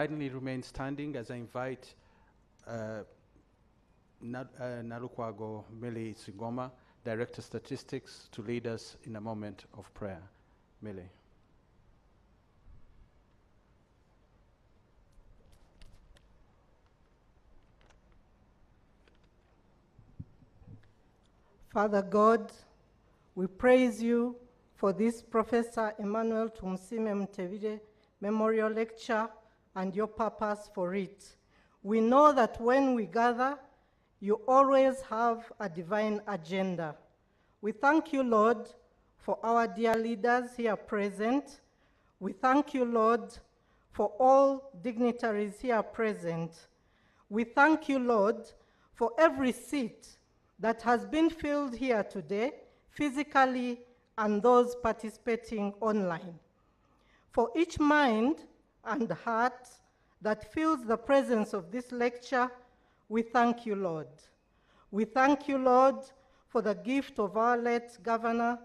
kindly remain standing as I invite Nalukwago Mili Sigoma, Director of Statistics, to lead us in a moment of prayer. Mili. Father God, we praise you for this Professor EMMANUEL TUMUSIIME MUTEBILE Memorial Lecture and your purpose for it. We know that when we gather, you always have a divine agenda. We thank you, Lord, for our dear leaders here present. We thank you, Lord, for all dignitaries here present. We thank you, Lord, for every seat that has been filled here today, physically, and those participating online. For each mind and heart that feels the presence of this lecture, we thank you, Lord. We thank you, Lord, for the gift of our late Governor,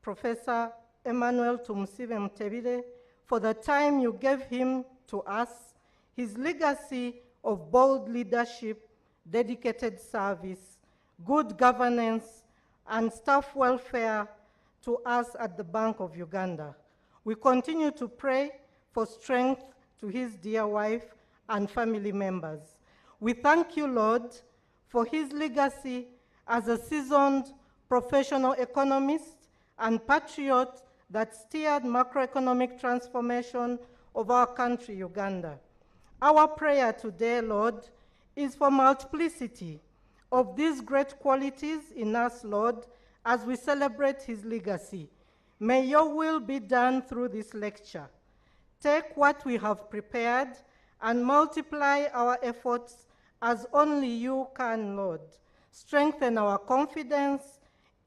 Professor EMMANUEL TUMUSIIME MUTEBILE, for the time you gave him to us, his legacy of bold leadership, dedicated service, good governance, and staff welfare to us at the Bank of Uganda. We continue to pray for strength to his dear wife and family members. We thank you, Lord, for his legacy as a seasoned professional economist and patriot that steered macroeconomic transformation of our country, Uganda. Our prayer today, Lord, is for multiplicity of these great qualities in us, Lord, as we celebrate his legacy. May your will be done through this lecture. Take what we have prepared and multiply our efforts as only you can, Lord. Strengthen our confidence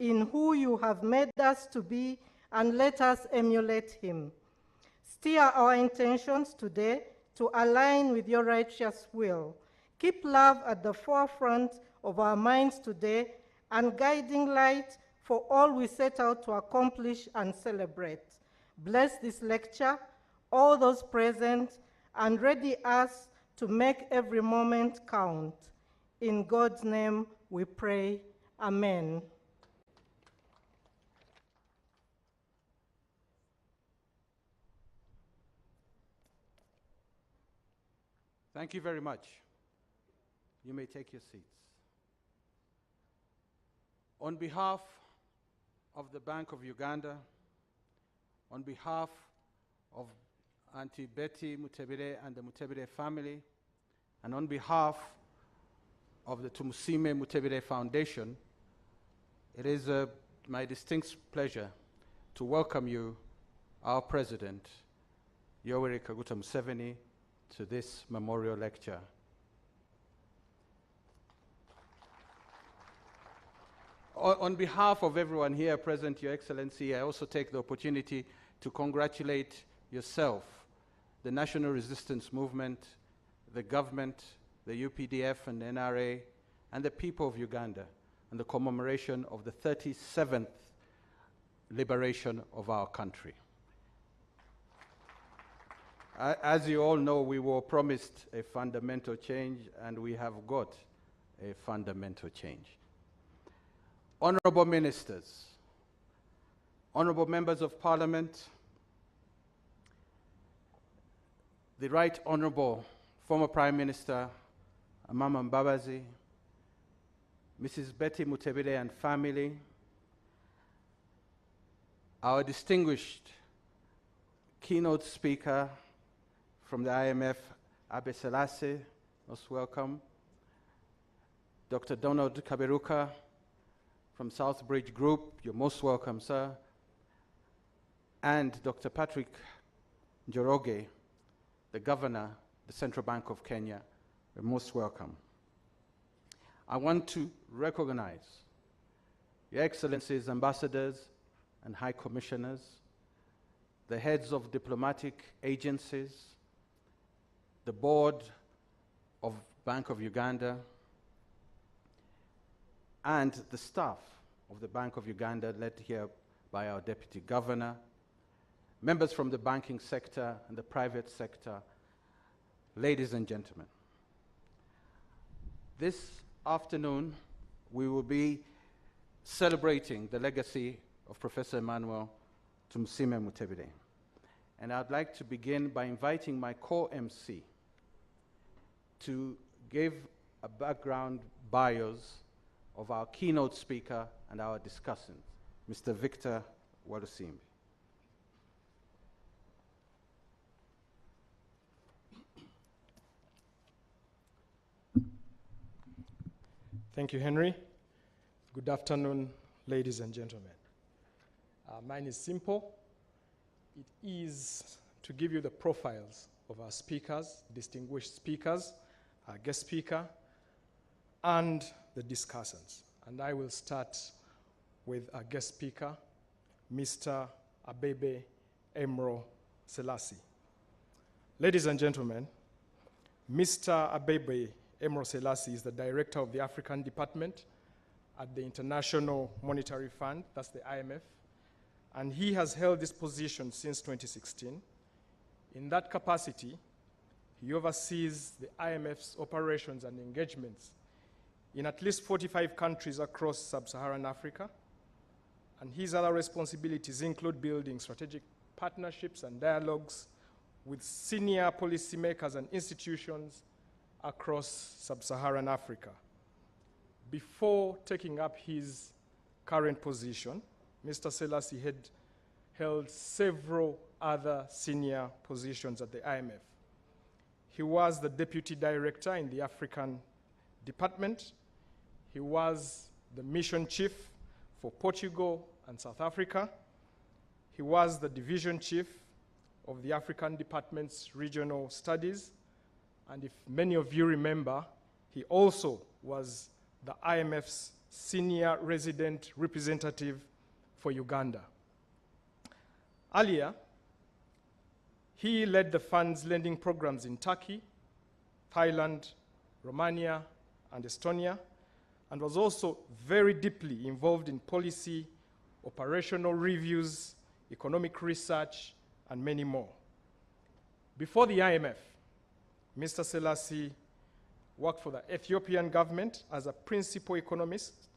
in who you have made us to be and let us emulate him. Steer our intentions today to align with your righteous will. Keep love at the forefront of our minds today and guiding light for all we set out to accomplish and celebrate. Bless this lecture, all those present, and ready us to make every moment count. In God's name we pray, amen. Thank you very much. You may take your seats. On behalf of the Bank of Uganda, on behalf of Auntie Betty Mutebile and the Mutebile family, and on behalf of the Tumusiime Mutebile Foundation, it is my distinct pleasure to welcome you, our President, Yoweri Kaguta Museveni, to this memorial lecture. On behalf of everyone here present, Your Excellency, I also take the opportunity to congratulate yourself, the National Resistance Movement, the government, the UPDF and the NRA, and the people of Uganda on the commemoration of the 37th liberation of our country. As you all know, we were promised a fundamental change, and we have got a fundamental change. Honorable Ministers, Honorable Members of Parliament, the Right Honorable former Prime Minister Amama Mbabazi, Mrs. Betty Mutebile and family, our distinguished keynote speaker from the IMF, Abe Selassie, most welcome, Dr. Donald Kaberuka from Southbridge Group, you're most welcome, sir, and Dr. Patrick Njoroge, the Governor, the Central Bank of Kenya, you're most welcome. I want to recognize Your Excellencies, ambassadors and high commissioners, the heads of diplomatic agencies, the board of Bank of Uganda, and the staff of the Bank of Uganda, led here by our Deputy Governor, members from the banking sector and the private sector, ladies and gentlemen, this afternoon we will be celebrating the legacy of Professor EMMANUEL Tumusiime Mutebile. And I'd like to begin by inviting my co-MC to give a background bios of our keynote speaker and our discussant, Mr. Victor Walusimbi. Thank you, Henry. Good afternoon, ladies and gentlemen. Mine is simple. It is to give you the profiles of our speakers, distinguished speakers, our guest speaker, and the discussants. And I will start with our guest speaker, Mr. Abebe Emro Selassie. Ladies and gentlemen, Mr. Abebe Emro Selassie is the director of the African Department at the International Monetary Fund, that's the IMF, and he has held this position since 2016. In that capacity, he oversees the IMF's operations and engagements in at least 45 countries across sub-Saharan Africa, and his other responsibilities include building strategic partnerships and dialogues with senior policymakers and institutions across sub-Saharan Africa. Before taking up his current position, Mr. Selassie had held several other senior positions at the IMF. He was the deputy director in the African Department. He was the mission chief for Portugal and South Africa. He was the division chief of the African Department's regional studies. And if many of you remember, he also was the IMF's senior resident representative for Uganda. Earlier, he led the fund's lending programs in Turkey, Thailand, Romania, and Estonia, and was also very deeply involved in policy, operational reviews, economic research, and many more. Before the IMF, Mr. Selassie worked for the Ethiopian government as a principal economist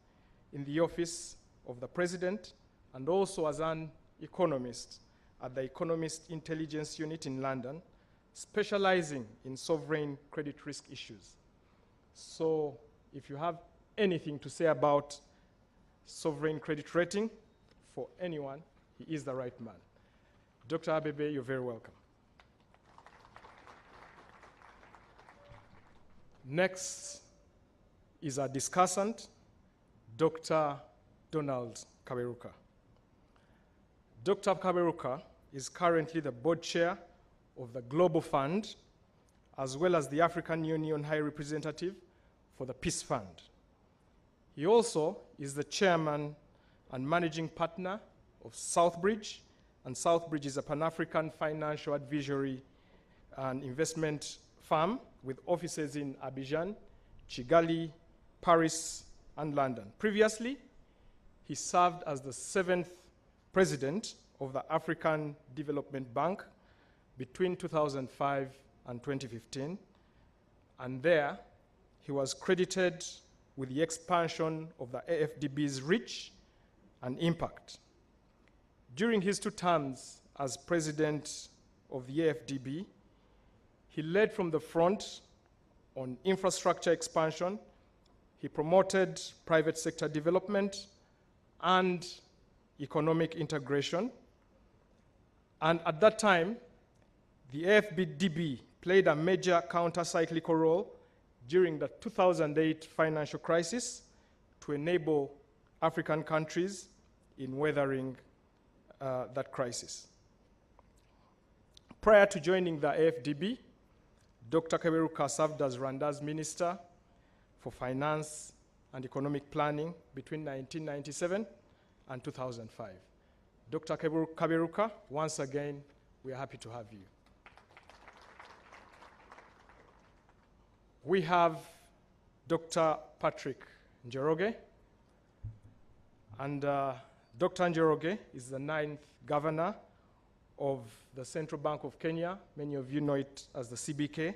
in the office of the president and also as an economist at the Economist Intelligence Unit in London, specializing in sovereign credit risk issues. So if you have anything to say about sovereign credit rating for anyone, he is the right man. Dr. Abebe, you're very welcome. Next is our discussant, Dr. Donald Kaberuka. Dr. Kaberuka is currently the board chair of the Global Fund, as well as the African Union High Representative for the Peace Fund. He also is the chairman and managing partner of Southbridge, and Southbridge is a Pan-African financial advisory and investment firm with offices in Abidjan, Kigali, Paris, and London. Previously, he served as the 7th president of the African Development Bank between 2005 and 2015, and there he was credited with the expansion of the AFDB's reach and impact. During his 2 terms as president of the AFDB, he led from the front on infrastructure expansion. He promoted private sector development and economic integration. And at that time, the AFDB played a major counter-cyclical role during the 2008 financial crisis to enable African countries in weathering that crisis. Prior to joining the AFDB, Dr. Kaberuka served as Rwanda's Minister for Finance and Economic Planning between 1997 and 2005. Dr. Kaberuka, once again, we are happy to have you. We have Dr. Patrick Njoroge, and Dr. Njoroge is the 9th governor of the Central Bank of Kenya. Many of you know it as the CBK.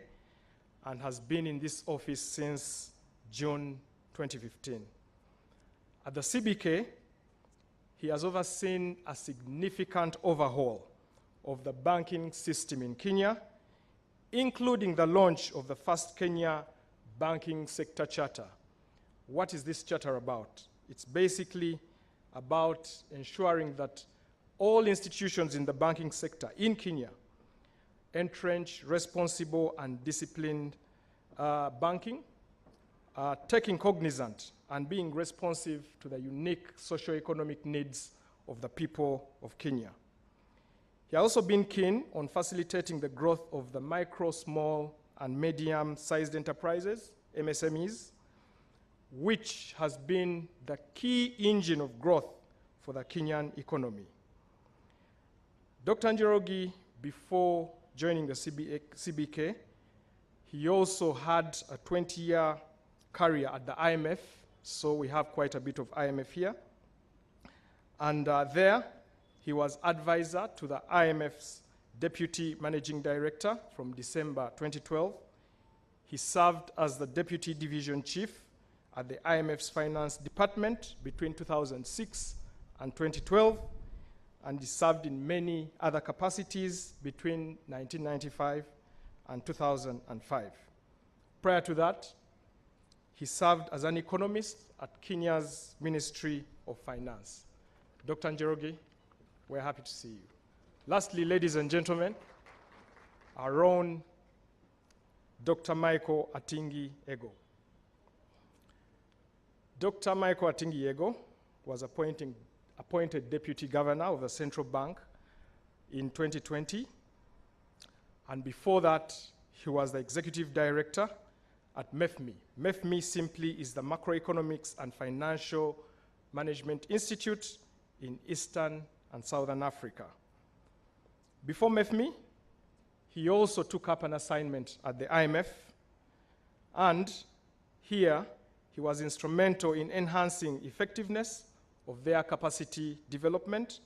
and has been in this office since June 2015. At the CBK, he has overseen a significant overhaul of the banking system in Kenya, including the launch of the first Kenya Banking Sector Charter. What is this charter about? It's basically about ensuring that all institutions in the banking sector in Kenya entrench responsible and disciplined banking, taking cognizant and being responsive to the unique socio-economic needs of the people of Kenya. He has also been keen on facilitating the growth of the micro, small, and medium-sized enterprises, MSMEs, which has been the key engine of growth for the Kenyan economy. Dr. Njoroge, before joining the CBK, he also had a 20-year career at the IMF, so we have quite a bit of IMF here. And there, he was advisor to the IMF's Deputy Managing Director from December 2012. He served as the Deputy Division Chief at the IMF's Finance Department between 2006 and 2012, and he served in many other capacities between 1995 and 2005. Prior to that, he served as an economist at Kenya's Ministry of Finance. Dr. Njoroge, we're happy to see you. Lastly, ladies and gentlemen, our own Dr. Michael Atingi Ego. Dr. Michael Atingi Ego was appointed Deputy Governor of the Central Bank in 2020, and before that, he was the Executive Director at MEFMI. MEFMI simply is the Macroeconomics and Financial Management Institute in Eastern and Southern Africa. Before MEFMI, he also took up an assignment at the IMF, and here he was instrumental in enhancing effectiveness of their capacity development,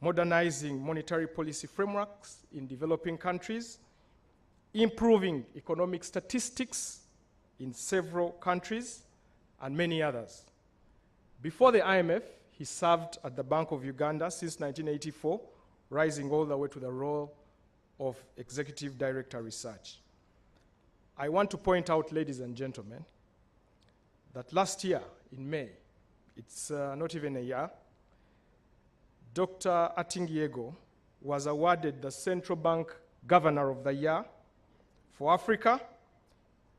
modernizing monetary policy frameworks in developing countries, improving economic statistics in several countries, and many others. Before the IMF, he served at the Bank of Uganda since 1984, rising all the way to the role of Executive Director Research. I want to point out, ladies and gentlemen, that last year in May, it's not even a year, Dr. Atingi Ego was awarded the Central Bank Governor of the Year for Africa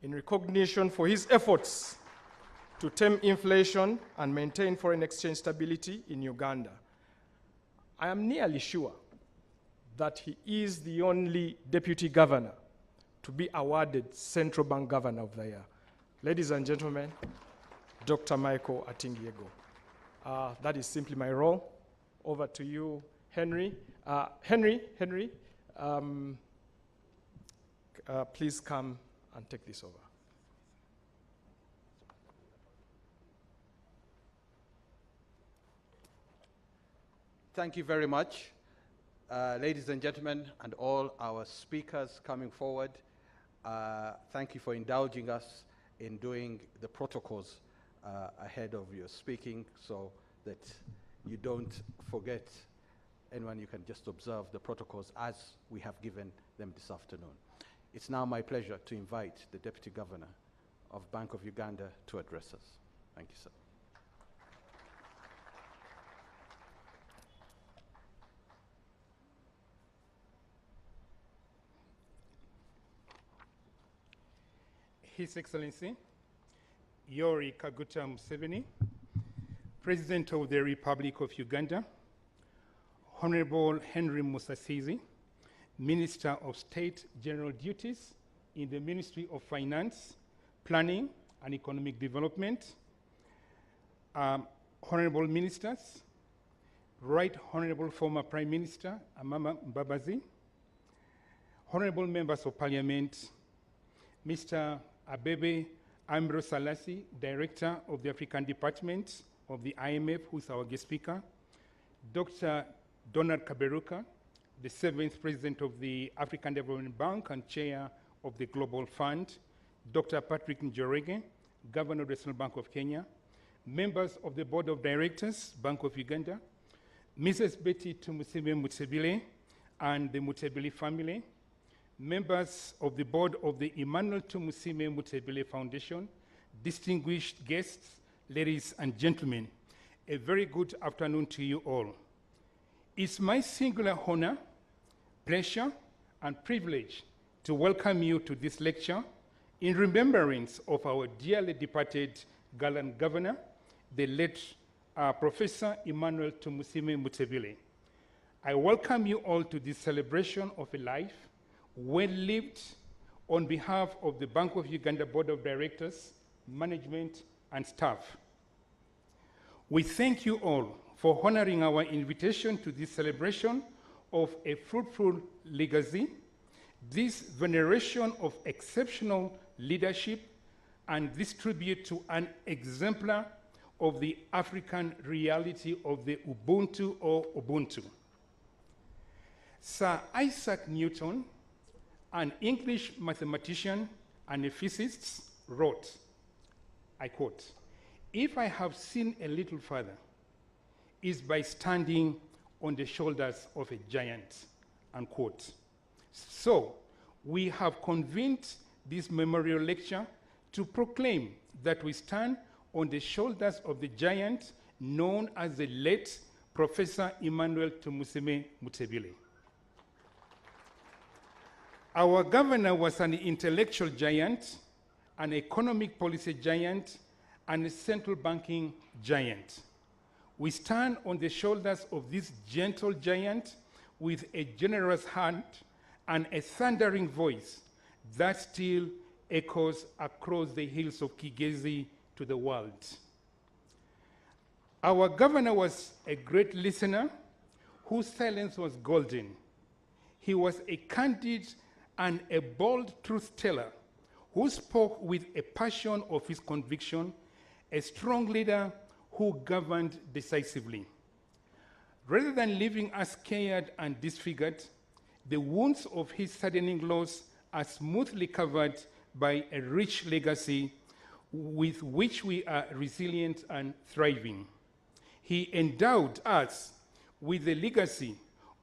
in recognition for his efforts to tame inflation and maintain foreign exchange stability in Uganda. I am nearly sure that he is the only deputy governor to be awarded Central Bank Governor of the Year. Ladies and gentlemen, Dr. Michael Atingi Ego. That is simply my role. Over to you, Henry. Henry, please come and take this over. Thank you very much, ladies and gentlemen, and all our speakers coming forward. Thank you for indulging us in doing the protocols ahead of your speaking so that you don't forget anyone. You can just observe the protocols as we have given them this afternoon. It's now my pleasure to invite the Deputy Governor of Bank of Uganda to address us. Thank you, sir. His Excellency, Yoweri Kaguta Museveni, President of the Republic of Uganda, Honorable Henry Musasizi, Minister of State General Duties in the Ministry of Finance, Planning and Economic Development, Honorable Ministers, Right Honorable former Prime Minister Amama Mbabazi, Honorable Members of Parliament, Mr. Abebe Ambrose Salasi, Director of the African Department of the IMF, who is our guest speaker, Dr. Donald Kaberuka, the 7th President of the African Development Bank and Chair of the Global Fund, Dr. Patrick Njoroge, Governor of the Central Bank of Kenya, members of the Board of Directors, Bank of Uganda, Mrs. Betty Tumusiime Mutebile and the Mutebile family, members of the board of the EMMANUEL TUMUSIIME MUTEBILE Foundation, distinguished guests, ladies and gentlemen, a very good afternoon to you all. It's my singular honor, pleasure, and privilege to welcome you to this lecture in remembrance of our dearly departed gallant governor, the late Professor EMMANUEL TUMUSIIME MUTEBILE. I welcome you all to this celebration of a life well lived on behalf of the Bank of Uganda Board of Directors, management, and staff. We thank you all for honoring our invitation to this celebration of a fruitful legacy, this veneration of exceptional leadership, and this tribute to an exemplar of the African reality of the Ubuntu or Ubuntu. Sir Isaac Newton, an English mathematician and a physicist, wrote, I quote, "If I have seen a little further, is by standing on the shoulders of a giant," unquote. So, we have convened this memorial lecture to proclaim that we stand on the shoulders of the giant known as the late Professor EMMANUEL TUMUSIIME MUTEBILE. Our governor was an intellectual giant, an economic policy giant, and a central banking giant. We stand on the shoulders of this gentle giant with a generous hand and a thundering voice that still echoes across the hills of Kigezi to the world. Our governor was a great listener whose silence was golden. He was a candid and a bold truth teller who spoke with a passion of his conviction, a strong leader who governed decisively. Rather than leaving us scared and disfigured, the wounds of his saddening loss are smoothly covered by a rich legacy with which we are resilient and thriving. He endowed us with the legacy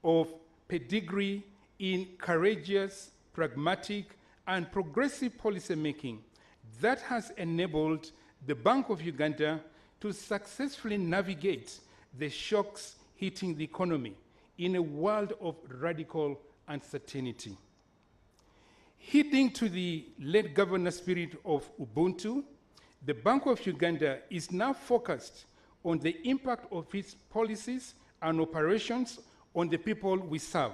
of pedigree in courageous, pragmatic, and progressive policy making that has enabled the Bank of Uganda to successfully navigate the shocks hitting the economy in a world of radical uncertainty. Heeding to the late governor's spirit of Ubuntu, the Bank of Uganda is now focused on the impact of its policies and operations on the people we serve,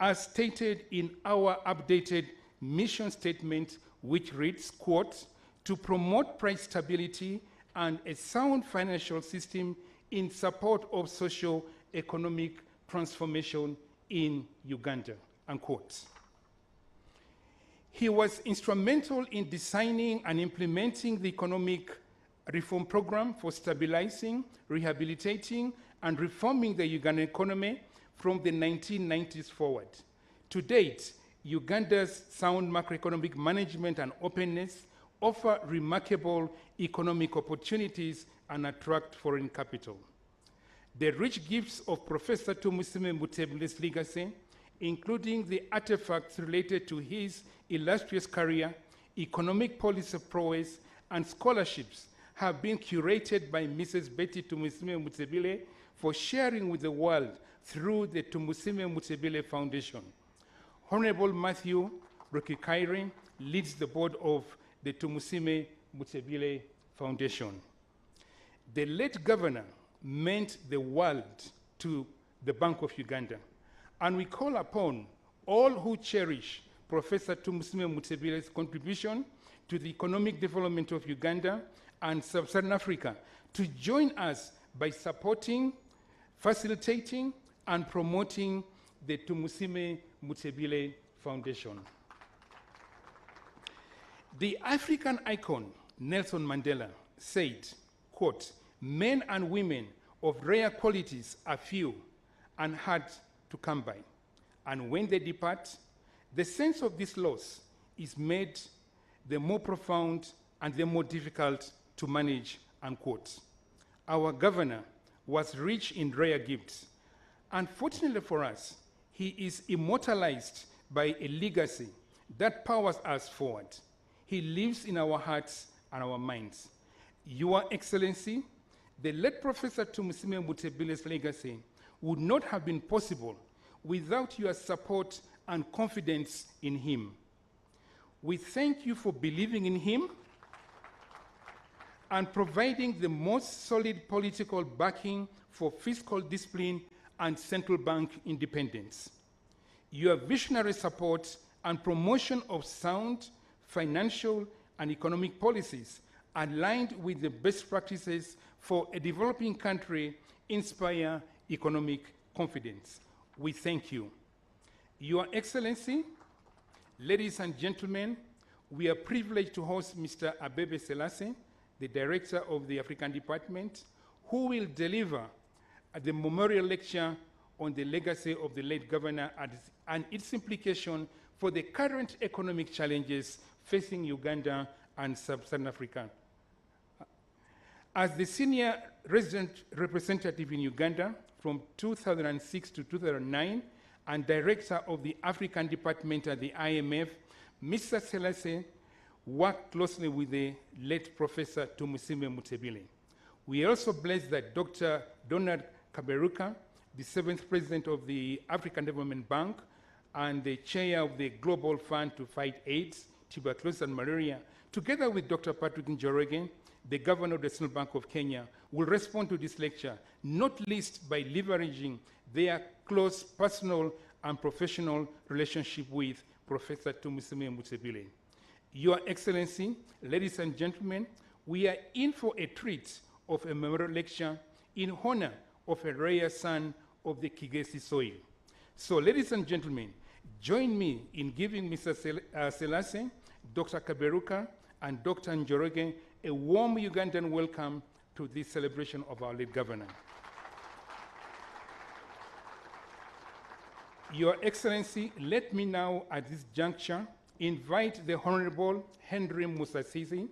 as stated in our updated mission statement, which reads, quote, "To promote price stability and a sound financial system in support of socio-economic transformation in Uganda," unquote. He was instrumental in designing and implementing the economic reform program for stabilizing, rehabilitating, and reforming the Ugandan economy from the 1990s forward. To date, Uganda's sound macroeconomic management and openness offer remarkable economic opportunities and attract foreign capital. The rich gifts of Professor Tumusiime Mutebile's legacy, including the artifacts related to his illustrious career, economic policy prowess, and scholarships, have been curated by Mrs. Betty Tumusiime Mutebile for sharing with the world through the Tumusiime Mutebile Foundation. Honorable Matthew Rukikairi leads the board of the Tumusiime Mutebile Foundation. The late governor meant the world to the Bank of Uganda, and we call upon all who cherish Professor Tumusiime Mutebile's contribution to the economic development of Uganda and Sub-Saharan Africa to join us by supporting, facilitating, and promoting the Tumusiime Mutebile Foundation. The African icon, Nelson Mandela, said, quote, "Men and women of rare qualities are few and hard to come by, and when they depart, the sense of this loss is made, the more profound and the more difficult to manage, unquote. Our governor was rich in rare gifts. Unfortunately for us, he is immortalized by a legacy that powers us forward. He lives in our hearts and our minds. Your Excellency, the late Professor Tumusiime Mutebile's legacy would not have been possible without your support and confidence in him. We thank you for believing in him and providing the most solid political backing for fiscal discipline and central bank independence. Your visionary support and promotion of sound financial and economic policies aligned with the best practices for a developing country inspire economic confidence. We thank you. Your Excellency, ladies and gentlemen, we are privileged to host Mr. Abebe Selassie, the Director of the African Department, who will deliver the memorial lecture on the legacy of the late governor and its implication for the current economic challenges facing Uganda and Sub-Saharan Africa. As the senior resident representative in Uganda from 2006 to 2009 and director of the African Department at the IMF, Mr. Selassie worked closely with the late Professor Tumusiime Mutebile. We are also blessed that Dr. Donald Kaberuka, the 7th President of the African Development Bank and the Chair of the Global Fund to Fight AIDS, Tuberculosis and Malaria, together with Dr. Patrick Njoroge, the Governor of the Central Bank of Kenya, will respond to this lecture, not least by leveraging their close personal and professional relationship with Professor Tumusiime Mutebile. Your Excellency, ladies and gentlemen, we are in for a treat of a memorial lecture in honor of a rare son of the Kigesi soil. So, ladies and gentlemen, join me in giving Mr. Selassie, Dr. Kaberuka, and Dr. Njoroge a warm Ugandan welcome to this celebration of our late governor. Your Excellency, let me now at this juncture invite the Honorable Henry Musasizi,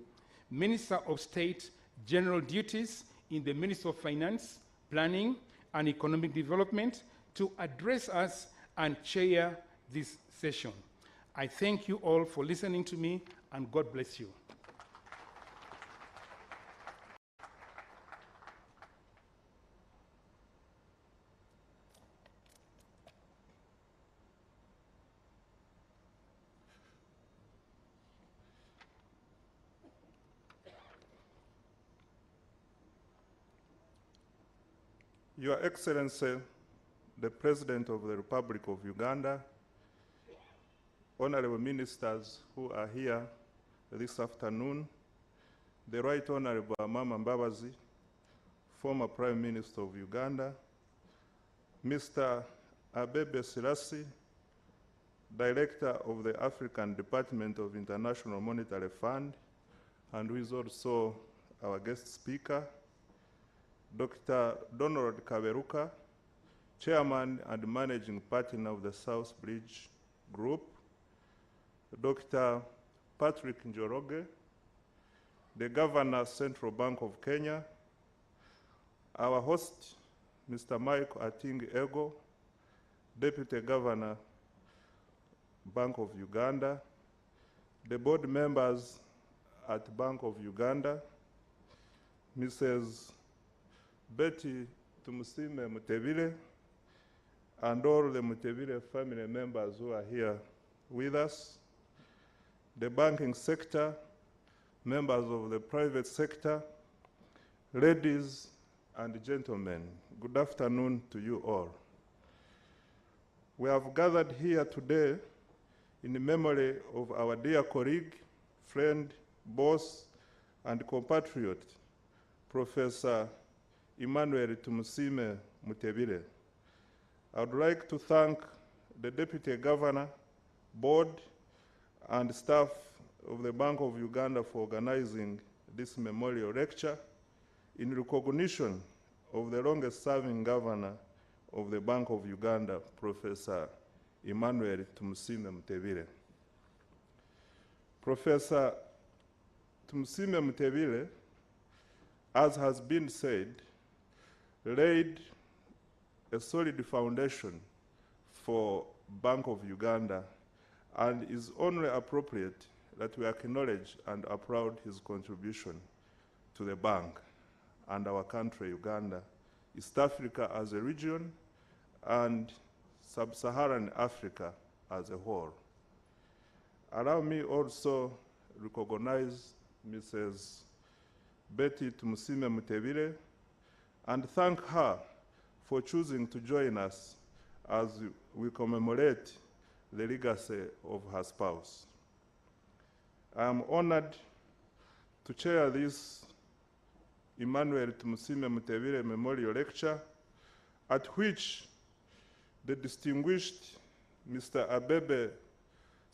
Minister of State, General Duties in the Ministry of Finance, Planning and Economic Development to address us and chair this session. I thank you all for listening to me, and God bless you. Your Excellency, the President of the Republic of Uganda, honorable ministers who are here this afternoon, the Right Honorable Amama Mbabazi, former Prime Minister of Uganda, Mr. Abebe Selassie, Director of the African Department of International Monetary Fund, and who is also our guest speaker, Dr. Donald Kaberuka, Chairman and Managing Partner of the South Bridge Group, Dr. Patrick Njoroge, the Governor, Central Bank of Kenya, our host, Mr. Mike Ating Ego, Deputy Governor, Bank of Uganda, the board members at Bank of Uganda, Mrs. Betty Tumusiime Mutebile, and all the Mutebile family members who are here with us, the banking sector, members of the private sector, ladies and gentlemen, good afternoon to you all. We have gathered here today in memory of our dear colleague, friend, boss, and compatriot, Professor EMMANUEL Tumusiime Mutebile. I would like to thank the Deputy Governor, Board, and staff of the Bank of Uganda for organizing this memorial lecture in recognition of the longest-serving governor of the Bank of Uganda, Professor EMMANUEL Tumusiime Mutebile. Professor Tumusiime Mutebile, as has been said, laid a solid foundation for Bank of Uganda, and is only appropriate that we acknowledge and applaud his contribution to the bank and our country, Uganda, East Africa as a region, and Sub-Saharan Africa as a whole. Allow me also recognize Mrs. Betty Tumusiime Mutebile and thank her for choosing to join us as we commemorate the legacy of her spouse. I am honored to chair this EMMANUEL Tumusiime Mutebile Memorial Lecture, at which the distinguished Mr. Abebe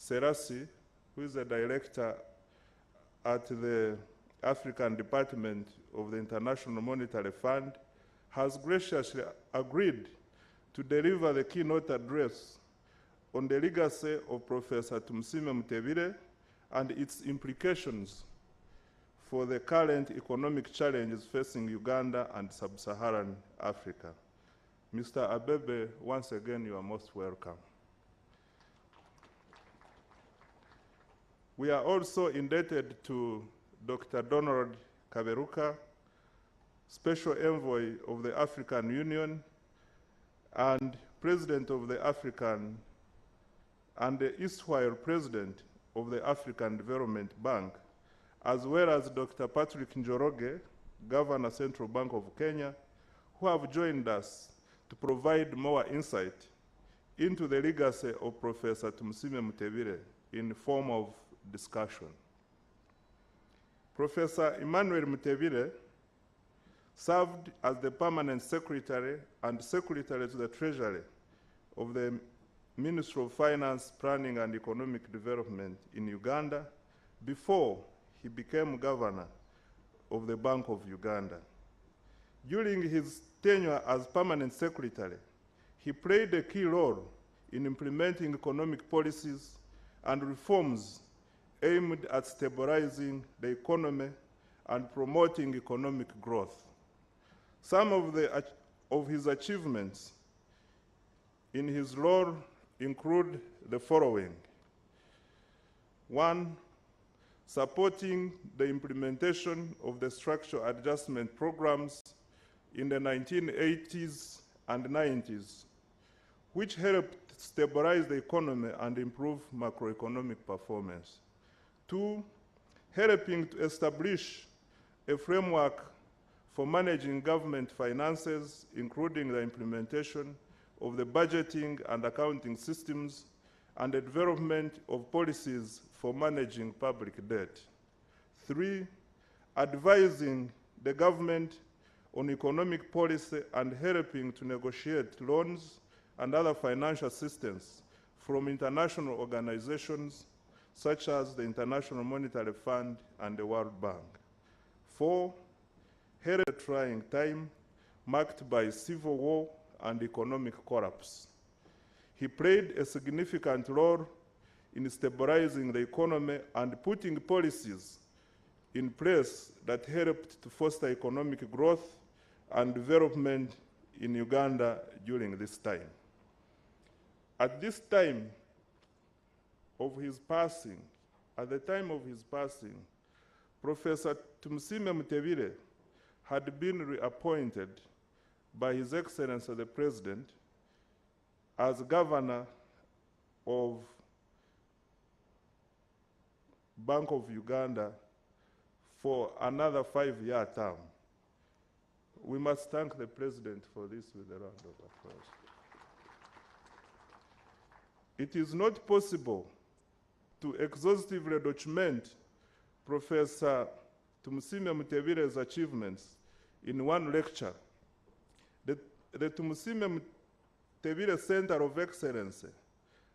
Serasi, who is a director at the African Department of the International Monetary Fund, has graciously agreed to deliver the keynote address on the legacy of Professor Tumusiime Mutebile and its implications for the current economic challenges facing Uganda and Sub-Saharan Africa. Mr. Abebe, once again, you are most welcome. We are also indebted to Dr. Donald Kaberuka, Special Envoy of the African Union and President of the African and the erstwhile President of the African Development Bank, as well as Dr. Patrick Njoroge, Governor, Central Bank of Kenya, who have joined us to provide more insight into the legacy of Professor Tumusiime Mutebile in the form of discussion. Professor Emmanuel Mutebile served as the Permanent Secretary and Secretary to the Treasury of the Ministry of Finance, Planning and Economic Development in Uganda before he became Governor of the Bank of Uganda. During his tenure as Permanent Secretary, he played a key role in implementing economic policies and reforms aimed at stabilizing the economy and promoting economic growth. Some of his achievements in his role include the following. 1, supporting the implementation of the structural adjustment programs in the 1980s and 90s, which helped stabilize the economy and improve macroeconomic performance. 2, helping to establish a framework for managing government finances, including the implementation of the budgeting and accounting systems and the development of policies for managing public debt. 3, advising the government on economic policy and helping to negotiate loans and other financial assistance from international organizations such as the International Monetary Fund and the World Bank. 4, held a trying time marked by civil war and economic collapse. He played a significant role in stabilizing the economy and putting policies in place that helped to foster economic growth and development in Uganda during this time. At the time of his passing, Professor Tumusiime Mutebile had been reappointed by His Excellency the President as Governor of Bank of Uganda for another 5-year term. We must thank the President for this with a round of applause. It is not possible to exhaustively document Professor Tumusiime Mutebile's achievements in one lecture. The Tumusiime Mutebile Center of Excellence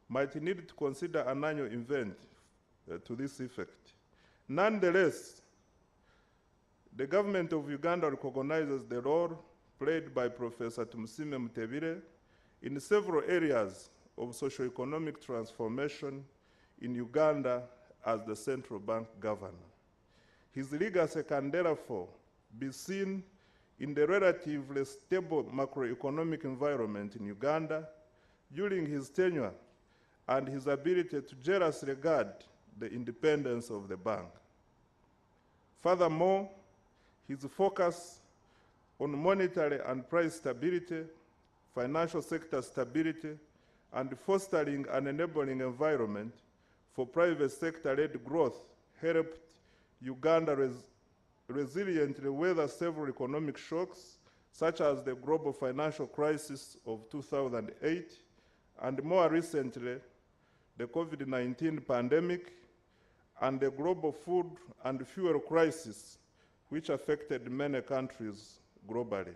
might need to consider an annual event to this effect. Nonetheless, the government of Uganda recognizes the role played by Professor Tumusiime Mutebile in several areas of socio-economic transformation in Uganda as the central bank governor. His legacy can therefore be seen in the relatively stable macroeconomic environment in Uganda during his tenure and his ability to jealously guard the independence of the bank. Furthermore, his focus on monetary and price stability, financial sector stability, and fostering an enabling environment for private sector-led growth helped Uganda resiliently weather several economic shocks, such as the global financial crisis of 2008, and more recently, the COVID-19 pandemic and the global food and fuel crisis, which affected many countries globally.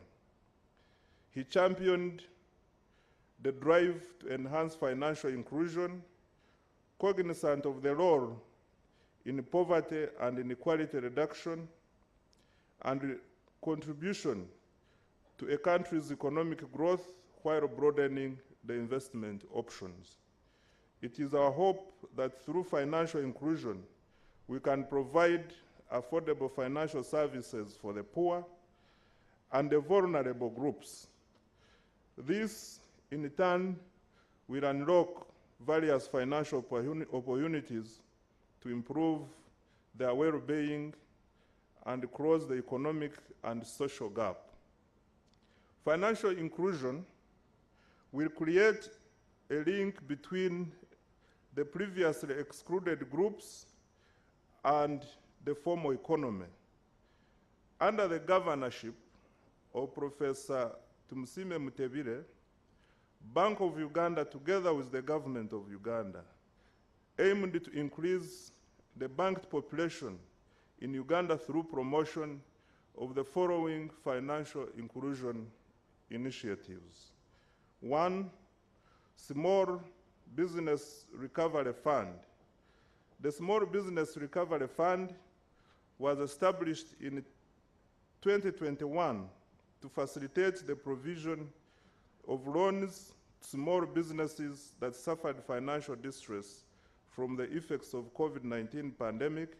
He championed the drive to enhance financial inclusion, cognizant of the role in poverty and inequality reduction, and contribution to a country's economic growth while broadening the investment options. It is our hope that through financial inclusion, we can provide affordable financial services for the poor and the vulnerable groups. This, in turn, will unlock various financial opportunities to improve their well-being and close the economic and social gap. Financial inclusion will create a link between the previously excluded groups and the formal economy. Under the governorship of Professor Tumusiime Mutebile, Bank of Uganda, together with the government of Uganda, aimed to increase the banked population in Uganda through promotion of the following financial inclusion initiatives. 1, Small Business Recovery Fund. The Small Business Recovery Fund was established in 2021 to facilitate the provision of loans to small businesses that suffered financial distress from the effects of COVID-19 pandemic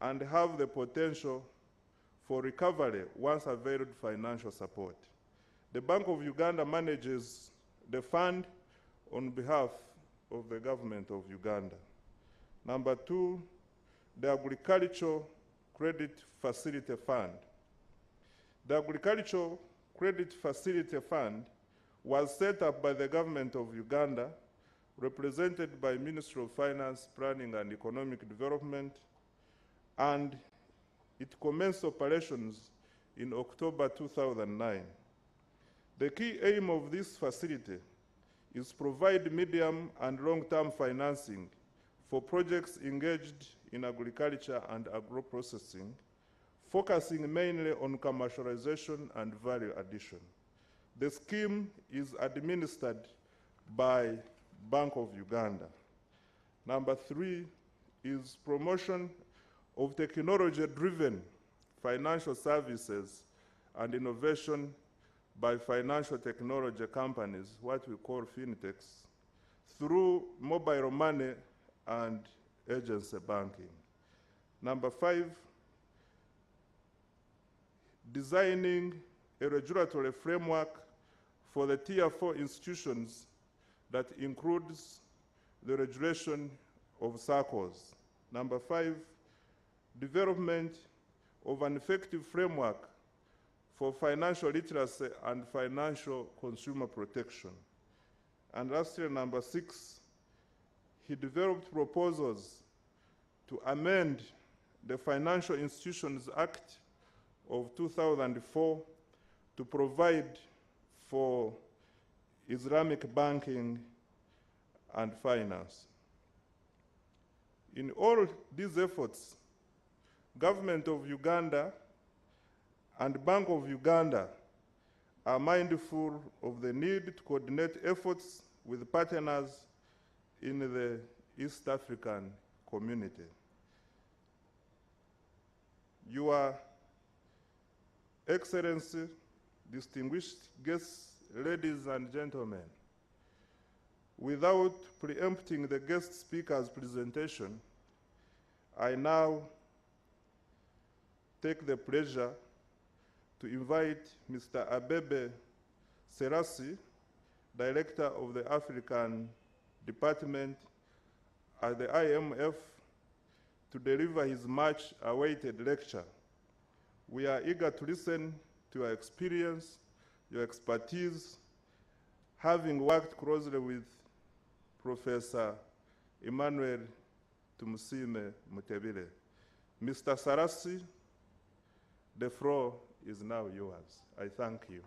and have the potential for recovery once availed financial support. The Bank of Uganda manages the fund on behalf of the government of Uganda. Number 2, the Agricultural Credit Facility Fund. The Agricultural Credit Facility Fund was set up by the government of Uganda, represented by Ministry of Finance, Planning and Economic Development, and it commenced operations in October 2009. The key aim of this facility is to provide medium and long-term financing for projects engaged in agriculture and agro-processing, focusing mainly on commercialization and value addition. The scheme is administered by Bank of Uganda. Number 3 is promotion of technology-driven financial services and innovation by financial technology companies, what we call fintechs, through mobile money and agency banking. Number 5, designing a regulatory framework for the Tier 4 institutions that includes the regulation of SACCOs. Number 5, development of an effective framework for financial literacy and financial consumer protection. And lastly, number 6, he developed proposals to amend the Financial Institutions Act of 2004 to provide for Islamic banking and finance. In all these efforts, Government of Uganda and Bank of Uganda are mindful of the need to coordinate efforts with partners in the East African community. Your Excellency, distinguished guests, ladies and gentlemen, without preempting the guest speaker's presentation, I now take the pleasure to invite Mr. Abebe Serasi, Director of the African Department at the IMF, to deliver his much-awaited lecture. We are eager to listen to your experience, your expertise, having worked closely with Professor EMMANUEL Tumusiime Mutebile. Mr. Sarasi, the floor is now yours. I thank you.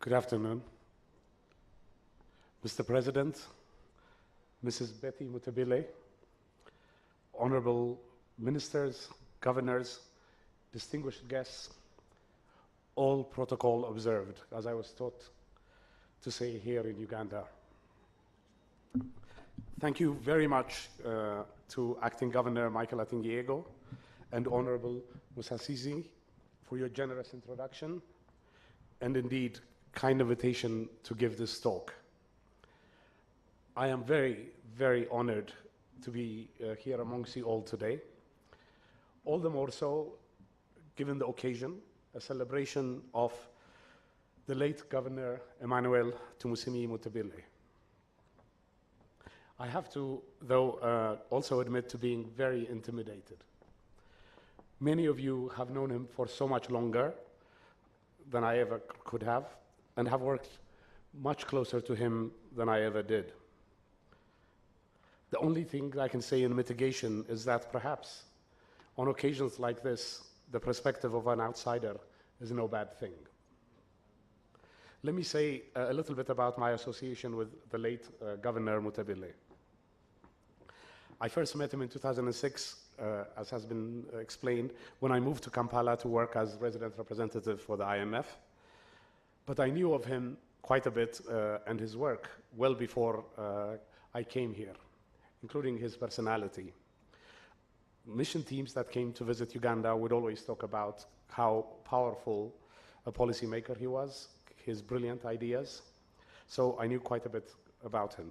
Good afternoon. Mr. President, Mrs. Betty Mutebile, honorable ministers, governors, distinguished guests, all protocol observed, as I was taught to say here in Uganda. Thank you very much to Acting Governor Michael Atingiego and Honorable Musasizi for your generous introduction and indeed kind invitation to give this talk. I am very, very honored to be here amongst you all today. All the more so, given the occasion, a celebration of the late Governor EMMANUEL Tumusiime Mutebile. I have to, though, also admit to being very intimidated. Many of you have known him for so much longer than I ever could have, and have worked much closer to him than I ever did. The only thing I can say in mitigation is that perhaps on occasions like this, the perspective of an outsider is no bad thing. Let me say a little bit about my association with the late Governor Mutebile. I first met him in 2006, as has been explained, when I moved to Kampala to work as resident representative for the IMF. But I knew of him quite a bit and his work well before I came here, including his personality. Mission teams that came to visit Uganda would always talk about how powerful a policymaker he was, his brilliant ideas. So I knew quite a bit about him.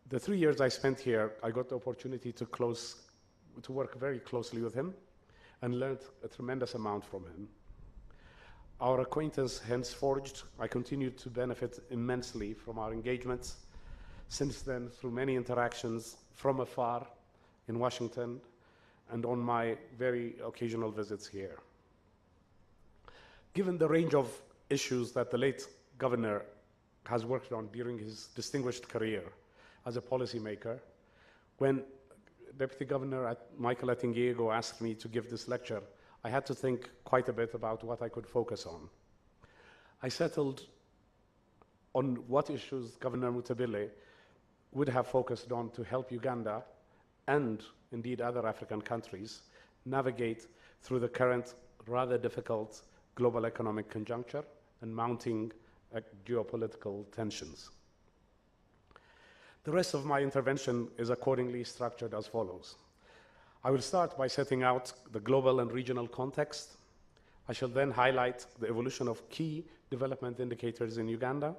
The 3 years I spent here, I got the opportunity to work very closely with him and learned a tremendous amount from him. Our acquaintance hence forged. I continued to benefit immensely from our engagements since then through many interactions from afar in Washington and on my very occasional visits here. Given the range of issues that the late governor has worked on during his distinguished career as a policymaker, when Deputy Governor Michael Atingiego asked me to give this lecture, I had to think quite a bit about what I could focus on. I settled on what issues Governor Mutebile would have focused on to help Uganda and indeed other African countries navigate through the current rather difficult global economic conjuncture and mounting geopolitical tensions. The rest of my intervention is accordingly structured as follows. I will start by setting out the global and regional context. I shall then highlight the evolution of key development indicators in Uganda,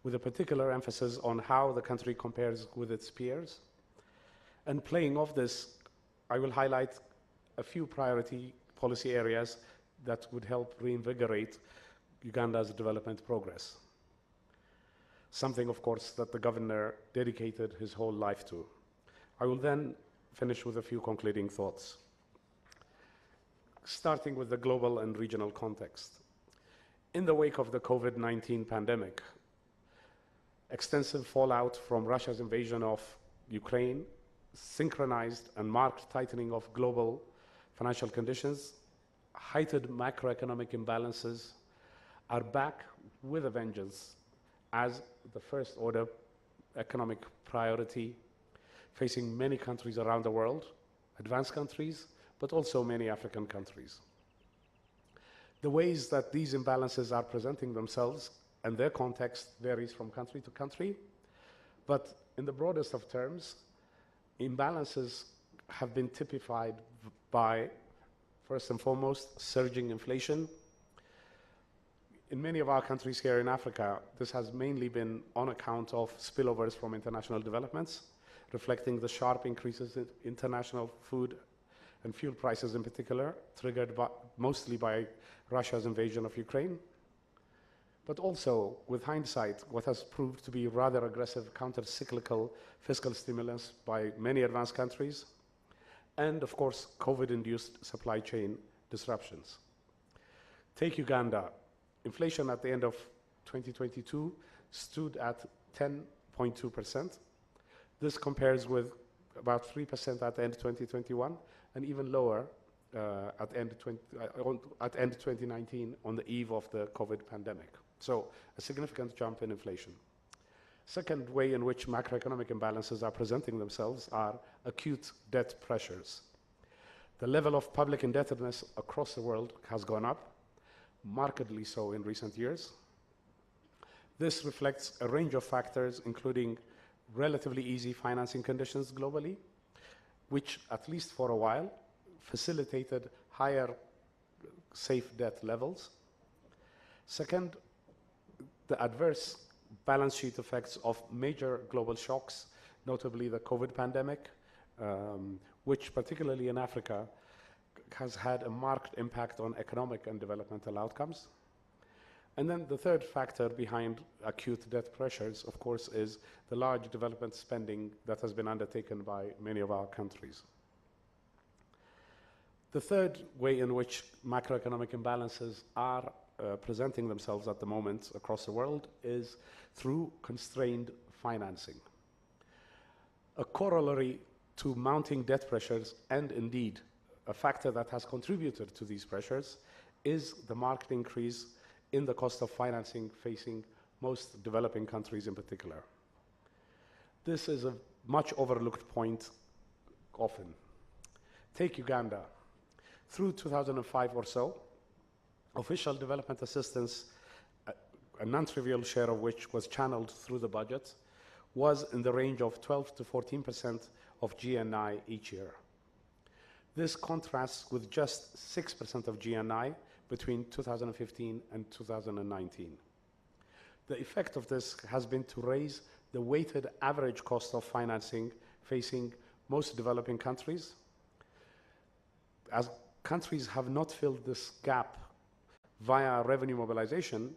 with a particular emphasis on how the country compares with its peers. And playing off this, I will highlight a few priority policy areas that would help reinvigorate Uganda's development progress. Something, of course, that the governor dedicated his whole life to. I will then finish with a few concluding thoughts. Starting with the global and regional context. In the wake of the COVID-19 pandemic, extensive fallout from Russia's invasion of Ukraine, synchronized and marked tightening of global financial conditions, heightened macroeconomic imbalances are back with a vengeance as the first order economic priority facing many countries around the world, advanced countries, but also many African countries. The ways that these imbalances are presenting themselves and their context varies from country to country, but in the broadest of terms, imbalances have been typified by, first and foremost, surging inflation. In many of our countries here in Africa, this has mainly been on account of spillovers from international developments, reflecting the sharp increases in international food and fuel prices in particular, triggered mostly by Russia's invasion of Ukraine. But also, with hindsight, what has proved to be rather aggressive counter-cyclical fiscal stimulus by many advanced countries, and of course, COVID-induced supply chain disruptions. Take Uganda. Inflation at the end of 2022 stood at 10.2%. This compares with about 3% at the end of 2021, and even lower at end 2019 on the eve of the COVID pandemic. So a significant jump in inflation. Second way in which macroeconomic imbalances are presenting themselves are acute debt pressures. The level of public indebtedness across the world has gone up, markedly so in recent years. This reflects a range of factors, including relatively easy financing conditions globally, which, at least for a while, facilitated higher safe debt levels. Second, the adverse balance sheet effects of major global shocks, notably the COVID pandemic, which particularly in Africa has had a marked impact on economic and developmental outcomes. And then the third factor behind acute debt pressures, of course, is the large development spending that has been undertaken by many of our countries. The third way in which macroeconomic imbalances are presenting themselves at the moment across the world is through constrained financing. A corollary to mounting debt pressures, and indeed a factor that has contributed to these pressures, is the marked increase in the cost of financing facing most developing countries in particular. This is a much overlooked point often. Take Uganda. Through 2005 or so, official development assistance, a non-trivial share of which was channeled through the budget, was in the range of 12 to 14% of GNI each year. This contrasts with just 6% of GNI between 2015 and 2019. The effect of this has been to raise the weighted average cost of financing facing most developing countries. As countries have not filled this gap via revenue mobilization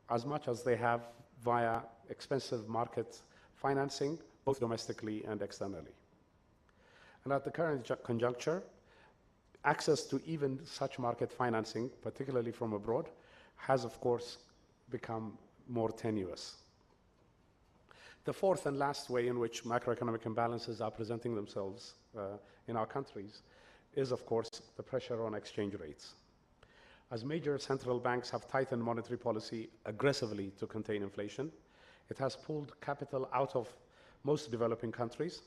as much as they have via expensive market financing, both domestically and externally. And at the current conjuncture, access to even such market financing, particularly from abroad, has of course become more tenuous. The fourth and last way in which macroeconomic imbalances are presenting themselves in our countries is, of course, the pressure on exchange rates. As major central banks have tightened monetary policy aggressively to contain inflation, it has pulled capital out of most developing countries.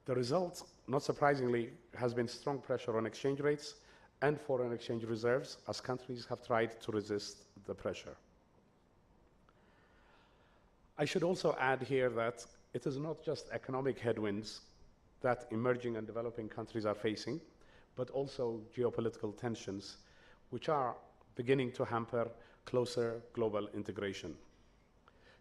The result, not surprisingly, has been strong pressure on exchange rates and foreign exchange reserves as countries have tried to resist the pressure. I should also add here that it is not just economic headwinds that emerging and developing countries are facing, but also geopolitical tensions, which are beginning to hamper closer global integration.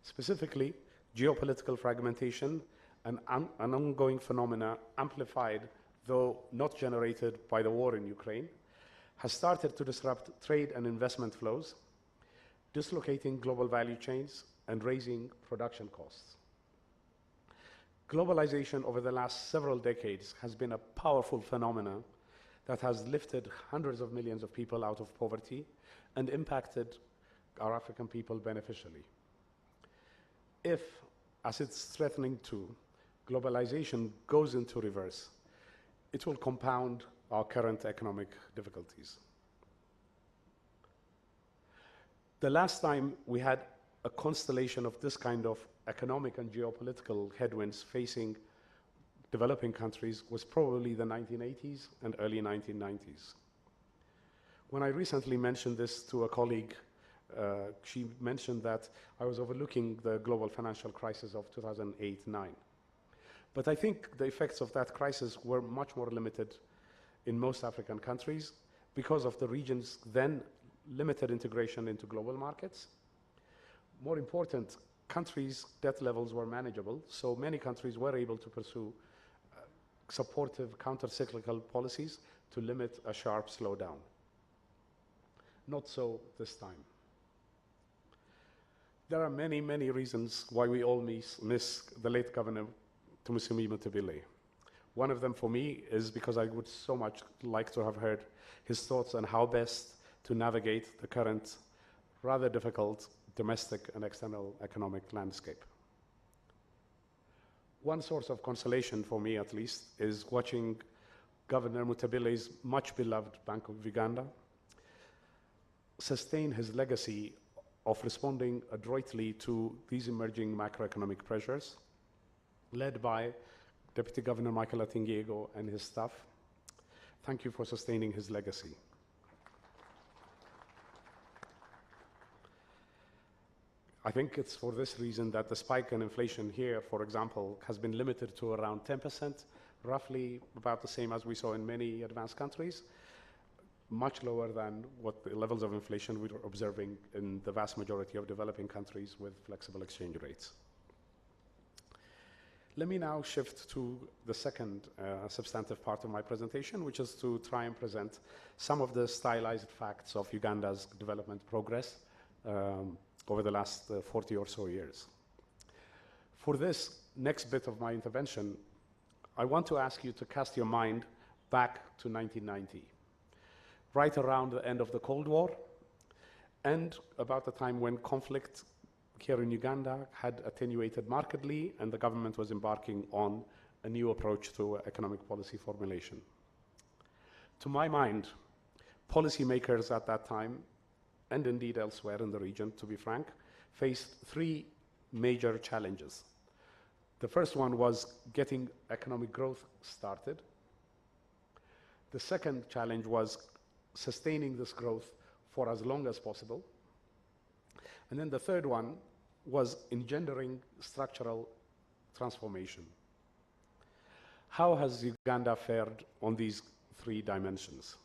Specifically, geopolitical fragmentation, an ongoing phenomena amplified, though not generated by the war in Ukraine, has started to disrupt trade and investment flows, dislocating global value chains and raising production costs. Globalization over the last several decades has been a powerful phenomenon that has lifted hundreds of millions of people out of poverty and impacted our African people beneficially. If, as it's threatening to, globalization goes into reverse, it will compound our current economic difficulties. The last time we had a constellation of this kind of economic and geopolitical headwinds facing developing countries was probably the 1980s and early 1990s. When I recently mentioned this to a colleague She mentioned that I was overlooking the global financial crisis of 2008-9. But I think the effects of that crisis were much more limited in most African countries because of the region's then limited integration into global markets. More important, countries' debt levels were manageable, so many countries were able to pursue supportive counter-cyclical policies to limit a sharp slowdown. Not so this time. There are many, many reasons why we all miss the late Governor Tumusiime Mutebile. One of them for me is because I would so much like to have heard his thoughts on how best to navigate the current rather difficult domestic and external economic landscape. One source of consolation for me, at least, is watching Governor Mutebile's much beloved Bank of Uganda sustain his legacy of responding adroitly to these emerging macroeconomic pressures, led by Deputy Governor Michael Atingiego and his staff. Thank you for sustaining his legacy. I think it's for this reason that the spike in inflation here, for example, has been limited to around 10%, roughly about the same as we saw in many advanced countries, much lower than what the levels of inflation we were observing in the vast majority of developing countries with flexible exchange rates. Let me now shift to the second substantive part of my presentation, which is to try and present some of the stylized facts of Uganda's development progress over the last 40 or so years. For this next bit of my intervention, I want to ask you to cast your mind back to 1990, right around the end of the Cold War, and about the time when conflict here in Uganda had attenuated markedly and the government was embarking on a new approach to economic policy formulation. To my mind, policymakers at that time, and indeed elsewhere in the region, to be frank, faced three major challenges. The first one was getting economic growth started. The second challenge was sustaining this growth for as long as possible. And then the third one was engendering structural transformation. How has Uganda fared on these three dimensions?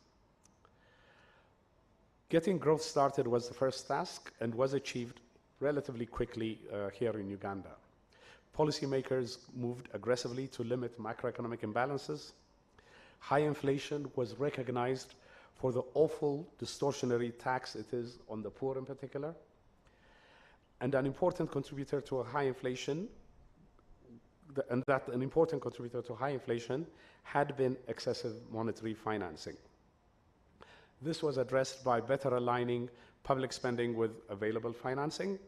Getting growth started was the first task and was achieved relatively quickly here in Uganda. Policymakers moved aggressively to limit macroeconomic imbalances. High inflation was recognized for the awful distortionary tax it is on the poor in particular. And an important contributor to a high inflation, had been excessive monetary financing. This was addressed by better aligning public spending with available financing,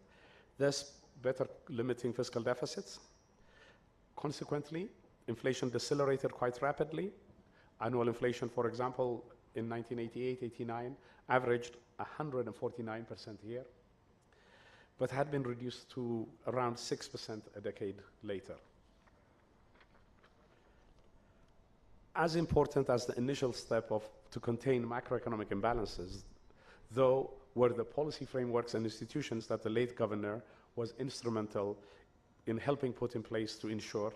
thus better limiting fiscal deficits. Consequently, inflation decelerated quite rapidly. Annual inflation, for example, in 1988-89 averaged 149% a year, but had been reduced to around 6% a decade later. As important as the initial step to contain macroeconomic imbalances, though, were the policy frameworks and institutions that the late governor was instrumental in helping put in place to ensure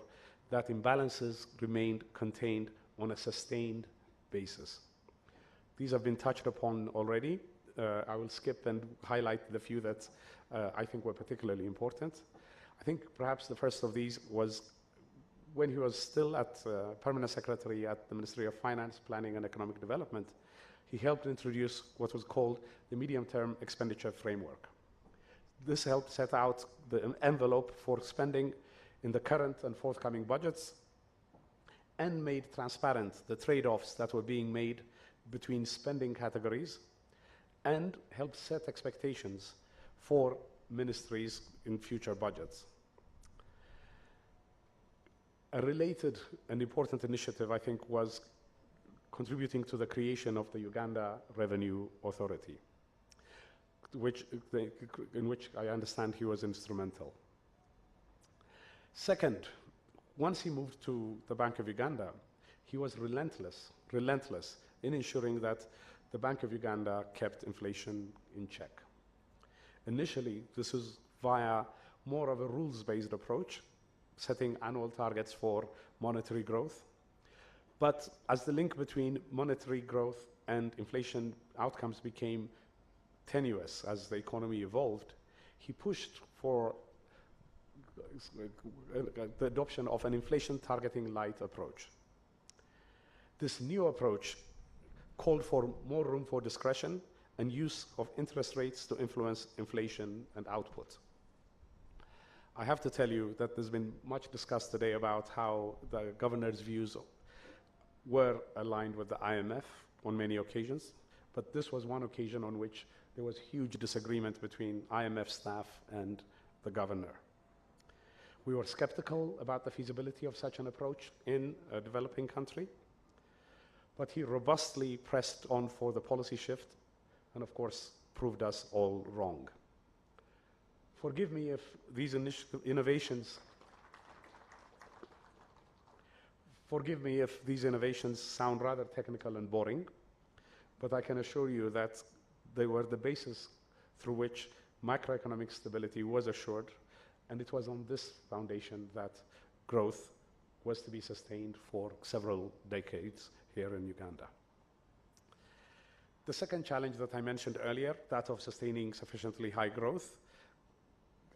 that imbalances remained contained on a sustained basis. These have been touched upon already. I will skip and highlight the few that I think were particularly important. I think perhaps the first of these was when he was still at Permanent Secretary at the Ministry of Finance, Planning and Economic Development. He helped introduce what was called the Medium-Term Expenditure Framework. This helped set out the envelope for spending in the current and forthcoming budgets and made transparent the trade-offs that were being made between spending categories and helped set expectations for ministries in future budgets. A related and important initiative, I think, was contributing to the creation of the Uganda Revenue Authority, in which I understand he was instrumental. Second, once he moved to the Bank of Uganda, he was relentless in ensuring that the Bank of Uganda kept inflation in check. Initially, this was via more of a rules-based approach, setting annual targets for monetary growth. But as the link between monetary growth and inflation outcomes became tenuous as the economy evolved, he pushed for the adoption of an inflation targeting light approach. This new approach called for more room for discretion and use of interest rates to influence inflation and output. I have to tell you that there's been much discussed today about how the governor's views were aligned with the IMF on many occasions, but this was one occasion on which there was huge disagreement between IMF staff and the governor. We were skeptical about the feasibility of such an approach in a developing country, but he robustly pressed on for the policy shift and, of course, proved us all wrong. Forgive me if these innovations sound rather technical and boring, but I can assure you that they were the basis through which macroeconomic stability was assured, and it was on this foundation that growth was to be sustained for several decades here in Uganda. The second challenge that I mentioned earlier, that of sustaining sufficiently high growth,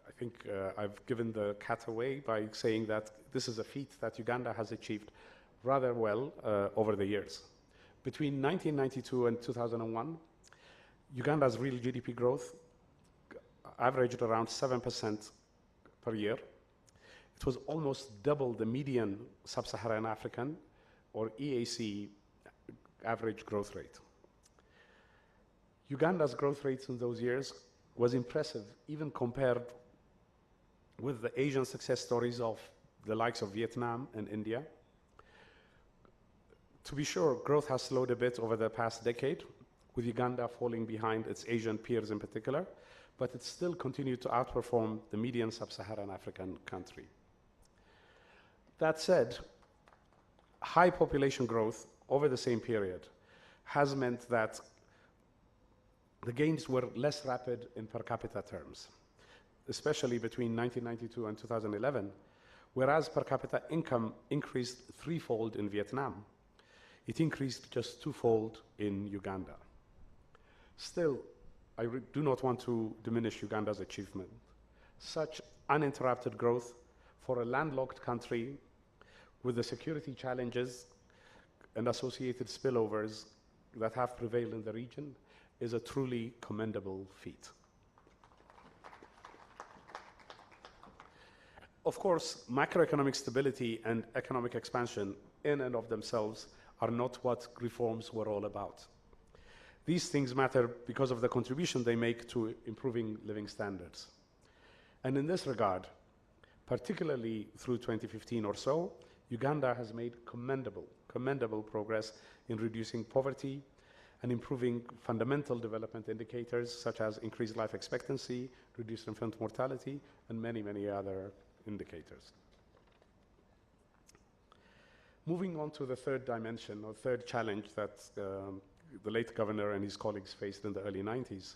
I think I've given the cat away by saying that this is a feat that Uganda has achieved rather well over the years. Between 1992 and 2001, Uganda's real GDP growth averaged around 7% per year. It was almost double the median sub-Saharan African or EAC average growth rate. Uganda's growth rates in those years was impressive, even compared with the Asian success stories of the likes of Vietnam and India. To be sure, growth has slowed a bit over the past decade, with Uganda falling behind its Asian peers in particular, but it still continued to outperform the median sub-Saharan African country. That said, high population growth over the same period has meant that the gains were less rapid in per capita terms, especially between 1992 and 2011, whereas per capita income increased threefold in Vietnam. It increased just twofold in Uganda. Still, I do not want to diminish Uganda's achievement. Such uninterrupted growth for a landlocked country with the security challenges and associated spillovers that have prevailed in the region is a truly commendable feat. Of course, macroeconomic stability and economic expansion in and of themselves are not what reforms were all about. These things matter because of the contribution they make to improving living standards. And in this regard, particularly through 2015 or so, Uganda has made commendable progress in reducing poverty and improving fundamental development indicators such as increased life expectancy, reduced infant mortality, and many, many other indicators. Moving on to the third dimension, or third challenge that the late governor and his colleagues faced in the early 90s.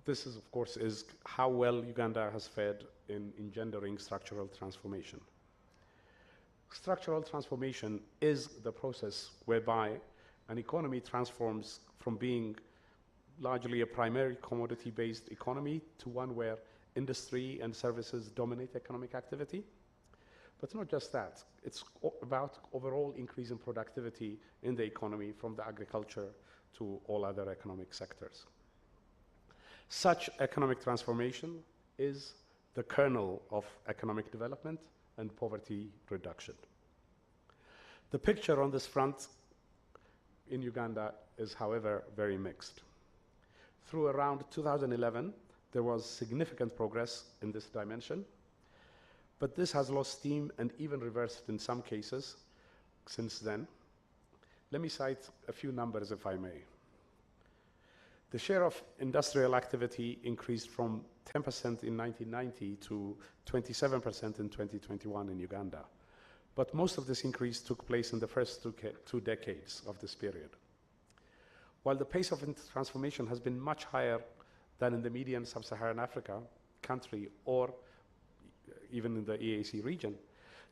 This is, of course, is how well Uganda has fared in engendering structural transformation. Structural transformation is the process whereby an economy transforms from being largely a primary commodity-based economy to one where industry and services dominate economic activity. But not just that, it's about overall increase in productivity in the economy from the agriculture to all other economic sectors. Such economic transformation is the kernel of economic development and poverty reduction. The picture on this front in Uganda is, however, very mixed. Through around 2011, there was significant progress in this dimension, but this has lost steam and even reversed in some cases since then. Let me cite a few numbers, if I may. The share of industrial activity increased from 10% in 1990 to 27% in 2021 in Uganda. But most of this increase took place in the first two decades of this period. While the pace of transformation has been much higher than in the median sub-Saharan Africa country or even in the EAC region,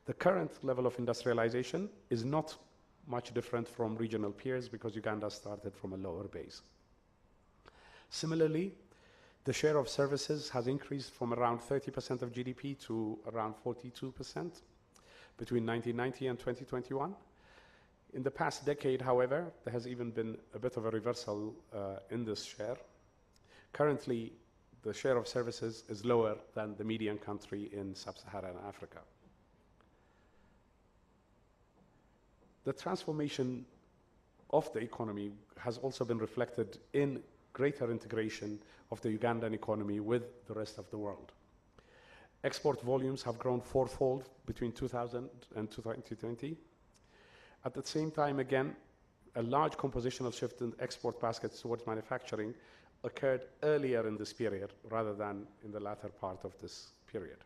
the current level of industrialization is not much different from regional peers because Uganda started from a lower base. Similarly, the share of services has increased from around 30% of GDP to around 42% between 1990 and 2021. In the past decade, however, there has even been a bit of a reversal in this share. Currently, the share of services is lower than the median country in sub-Saharan Africa. The transformation of the economy has also been reflected in greater integration of the Ugandan economy with the rest of the world. Export volumes have grown fourfold between 2000 and 2020. At the same time, again, a large compositional shift in export baskets towards manufacturing occurred earlier in this period rather than in the latter part of this period.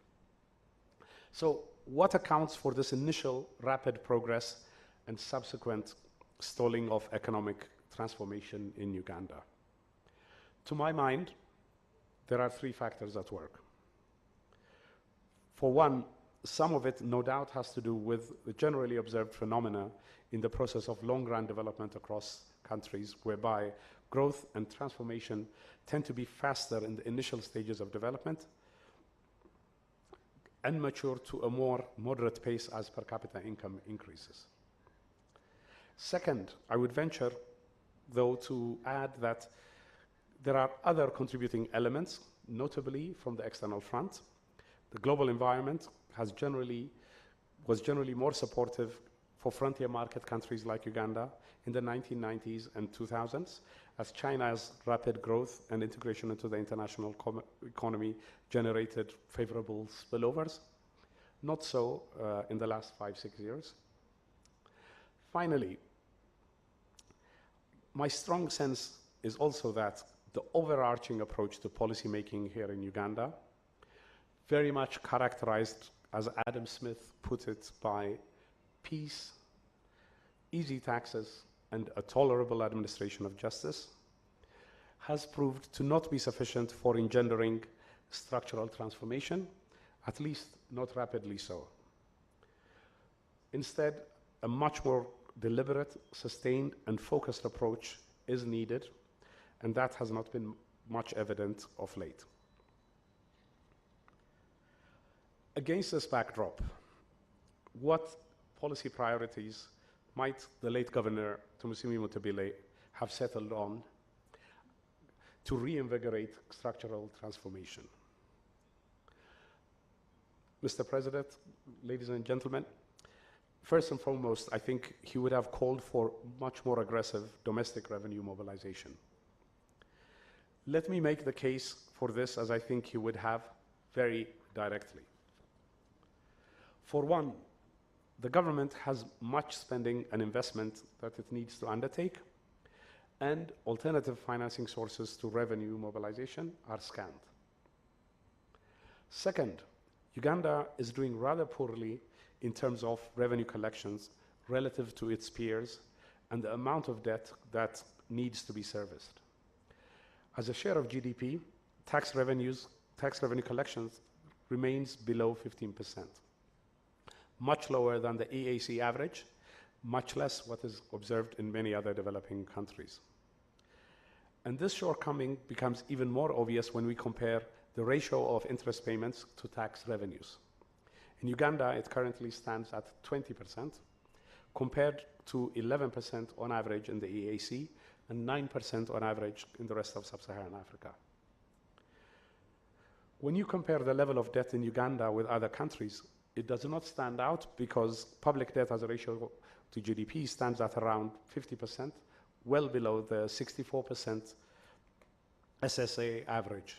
So what accounts for this initial rapid progress and subsequent stalling of economic transformation in Uganda? To my mind, there are three factors at work. For one, some of it no doubt has to do with the generally observed phenomena in the process of long-run development across countries, whereby growth and transformation tend to be faster in the initial stages of development and mature to a more moderate pace as per capita income increases. Second, I would venture, though, to add that there are other contributing elements, notably from the external front. The global environment was generally more supportive for frontier market countries like Uganda in the 1990s and 2000s, as China's rapid growth and integration into the international economy generated favorable spillovers. Not so in the last 5-6 years. Finally, my strong sense is also that the overarching approach to policymaking here in Uganda, very much characterized, as Adam Smith put it, by peace, easy taxes, and a tolerable administration of justice, has proved to not be sufficient for engendering structural transformation, at least not rapidly so. Instead, a much more deliberate, sustained, and focused approach is needed, and that has not been much evident of late. Against this backdrop, what policy priorities might the late Governor Tumusiime Mutebile have settled on to reinvigorate structural transformation? Mr. President, ladies and gentlemen, first and foremost, I think he would have called for much more aggressive domestic revenue mobilization. Let me make the case for this as I think he would have very directly. For one, the government has much spending and investment that it needs to undertake, and alternative financing sources to revenue mobilization are scant. Second, Uganda is doing rather poorly in terms of revenue collections relative to its peers and the amount of debt that needs to be serviced. As a share of GDP, tax revenue collections remains below 15%, much lower than the EAC average, much less what is observed in many other developing countries. And this shortcoming becomes even more obvious when we compare the ratio of interest payments to tax revenues. In Uganda, it currently stands at 20%, compared to 11% on average in the EAC and 9% on average in the rest of sub-Saharan Africa. When you compare the level of debt in Uganda with other countries, it does not stand out because public debt as a ratio to GDP stands at around 50%, well below the 64% SSA average.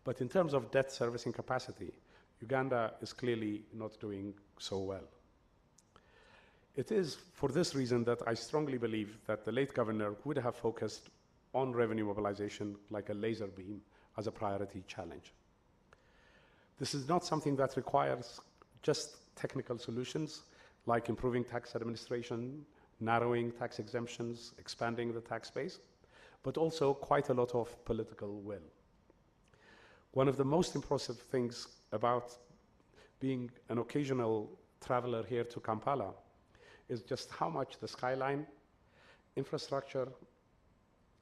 But in terms of debt servicing capacity, Uganda is clearly not doing so well. It is for this reason that I strongly believe that the late governor would have focused on revenue mobilization like a laser beam as a priority challenge. This is not something that requires just technical solutions like improving tax administration, narrowing tax exemptions, expanding the tax base, but also quite a lot of political will. One of the most impressive things about being an occasional traveler here to Kampala is just how much the skyline, infrastructure,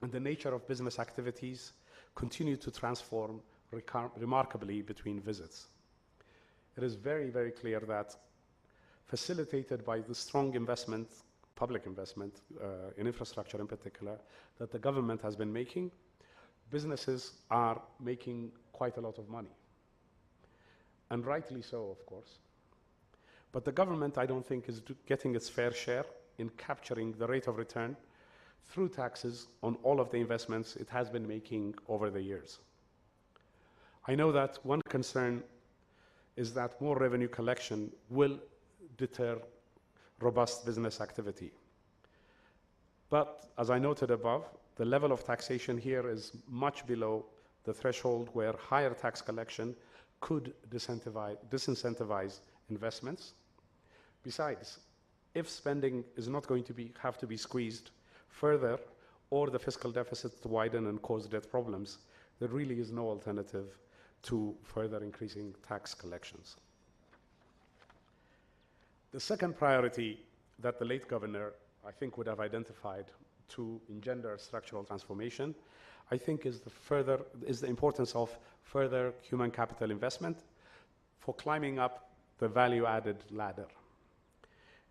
and the nature of business activities continue to transform remarkably between visits. It is very, very clear that, facilitated by the strong investment, public investment in infrastructure in particular, that the government has been making, businesses are making quite a lot of money. And rightly so, of course. But the government, I don't think, is getting its fair share in capturing the rate of return through taxes on all of the investments it has been making over the years. I know that one concern is that more revenue collection will deter robust business activity. But as I noted above, the level of taxation here is much below the threshold where higher tax collection could disincentivize investments. Besides, if spending is not going to have to be squeezed further, or the fiscal deficit to widen and cause debt problems, there really is no alternative to further increasing tax collections. The second priority that the late governor, I think, would have identified to engender structural transformation, I think, is the importance of further human capital investment for climbing up the value-added ladder.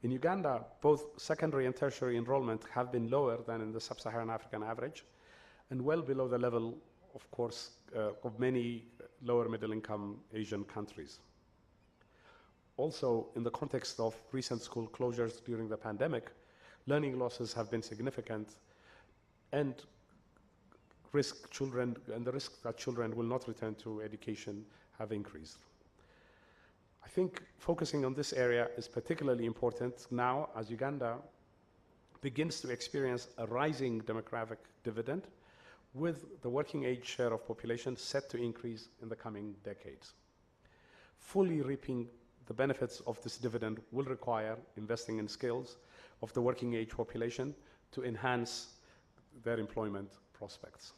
In Uganda, both secondary and tertiary enrollment have been lower than in the sub-Saharan African average, and well below the level, of course, of many lower middle-income Asian countries. Also, in the context of recent school closures during the pandemic, learning losses have been significant, and the risk that children will not return to education have increased. I think focusing on this area is particularly important now as Uganda begins to experience a rising demographic dividend, with the working age share of population set to increase in the coming decades. Fully reaping the benefits of this dividend will require investing in skills of the working age population to enhance their employment prospects.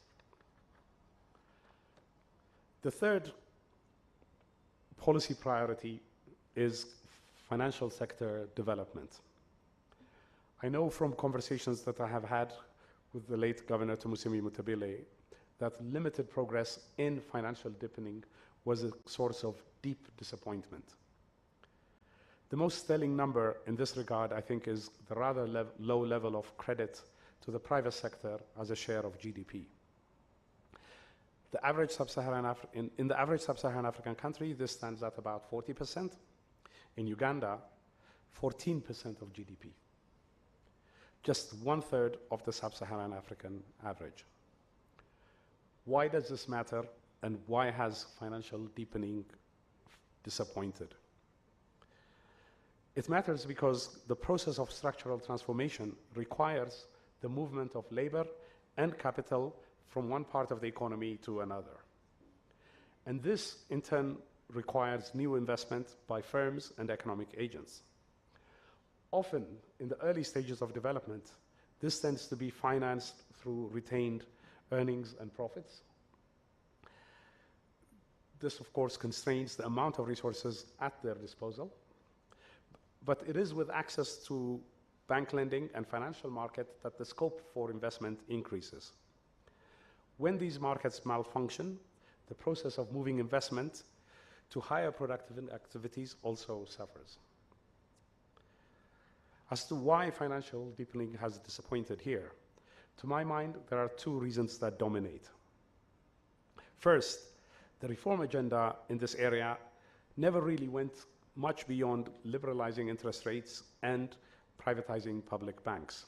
The third policy priority is financial sector development. I know from conversations that I have had with the late Governor Tumusiime Mutebile that limited progress in financial deepening was a source of deep disappointment. The most telling number in this regard, I think, is the rather low level of credit to the private sector as a share of GDP. In the average sub-Saharan African country, this stands at about 40%. In Uganda, 14% of GDP. Just 1/3 of the sub-Saharan African average. Why does this matter, and why has financial deepening disappointed? It matters because the process of structural transformation requires the movement of labor and capital from one part of the economy to another. And this, in turn, requires new investment by firms and economic agents. Often, in the early stages of development, this tends to be financed through retained earnings and profits. This, of course, constrains the amount of resources at their disposal. But it is with access to bank lending and financial market that the scope for investment increases. When these markets malfunction, the process of moving investment to higher productive activities also suffers. As to why financial deepening has disappointed here, to my mind, there are two reasons that dominate. First, the reform agenda in this area never really went much beyond liberalizing interest rates and privatizing public banks.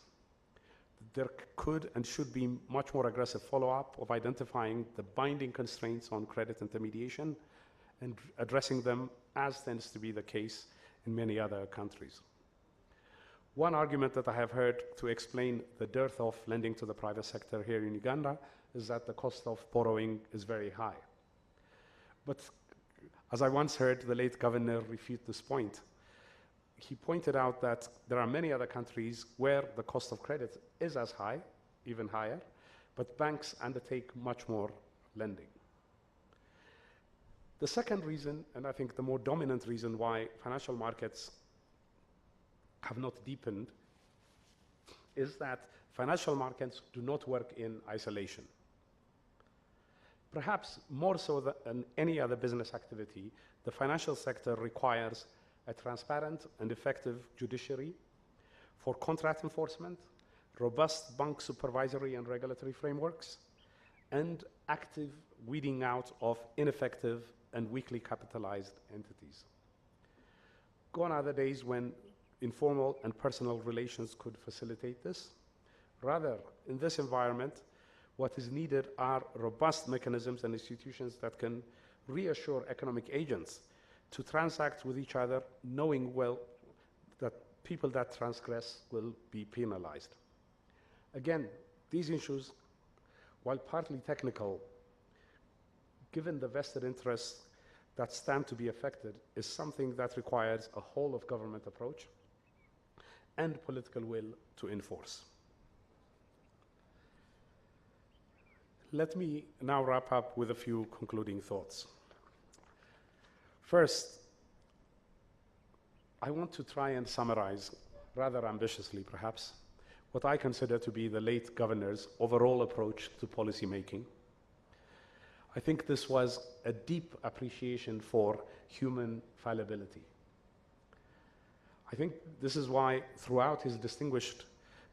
There could and should be much more aggressive follow-up of identifying the binding constraints on credit intermediation and addressing them, as tends to be the case in many other countries. One argument that I have heard to explain the dearth of lending to the private sector here in Uganda is that the cost of borrowing is very high. But as I once heard the late governor refute this point, he pointed out that there are many other countries where the cost of credit is as high, even higher, but banks undertake much more lending. The second reason, and I think the more dominant reason why financial markets have not deepened, is that financial markets do not work in isolation. Perhaps more so than any other business activity, the financial sector requires a transparent and effective judiciary for contract enforcement, robust bank supervisory and regulatory frameworks, and active weeding out of ineffective and weakly capitalized entities. Gone are the days when informal and personal relations could facilitate this. Rather, in this environment, what is needed are robust mechanisms and institutions that can reassure economic agents to transact with each other, knowing well that people that transgress will be penalized. Again, these issues, while partly technical, given the vested interests that stand to be affected, is something that requires a whole of government approach and political will to enforce. Let me now wrap up with a few concluding thoughts. First, I want to try and summarize, rather ambitiously perhaps, what I consider to be the late governor's overall approach to policy making. I think this was a deep appreciation for human fallibility. I think this is why throughout his distinguished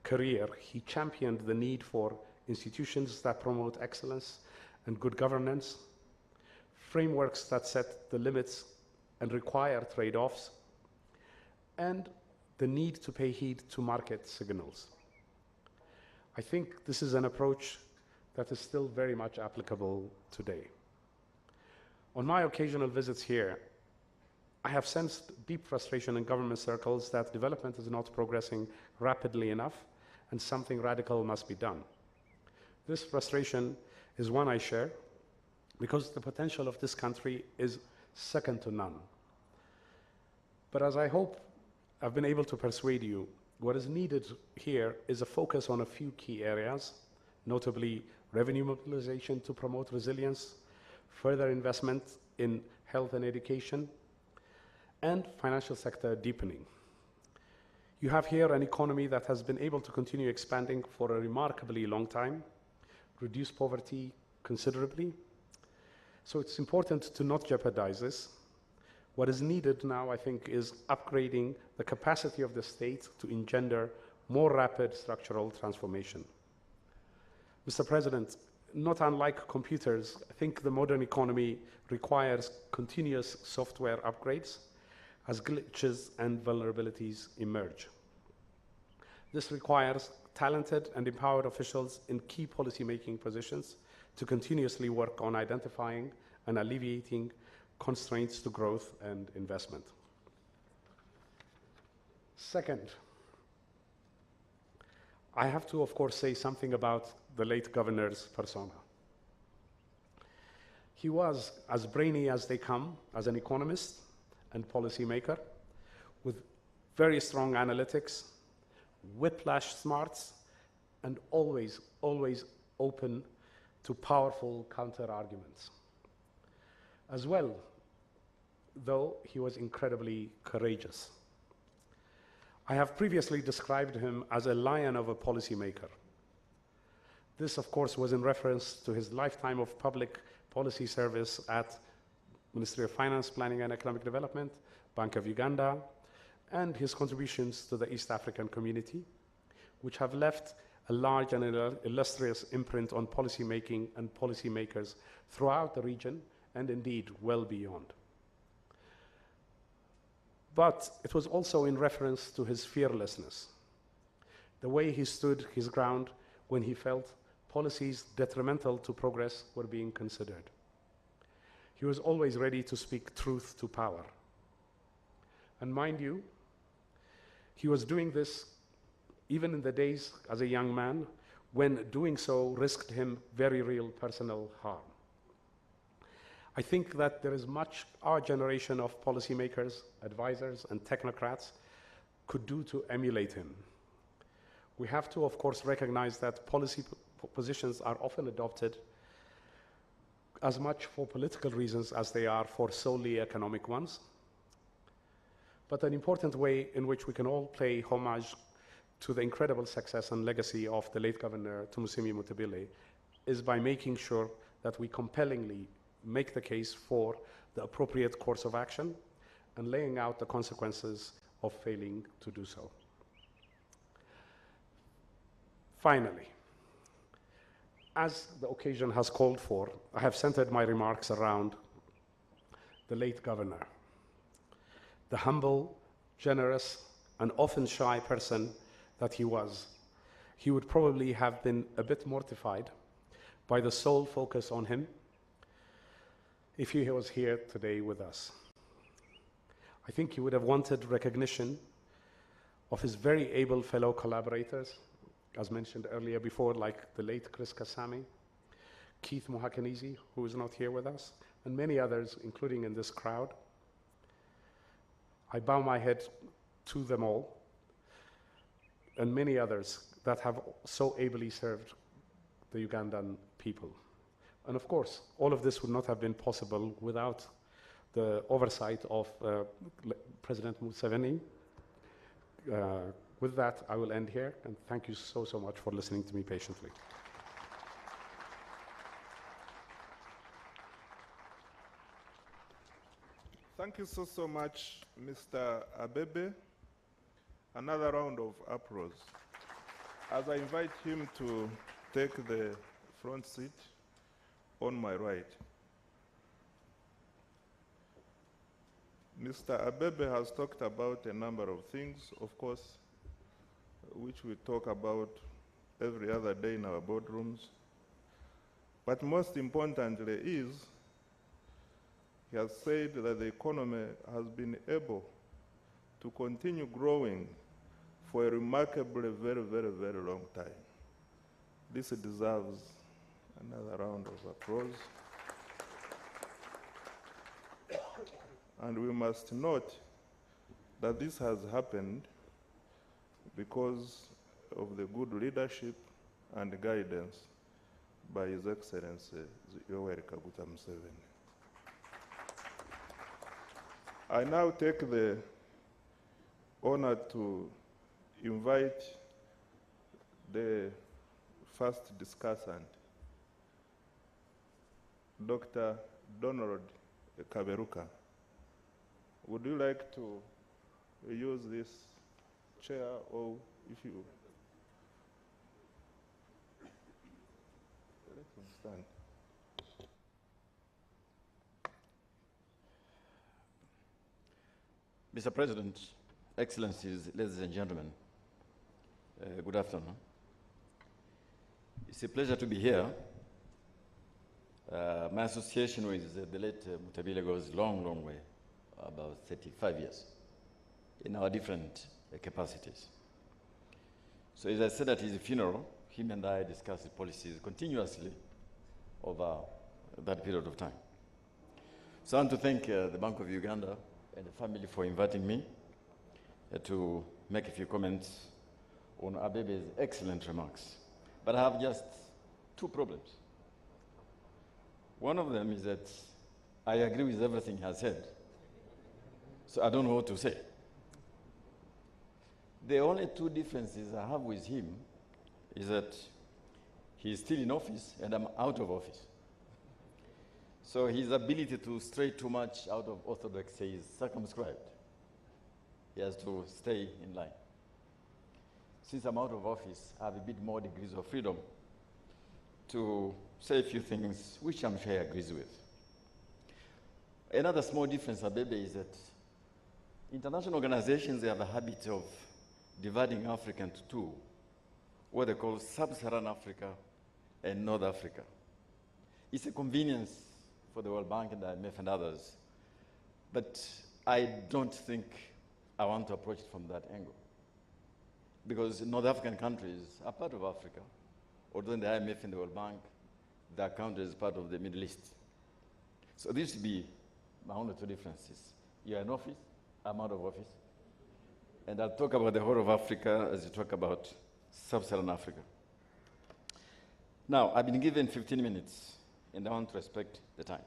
career, he championed the need for institutions that promote excellence and good governance, frameworks that set the limits and require trade-offs, and the need to pay heed to market signals. I think this is an approach that is still very much applicable today. On my occasional visits here, I have sensed deep frustration in government circles that development is not progressing rapidly enough and something radical must be done. This frustration is one I share because the potential of this country is second to none. But as I hope I've been able to persuade you, what is needed here is a focus on a few key areas, notably revenue mobilization to promote resilience, further investment in health and education, and financial sector deepening. You have here an economy that has been able to continue expanding for a remarkably long time, reduce poverty considerably. So it's important to not jeopardize this. What is needed now, I think, is upgrading the capacity of the state to engender more rapid structural transformation. Mr. President, not unlike computers, I think the modern economy requires continuous software upgrades as glitches and vulnerabilities emerge. This requires talented and empowered officials in key policy-making positions to continuously work on identifying and alleviating constraints to growth and investment. Second, I have to, of course, say something about the late governor's persona. He was as brainy as they come as an economist and policymaker, with very strong analytics, whiplash smarts, and always open to powerful counter-arguments. As well, though, he was incredibly courageous. I have previously described him as a lion of a policymaker. This, of course, was in reference to his lifetime of public policy service at Ministry of Finance, Planning and Economic Development, Bank of Uganda, and his contributions to the East African community, which have left a large and illustrious imprint on policymaking and policymakers throughout the region, and indeed well beyond. But it was also in reference to his fearlessness, the way he stood his ground when he felt policies detrimental to progress were being considered. He was always ready to speak truth to power. And mind you, he was doing this even in the days as a young man when doing so risked him very real personal harm. I think that there is much our generation of policymakers, advisors, and technocrats could do to emulate him. We have to, of course, recognize that policy positions are often adopted as much for political reasons as they are for solely economic ones. But an important way in which we can all pay homage to the incredible success and legacy of the late Governor Tumusiime Mutebile is by making sure that we compellingly make the case for the appropriate course of action and laying out the consequences of failing to do so. Finally, as the occasion has called for, I have centered my remarks around the late governor, the humble, generous, and often shy person that he was. He would probably have been a bit mortified by the sole focus on him if he was here today with us. I think he would have wanted recognition of his very able fellow collaborators, as mentioned earlier before, like the late Chris Kasami, Keith Muhakanizi, who is not here with us, and many others, including in this crowd. I bow my head to them all, and many others that have so ably served the Ugandan people. And of course, all of this would not have been possible without the oversight of President Museveni. With that, I will end here, and thank you so, so much for listening to me patiently. Thank you so, so much, Mr. Abebe. Another round of applause as I invite him to take the front seat on my right. Mr. Abebe has talked about a number of things, of course, which we talk about every other day in our boardrooms. But most importantly is, he has said that the economy has been able to continue growing for a remarkably very, very, very long time. This deserves another round of applause. And we must note that this has happened because of the good leadership and guidance by His Excellency Yoweri Kaguta Museveni. I now take the honor to invite the first discussant, Dr. Donald Kaberuka. Would you like to use this chair, or if you let him stand? Mr. President, Excellencies, ladies and gentlemen, good afternoon. It's a pleasure to be here. My association with the late Mutebile goes a long, long way, about 35 years, in our different capacities. So as I said at his funeral, him and I discussed policies continuously over that period of time. So I want to thank the Bank of Uganda and the family for inviting me to make a few comments on Abebe's excellent remarks. But I have just two problems. One of them is that I agree with everything he has said, so I don't know what to say. The only two differences I have with him is that he's still in office and I'm out of office. So his ability to stray too much out of orthodoxy is circumscribed. He has to stay in line. Since I'm out of office, I have a bit more degrees of freedom to say a few things which I'm sure he agrees with. Another small difference, Abebe, is that international organizations, they have a habit of dividing Africa into two, what they call Sub-Saharan Africa and North Africa. It's a convenience for the World Bank and the IMF and others, but I don't think I want to approach it from that angle. Because North African countries are part of Africa, although in the IMF and the World Bank, their country is part of the Middle East. So this should be my only two differences. You're in office, I'm out of office. And I'll talk about the whole of Africa as you talk about Sub-Saharan Africa. Now, I've been given 15 minutes and I want to respect the time.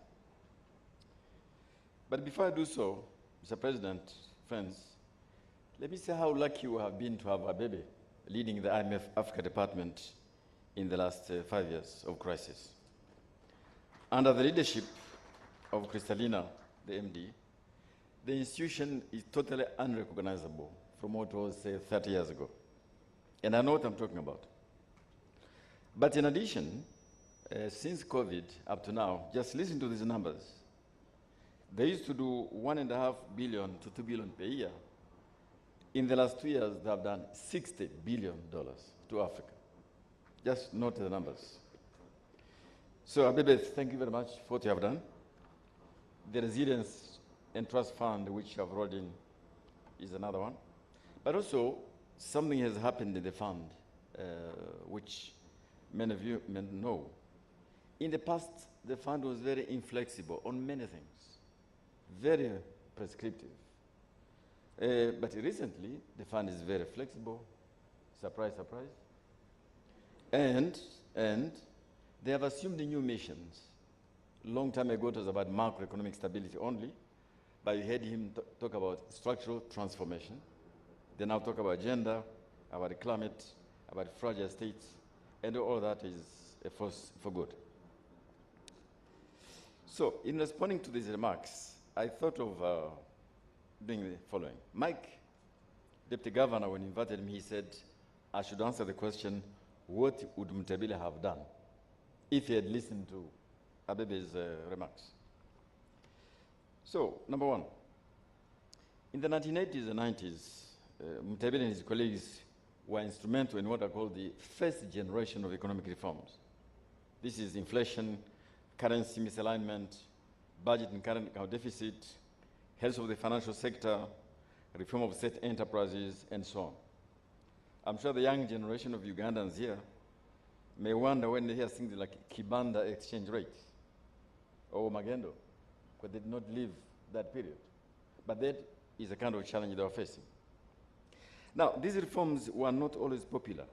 But before I do so, Mr. President, friends, let me say how lucky we have been to have Abebe leading the IMF Africa Department in the last 5 years of crisis. Under the leadership of Kristalina, the MD, the institution is totally unrecognizable from what was, say, 30 years ago. And I know what I'm talking about. But in addition, since COVID up to now, just listen to these numbers. They used to do $1.5 billion to $2 billion per year. In the last 2 years, they have done $60 billion to Africa. Just note the numbers. So, Abebe, thank you very much for what you have done. The Resilience and Trust Fund, which you have rolled in, is another one. But also, something has happened in the fund, which many of you may know. In the past, the fund was very inflexible on many things, very prescriptive. But recently, the fund is very flexible. Surprise, surprise. And they have assumed new missions. Long time ago, it was about macroeconomic stability only, but you heard him talk about structural transformation. They now talk about gender, about climate, about fragile states, and all that is a force for good. So, in responding to these remarks, I thought of doing the following. Mike, Deputy Governor, when he invited me, he said, I should answer the question, what would Mutebile have done if he had listened to Abebe's remarks? So, number one, in the 1980s and 90s, Mutebile and his colleagues were instrumental in what I call the first generation of economic reforms. This is inflation, currency misalignment, budget and current account deficit, health of the financial sector, reform of state enterprises, and so on. I'm sure the young generation of Ugandans here may wonder when they hear things like Kibanda exchange rate or Magendo, because they did not live that period. But that is a kind of challenge they are facing. Now, these reforms were not always popular.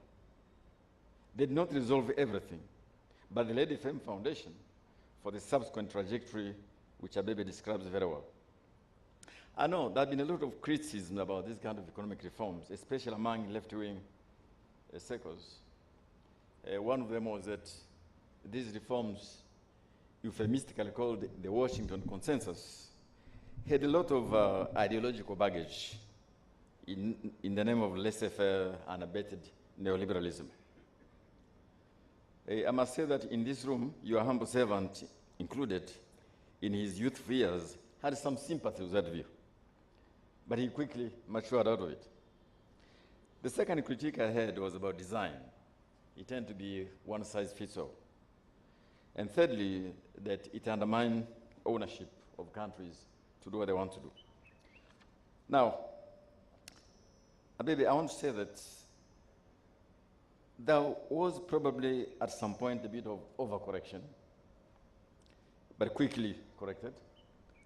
They did not resolve everything, but they laid a firm foundation for the subsequent trajectory which Abebe describes very well. I know there have been a lot of criticism about this kind of economic reforms, especially among left-wing circles. One of them was that these reforms, euphemistically called the Washington Consensus, had a lot of ideological baggage in the name of laissez-faire and abetted neoliberalism. I must say that in this room, your humble servant included, in his youthful years, had some sympathy with that view. But he quickly matured out of it. The second critique I had was about design. It tended to be one size fits all. And thirdly, that it undermined ownership of countries to do what they want to do. Now, Abebe, I want to say that there was probably at some point a bit of overcorrection, but quickly corrected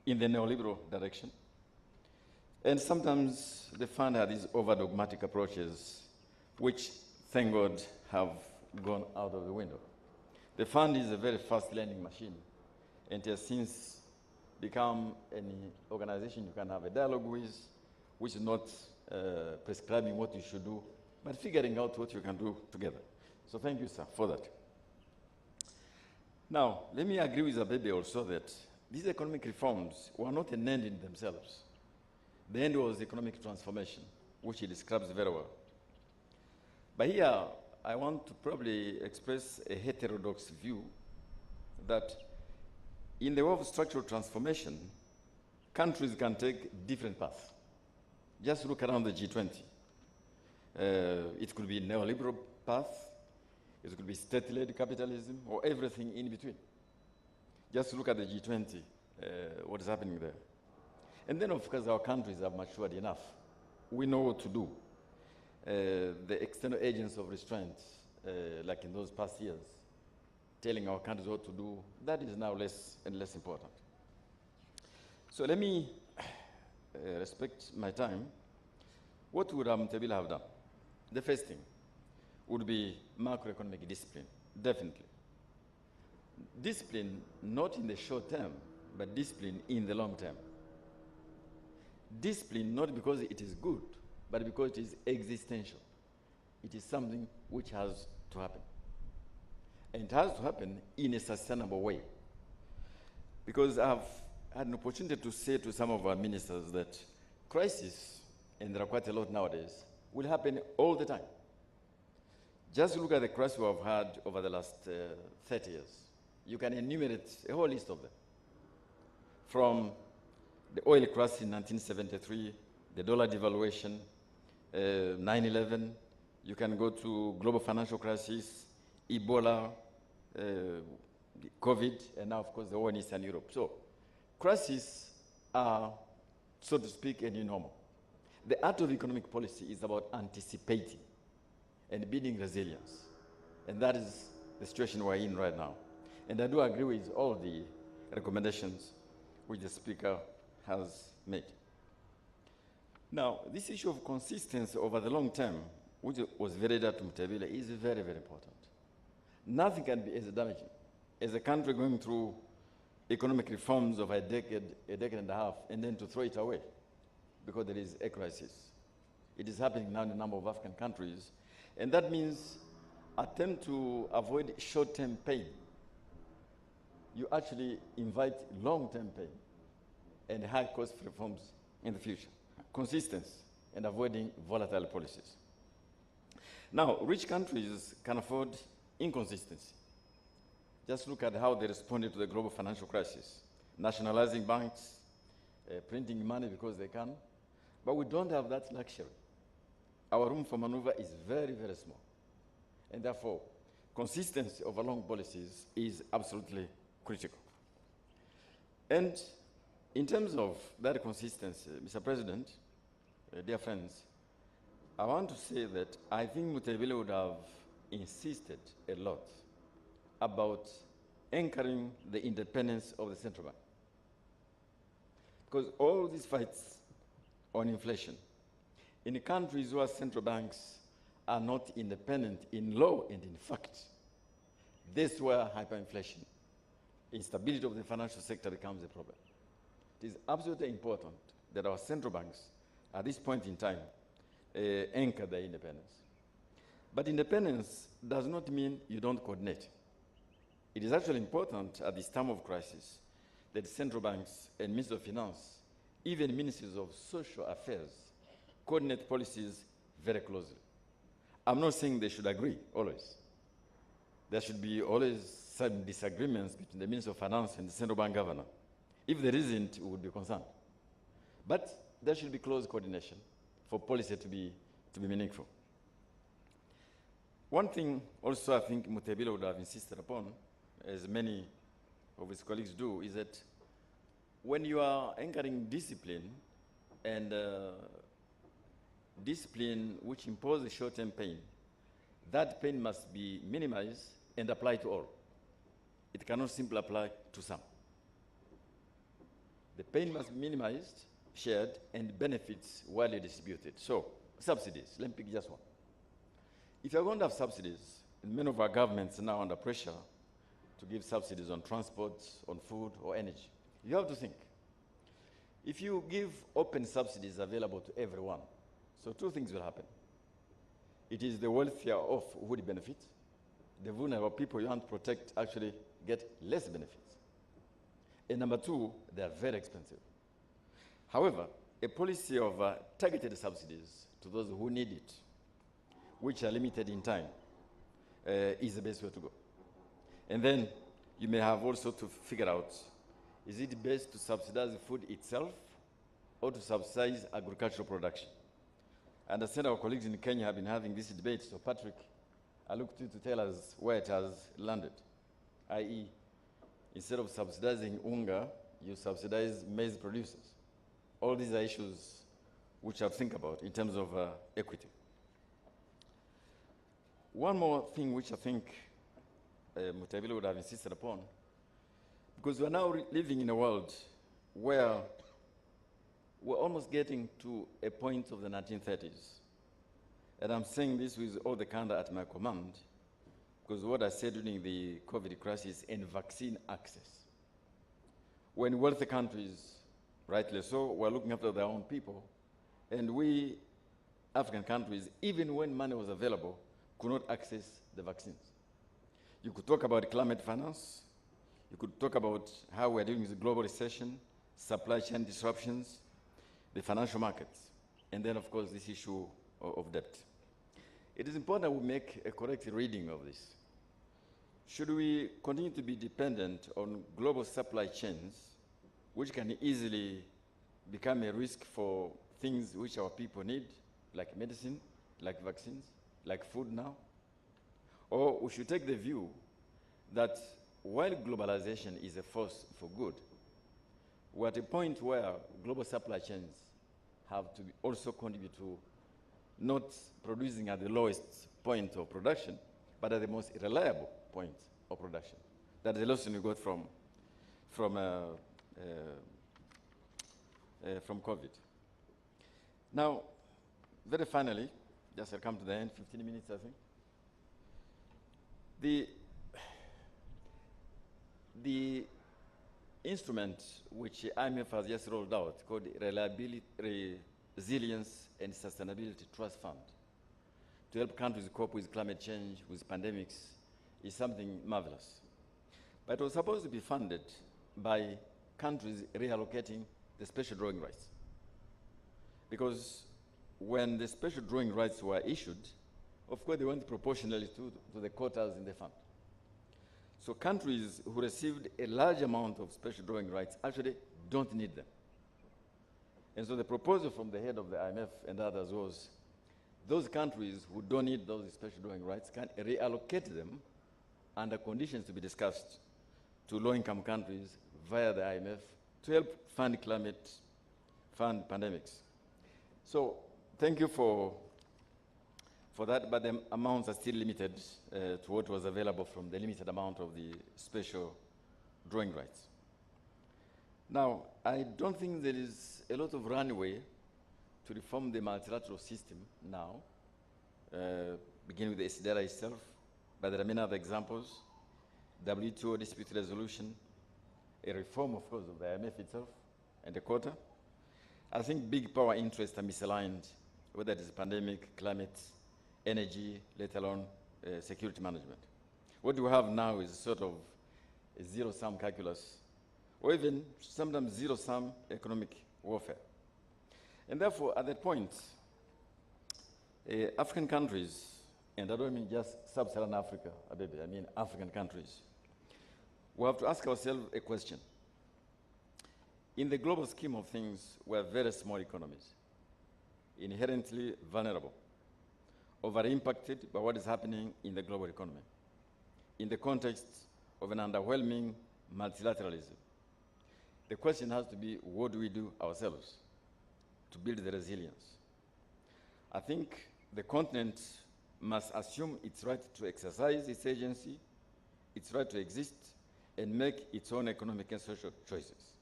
in the neoliberal direction. And sometimes the fund had these over-dogmatic approaches, which, thank God, have gone out of the window. The fund is a very fast learning machine, and it has since become an organization you can have a dialogue with, which is not prescribing what you should do, but figuring out what you can do together. So thank you, sir, for that. Now, let me agree with Abebe also that these economic reforms were not an end in themselves. The end was economic transformation, which he describes very well. But here, I want to probably express a heterodox view that in the world of structural transformation, countries can take different paths. Just look around the G20. It could be a neoliberal path, it could be state-led capitalism, or everything in between. Just look at the G20, what is happening there. And then, of course, our countries have matured enough. We know what to do. The external agents of restraint, like in those past years, telling our countries what to do, that is now less and less important. So let me respect my time. What would Mutebile have done? The first thing would be macroeconomic discipline, definitely. discipline not in the short term, but discipline in the long term. Discipline not because it is good, but because it is existential. It is something which has to happen. And it has to happen in a sustainable way. Because I've had an opportunity to say to some of our ministers that crisis, and there are quite a lot nowadays, will happen all the time. Just look at the crisis we have had over the last 30 years. You can enumerate a whole list of them. From the oil crisis in 1973, the dollar devaluation, 9/11, you can go to global financial crisis, Ebola, COVID, and now, of course, the war in Eastern Europe. So, crises are, so to speak, a new normal. The art of economic policy is about anticipating and building resilience. And that is the situation we're in right now. And I do agree with all the recommendations which the Speaker has made. Now, this issue of consistency over the long term, which was very dear to Mutebile, is very, very important. Nothing can be as damaging as a country going through economic reforms of a decade and a half, and then to throw it away because there is a crisis. It is happening now in a number of African countries, and that means attempt to avoid short-term pain. You actually invite long-term pain and high-cost reforms in the future. Consistency and avoiding volatile policies. Now, rich countries can afford inconsistency. Just look at how they responded to the global financial crisis. Nationalizing banks, printing money because they can. But we don't have that luxury. Our room for maneuver is very, very small. And therefore, consistency over long policies is absolutely critical. And in terms of that consistency, Mr. President, dear friends, I want to say that I think Mutebile would have insisted a lot about anchoring the independence of the central bank. Because all these fights on inflation, in countries where central banks are not independent in law and in fact, this is where hyperinflation, instability of the financial sector becomes a problem. It is absolutely important that our central banks, at this point in time, anchor their independence. But independence does not mean you don't coordinate. It is actually important at this time of crisis that central banks and ministers of finance, even ministries of social affairs, coordinate policies very closely. I'm not saying they should agree always. There should be always some disagreements between the Minister of Finance and the central bank governor. If there isn't, we would be concerned. But there should be close coordination for policy to be meaningful. One thing also I think Mutebile would have insisted upon, as many of his colleagues do, is that when you are anchoring discipline and discipline which imposes short-term pain, that pain must be minimized and applied to all. It cannot simply apply to some. The pain must be minimized, shared, and benefits widely distributed. So, subsidies, let me pick just one. If you're going to have subsidies, and many of our governments are now under pressure to give subsidies on transport, on food, or energy, you have to think. If you give open subsidies available to everyone, so two things will happen. It is the wealthier off who would benefit. The vulnerable people you want to protect actually get less benefits. And number two, they are very expensive. However, a policy of targeted subsidies to those who need it, which are limited in time, is the best way to go. And then you may have also to figure out, is it best to subsidize the food itself or to subsidize agricultural production? I understand our colleagues in Kenya have been having this debate, so Patrick, I look to you to tell us where it has landed, i.e., instead of subsidizing unga, you subsidize maize producers. All these are issues which I think about in terms of equity. One more thing which I think Mutebile would have insisted upon, because we're now living in a world where we're almost getting to a point of the 1930s. And I'm saying this with all the candor at my command, because what I said during the COVID crisis and vaccine access. When wealthy countries, rightly so, were looking after their own people, and we, African countries, even when money was available, could not access the vaccines. You could talk about climate finance, you could talk about how we're dealing with global recession, supply chain disruptions, the financial markets, and then, of course, this issue of debt. It is important that we make a correct reading of this. Should we continue to be dependent on global supply chains, which can easily become a risk for things which our people need, like medicine, like vaccines, like food now? Or we should take the view that while globalization is a force for good, we're at a point where global supply chains have to also contribute to not producing at the lowest point of production, but at the most reliable point of production. That's the lesson we got from COVID. Now, very finally, just I'll come to the end, 15 minutes, I think. The instrument which IMF has just rolled out, called Reliability, Resilience and Sustainability Trust Fund, to help countries cope with climate change, with pandemics, is something marvelous. But it was supposed to be funded by countries reallocating the special drawing rights. Because when the special drawing rights were issued, of course they went proportionally to the quotas in the fund. So countries who received a large amount of special drawing rights actually don't need them. And so the proposal from the head of the IMF and others was those countries who don't need those special drawing rights can reallocate them under conditions to be discussed to low-income countries via the IMF to help fund fund pandemics. So thank you for that, but the amounts are still limited to what was available from the limited amount of the special drawing rights. Now, I don't think there is a lot of runway to reform the multilateral system now, beginning with the SDR itself, but there are many other examples. WTO dispute resolution, a reform, of course, of the IMF itself, and the Quota. I think big power interests are misaligned, whether it is pandemic, climate, energy, let alone security management. What we have now is sort of a zero-sum calculus, or even sometimes zero-sum economic warfare. And therefore, at that point, African countries, and I don't mean just sub-Saharan Africa, I mean African countries, we have to ask ourselves a question. In the global scheme of things, we're very small economies, inherently vulnerable, over-impacted by what is happening in the global economy, in the context of an underwhelming multilateralism. The question has to be, what do we do ourselves to build the resilience? I think the continent must assume its right to exercise its agency, its right to exist, and make its own economic and social choices.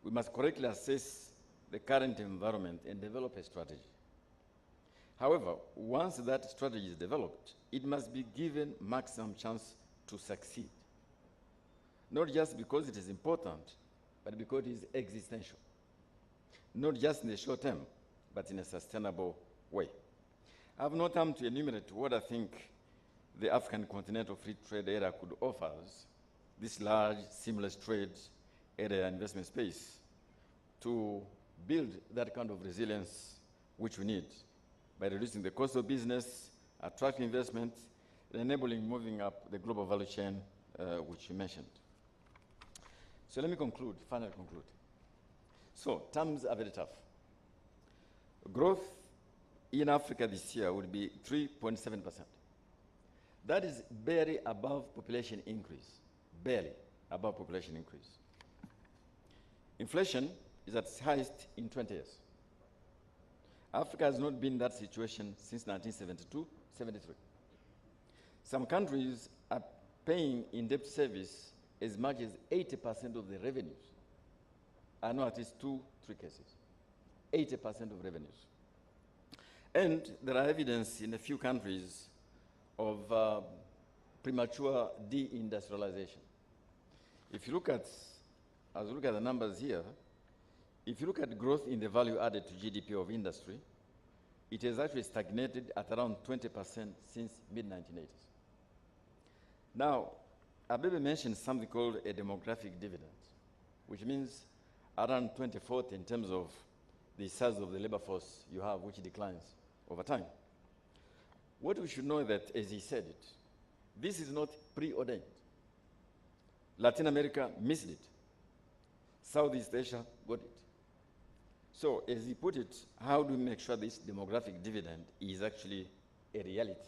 We must correctly assess the current environment and develop a strategy. However, once that strategy is developed, it must be given maximum chance to succeed. Not just because it is important, but because it is existential. Not just in the short term, but in a sustainable way. I have no time to enumerate what I think the African Continental Free Trade Area could offer us, this large, seamless trade area investment space, to build that kind of resilience which we need by reducing the cost of business, attracting investment, and enabling moving up the global value chain, which you mentioned. So let me finally conclude. So terms are very tough. Growth in Africa this year will be 3.7%. That is barely above population increase, barely above population increase. Inflation is at its highest in 20 years. Africa has not been in that situation since 1972, 73. Some countries are paying in debt service as much as 80% of the revenues. I know at least 2-3 cases, 80% of revenues. And there are evidence in a few countries of premature deindustrialization. If you look at, as you look at the numbers here, if you look at growth in the value added to GDP of industry, it has actually stagnated at around 20% since mid-1980s. Now, Abebe mentioned something called a demographic dividend, which means around 2040 in terms of the size of the labor force you have, which declines over time. What we should know is that, as he said it, this is not preordained. Latin America missed it. Southeast Asia got it. So, as he put it, how do we make sure this demographic dividend is actually a reality?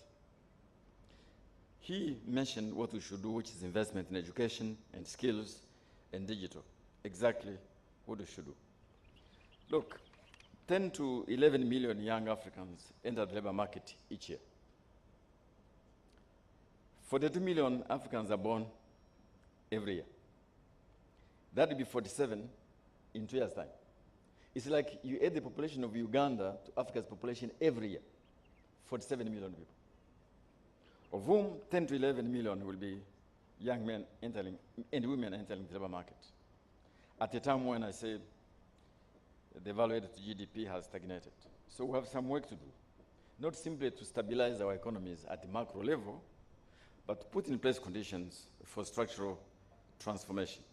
He mentioned what we should do, which is investment in education and skills and digital. Exactly what we should do. Look, 10 to 11 million young Africans enter the labor market each year. 42 million Africans are born every year. That will be 47 in 2 years' time. It's like you add the population of Uganda to Africa's population every year, 47 million people, of whom 10 to 11 million will be young men entering and women entering the labor market. At a time when I say the value added to GDP has stagnated. So we have some work to do, not simply to stabilize our economies at the macro level, but to put in place conditions for structural transformation.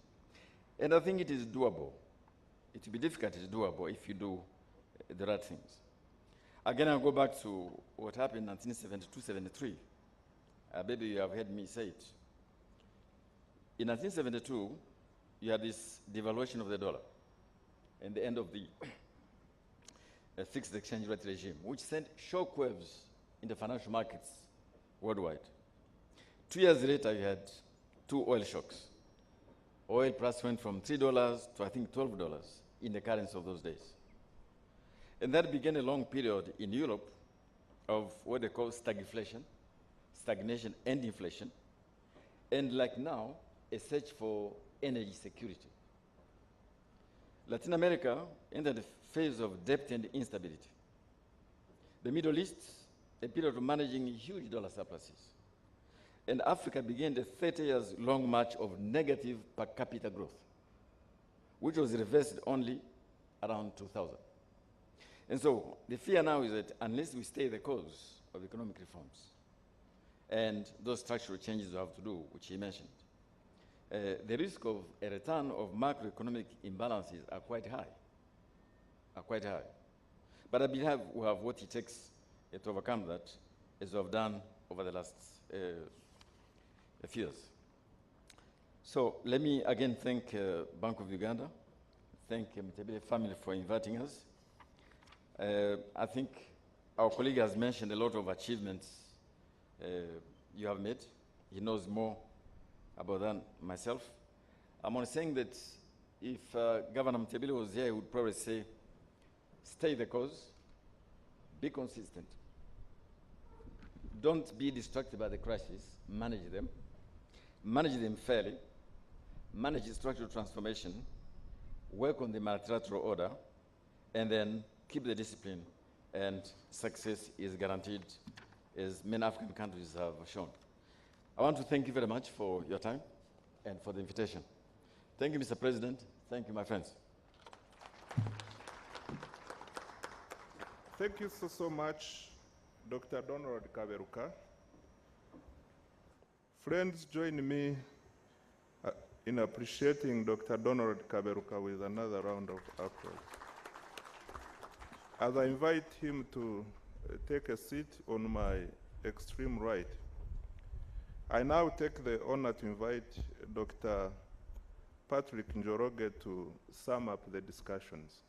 And I think it is doable. It will be difficult, it's doable if you do the right things. Again, I'll go back to what happened in 1972-73. Maybe you have heard me say it. In 1972, you had this devaluation of the dollar and the end of the fixed exchange rate regime, which sent shockwaves in the financial markets worldwide. 2 years later, you had 2 oil shocks. Oil price went from $3 to, I think, $12 in the currency of those days. And that began a long period in Europe of what they call stagflation, stagnation and inflation, and like now, a search for energy security. Latin America entered a phase of debt and instability. The Middle East, a period of managing huge dollar surpluses. And Africa began the 30 years long march of negative per capita growth, which was reversed only around 2000. And so the fear now is that unless we stay the course of economic reforms and those structural changes we have to do, which he mentioned, the risk of a return of macroeconomic imbalances are quite high, But I believe we have what it takes to overcome that, as we have done over the last few years. So let me again thank Bank of Uganda, thank Mutebile family for inviting us. I think our colleague has mentioned a lot of achievements you have made. He knows more about that than myself. I'm only saying that if Governor Mutebile was here, he would probably say, stay the course, be consistent. Don't be distracted by the crisis, manage them fairly, manage structural transformation, work on the multilateral order, and then keep the discipline, and success is guaranteed, as many African countries have shown. I want to thank you very much for your time and for the invitation. Thank you, Mr. President. Thank you, my friends. Thank you so much, Dr. Donald Kaberuka. Friends, join me in appreciating Dr. Donald Kaberuka with another round of applause. As I invite him to take a seat on my extreme right, I now take the honor to invite Dr. Patrick Njoroge to sum up the discussions.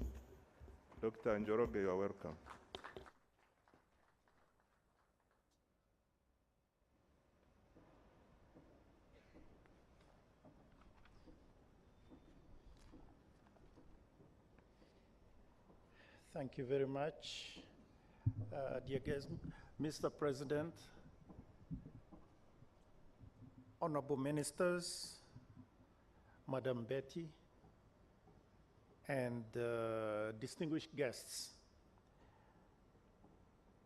Dr. Njoroge, you are welcome. Thank you very much, dear guests, Mr. President, honorable ministers, Madam Betty, and distinguished guests.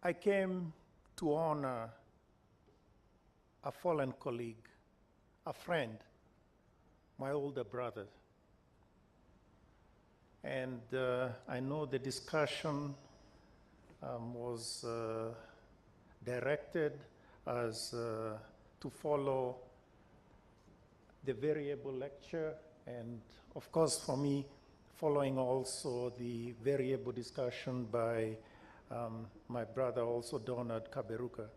I came to honor a fallen colleague, a friend, my older brother. And I know the discussion was directed as to follow the variable lecture, and of course for me, following also the variable discussion by my brother, also Donald Kaberuka.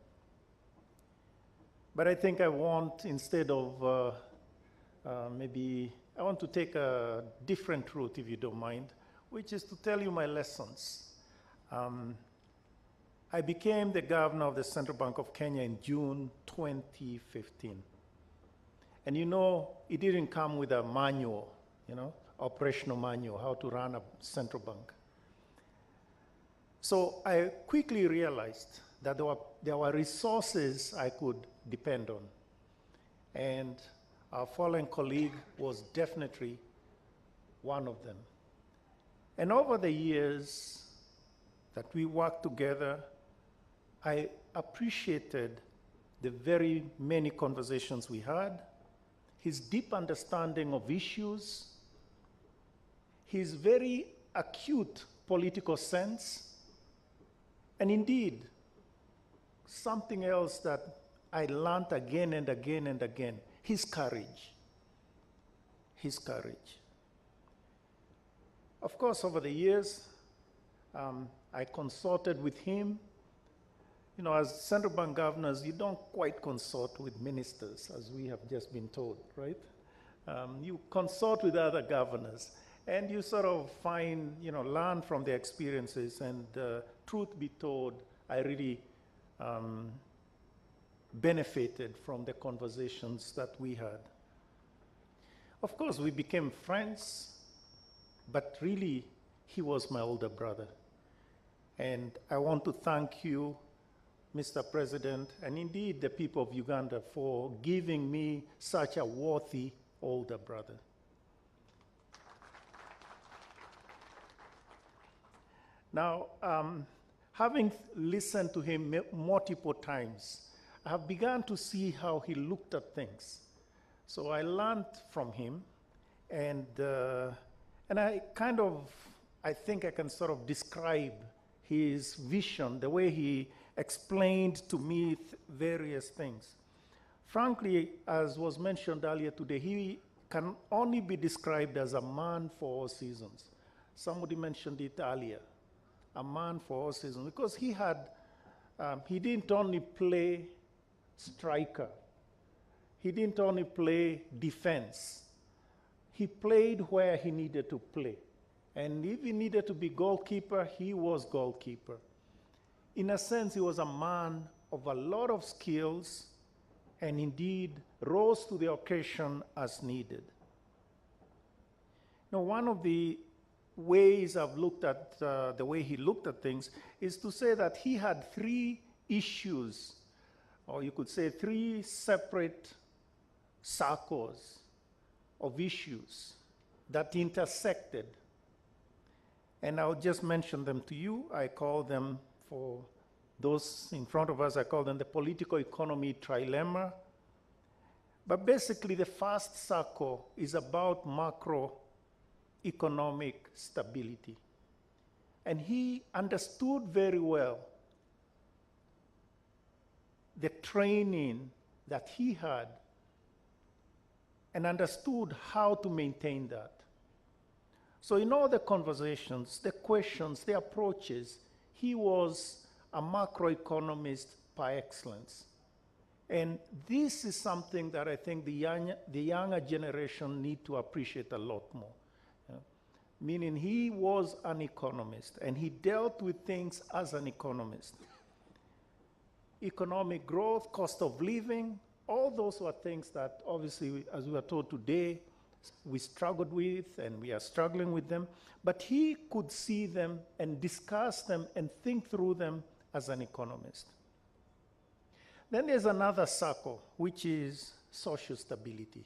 But I think I want, instead of maybe, I want to take a different route, if you don't mind, which is to tell you my lessons. I became the governor of the Central Bank of Kenya in June 2015. And you know, it didn't come with a manual, you know, operational manual, how to run a central bank. So I quickly realized that there were resources I could depend on. And our fallen colleague was definitely one of them. And over the years that we worked together, I appreciated the very many conversations we had, his deep understanding of issues, his very acute political sense, and indeed, something else that I learned again and again and again, his courage. His courage. Of course, over the years, I consulted with him. You know, as central bank governors, you don't quite consult with ministers, as we have just been told, right? You consult with other governors, and you sort of find, you know, learn from their experiences, and truth be told, I really benefited from the conversations that we had. Of course, we became friends, but really, he was my older brother. And I want to thank you, Mr. President, and indeed the people of Uganda for giving me such a worthy older brother. Now, having listened to him multiple times, I have begun to see how he looked at things. So I learned from him, and I I think I can sort of describe his vision, the way he explained to me various things. Frankly, as was mentioned earlier today, he can only be described as a man for all seasons. Somebody mentioned it earlier, a man for all seasons, because he had, he didn't only play striker, he didn't only play defense, he played where he needed to play. And if he needed to be goalkeeper, he was goalkeeper. In a sense, he was a man of a lot of skills, and indeed rose to the occasion as needed. Now, one of the ways I've looked at the way he looked at things is to say that he had three issues, or you could say three separate circles of issues that intersected. And I'll just mention them to you. I call them, for those in front of us, I call them the political economy trilemma. But basically, the first circle is about macroeconomic stability. And he understood very well the training that he had and understood how to maintain that. So in all the conversations, the questions, the approaches, he was a macroeconomist par excellence. And this is something that I think the younger generation need to appreciate a lot more. Meaning he was an economist, and he dealt with things as an economist. Economic growth, cost of living, all those were things that obviously, as we are told today, we struggled with, and we are struggling with them, but he could see them and discuss them and think through them as an economist. Then there's another circle, which is social stability.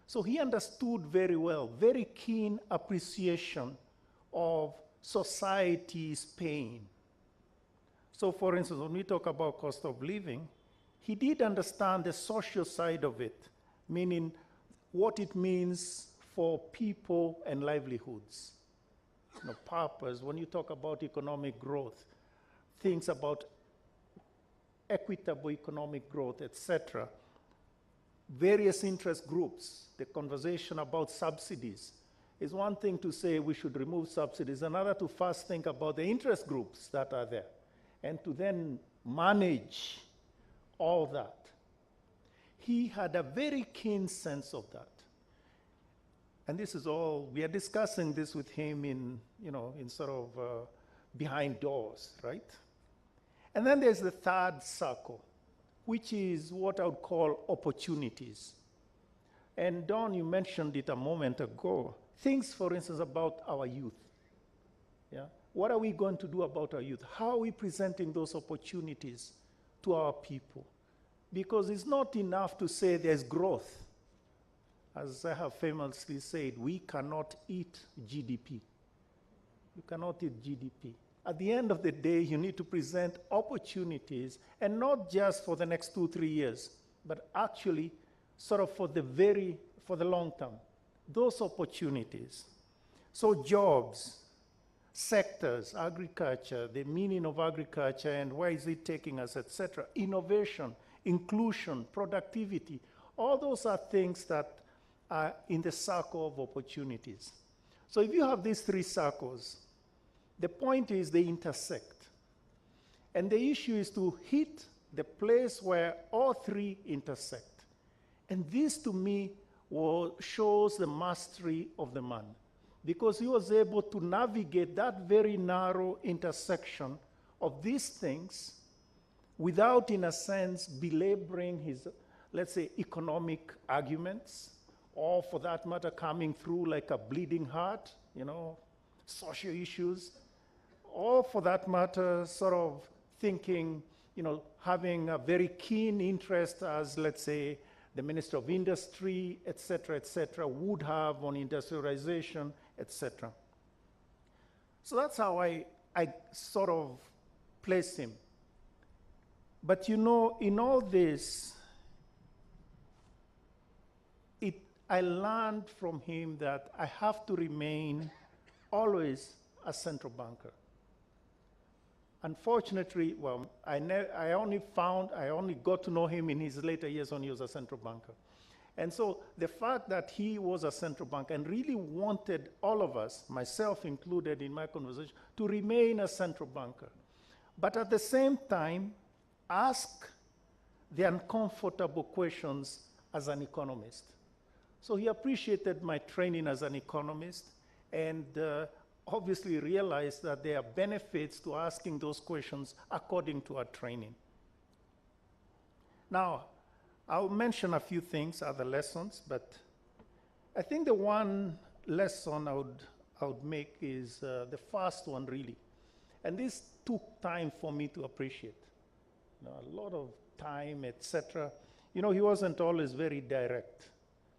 So he understood very well, very keen appreciation of society's pain. So for instance, when we talk about cost of living, he did understand the social side of it, meaning what it means for people and livelihoods. Purpose, when you talk about economic growth, things about equitable economic growth, etc. Various interest groups, the conversation about subsidies. It's one thing to say we should remove subsidies, another to first think about the interest groups that are there, and to then manage all that. He had a very keen sense of that. And this is all, we are discussing this with him in sort of behind doors, right? And then there's the third circle, which is what I would call opportunities. And Don, you mentioned it a moment ago. Things, for instance, about our youth. Yeah? What are we going to do about our youth? How are we presenting those opportunities to our people? Because it's not enough to say there's growth. As I have famously said, we cannot eat GDP. You cannot eat GDP. At the end of the day, you need to present opportunities, and not just for the next 2-3 years, but actually sort of for the long term. Those opportunities. So jobs, sectors, agriculture, the meaning of agriculture and where is it taking us, etc. Innovation, inclusion, productivity. All those are things that are in the circle of opportunities. So if you have these three circles, the point is they intersect. And the issue is to hit the place where all three intersect. And this, to me, shows the mastery of the man, because he was able to navigate that very narrow intersection of these things without, in a sense, belaboring his, let's say, economic arguments, or for that matter, coming through like a bleeding heart, social issues, or for that matter, sort of thinking, having a very keen interest as, let's say, the Minister of Industry, et cetera, would have on industrialization, etc. So that's how I sort of place him. But in all this, I learned from him that I have to remain always a central banker. Unfortunately, I only got to know him in his later years when he was a central banker. And so the fact that he was a central banker and really wanted all of us, myself included in my conversation, to remain a central banker, but at the same time, ask the uncomfortable questions as an economist. So he appreciated my training as an economist, and obviously realized that there are benefits to asking those questions according to our training. Now, I'll mention a few things, other lessons, but I think the one lesson I would make is the first one, really. And this took time for me to appreciate. A lot of time, etc. He wasn't always very direct.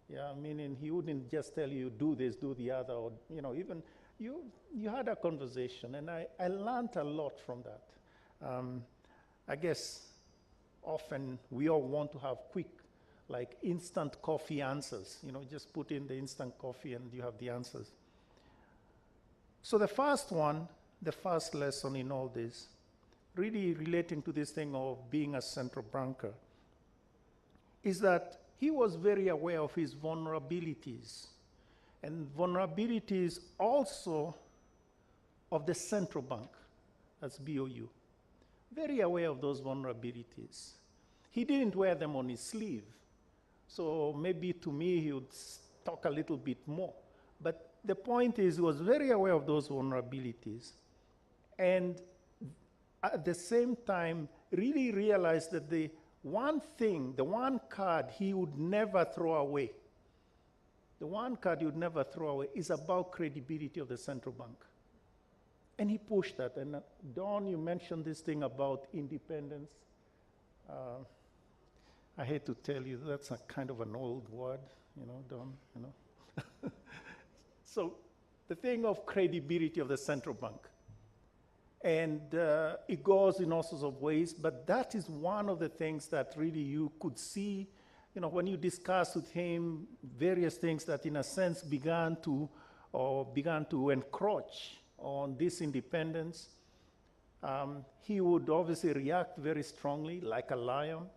Yeah, meaning he wouldn't just tell you, do this, do the other, or, even you had a conversation, and I learned a lot from that. I guess often we all want to have quick, like instant coffee answers. Just put in the instant coffee and you have the answers. So the first lesson in all this, really relating to this thing of being a central banker, is that he was very aware of his vulnerabilities, and vulnerabilities also of the central bank, that's BOU. Very aware of those vulnerabilities. He didn't wear them on his sleeve, so maybe to me he would talk a little bit more. But the point is, he was very aware of those vulnerabilities, and at the same time really realized that the one card he would never throw away, is about credibility of the central bank. And he pushed that. And Don, you mentioned this thing about independence. I hate to tell you, that's a kind of an old word, Don, So the thing of credibility of the central bank. And it goes in all sorts of ways, but that is one of the things that really you could see, when you discuss with him various things that in a sense began to encroach on this independence. He would obviously react very strongly like a lion,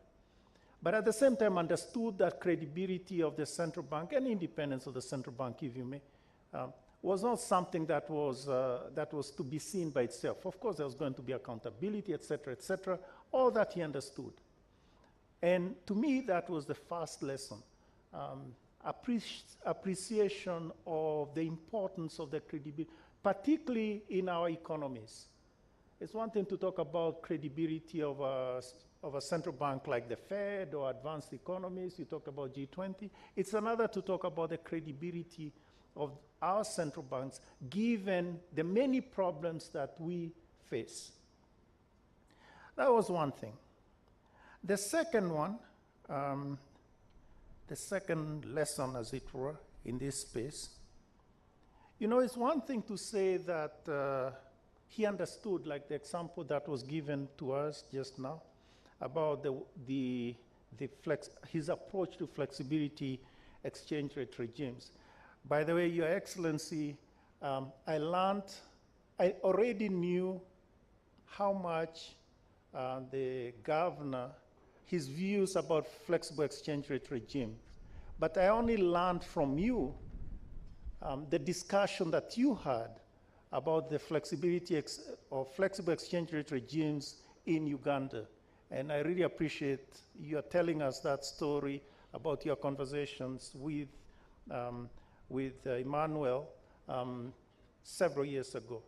but at the same time understood that credibility of the central bank and independence of the central bank, if you may, was not something that was to be seen by itself. Of course, there was going to be accountability, et cetera, all that he understood. And to me, that was the first lesson, appreciation of the importance of the credibility, particularly in our economies. It's one thing to talk about credibility of a central bank like the Fed or advanced economies. You talk about G20. It's another to talk about the credibility of our central banks, given the many problems that we face. That was one thing. The second one, the second lesson, as it were, in this space, it's one thing to say that he understood, like the example that was given to us just now, about his approach to flexibility exchange rate regimes. By the way, Your Excellency, I already knew how much the governor, his views about flexible exchange rate regime, but I only learned from you the discussion that you had about the flexibility of flexible exchange rate regimes in Uganda. And I really appreciate you telling us that story about your conversations with Emmanuel several years ago.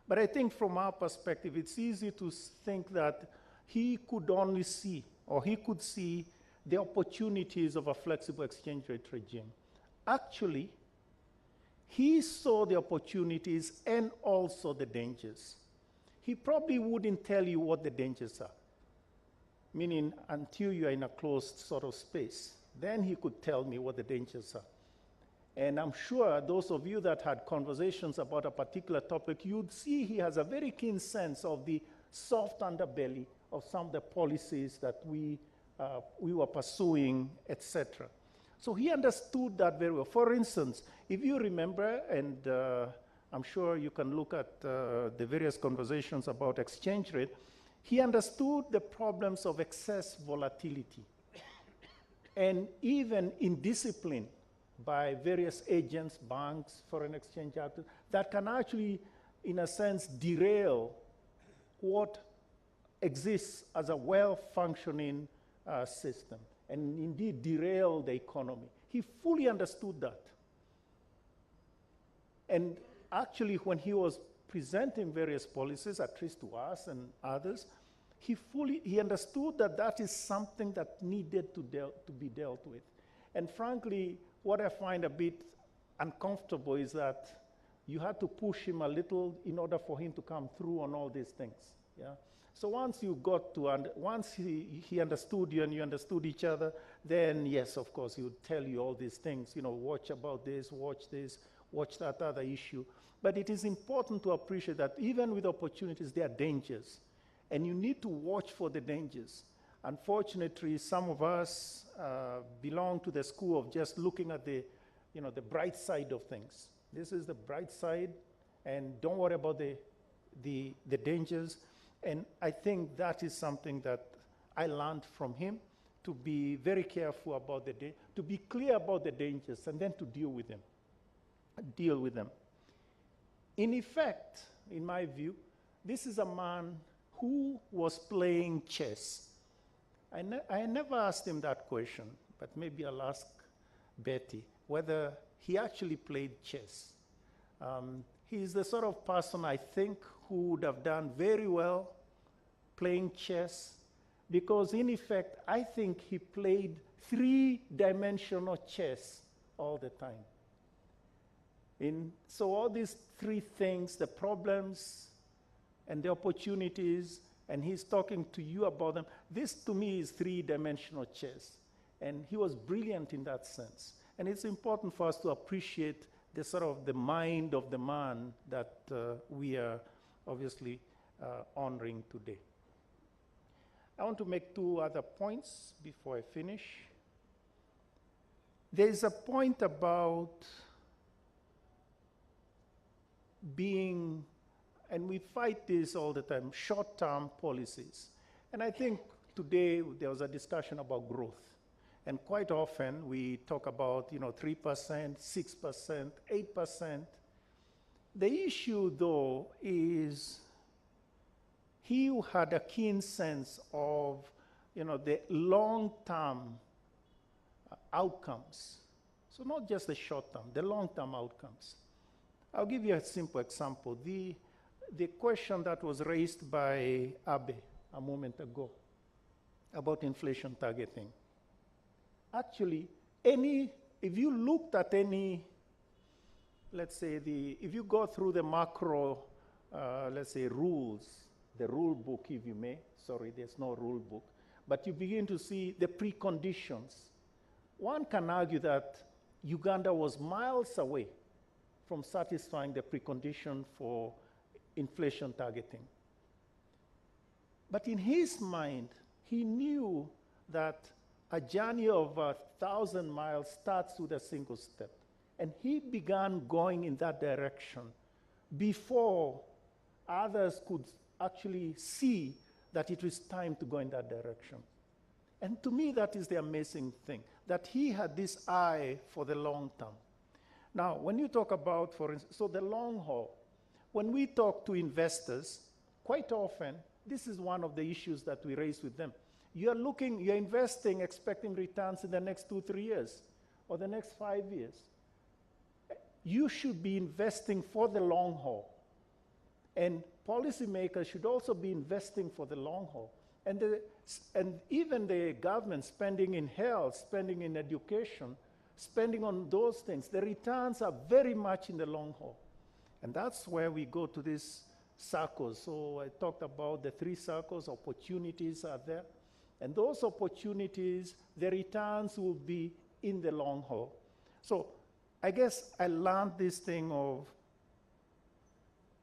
But I think from our perspective, it's easy to think that he could only see, or he could see the opportunities of a flexible exchange rate regime. Actually, he saw the opportunities and also the dangers. He probably wouldn't tell you what the dangers are, meaning until you are in a closed sort of space. Then he could tell me what the dangers are. And I'm sure those of you that had conversations about a particular topic, you'd see he has a very keen sense of the soft underbelly of some of the policies that we were pursuing, etc. So he understood that very well. For instance, if you remember, and I'm sure you can look at the various conversations about exchange rate, he understood the problems of excess volatility and even indiscipline by various agents, banks, foreign exchange actors, that can actually, in a sense, derail what exists as a well-functioning system, and indeed derail the economy. He fully understood that. And actually, when he was presenting various policies, at least to us and others, he understood that that is something that needed to be dealt with. And frankly, what I find a bit uncomfortable is that you had to push him a little in order for him to come through on all these things. Yeah? So once you got to, once he understood you and you understood each other, then yes, of course, he would tell you all these things, watch about this, watch that other issue. But it is important to appreciate that even with opportunities, there are dangers. And you need to watch for the dangers. Unfortunately, some of us belong to the school of just looking at the bright side of things. This is the bright side, and don't worry about the dangers. And I think that is something that I learned from him, to be very careful about to be clear about the dangers, and then to deal with them. In effect, in my view, this is a man who was playing chess. I never asked him that question, but maybe I'll ask Betty whether he actually played chess. He's the sort of person, I think, who would have done very well playing chess, because in effect, I think he played three-dimensional chess all the time. So all these three things, the problems and the opportunities, and he's talking to you about them, this to me is three-dimensional chess. And he was brilliant in that sense. And it's important for us to appreciate the sort of the mind of the man that we are obviously honoring today. I want to make two other points before I finish. There is a point about being, and we fight this all the time, short-term policies. And I think today there was a discussion about growth. And quite often we talk about 3%, 6%, 8%. The issue though is he who had a keen sense of the long-term outcomes. So not just the short-term, the long-term outcomes. I'll give you a simple example. The question that was raised by Abe a moment ago about inflation targeting. Actually, if you looked at any, let's say, if you go through the macro, let's say, rules, the rule book, if you may, sorry, there's no rule book, but you begin to see the preconditions. One can argue that Uganda was miles away from satisfying the precondition for inflation targeting. But in his mind, he knew that a journey of 1,000 miles starts with a single step. And he began going in that direction before others could actually see that it was time to go in that direction. And to me, that is the amazing thing, that he had this eye for the long term. Now, when you talk about, for instance, so the long haul, when we talk to investors, quite often, this is one of the issues that we raise with them. You're investing, expecting returns in the next 2-3 years, or the next 5 years. You should be investing for the long haul. And policymakers should also be investing for the long haul. And even the government spending in health, spending in education, spending on those things, the returns are very much in the long haul. And that's where we go to these circles. So I talked about the 3 circles, opportunities are there. And those opportunities, the returns will be in the long haul. So I guess I learned this thing of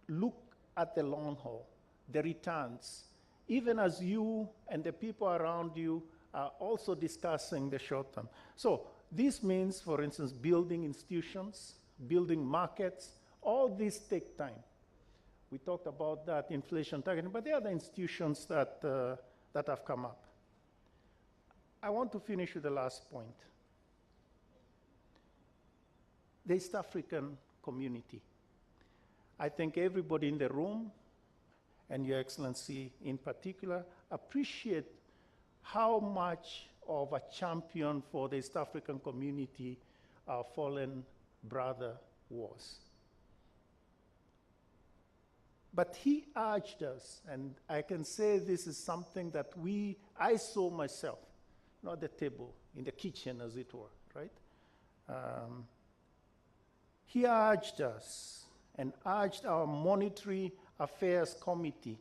look at the long haul, the returns, even as you and the people around you are also discussing the short term. So this means, for instance, building institutions, building markets, all these take time. We talked about that inflation targeting, but there are the institutions that have come up. I want to finish with the last point. The East African community. I think everybody in the room, and Your Excellency in particular, appreciate how much of a champion for the East African community our fallen brother was. But he urged us, and I can say this is something that I saw myself, not the table, in the kitchen as it were, right? He urged us and urged our Monetary Affairs Committee,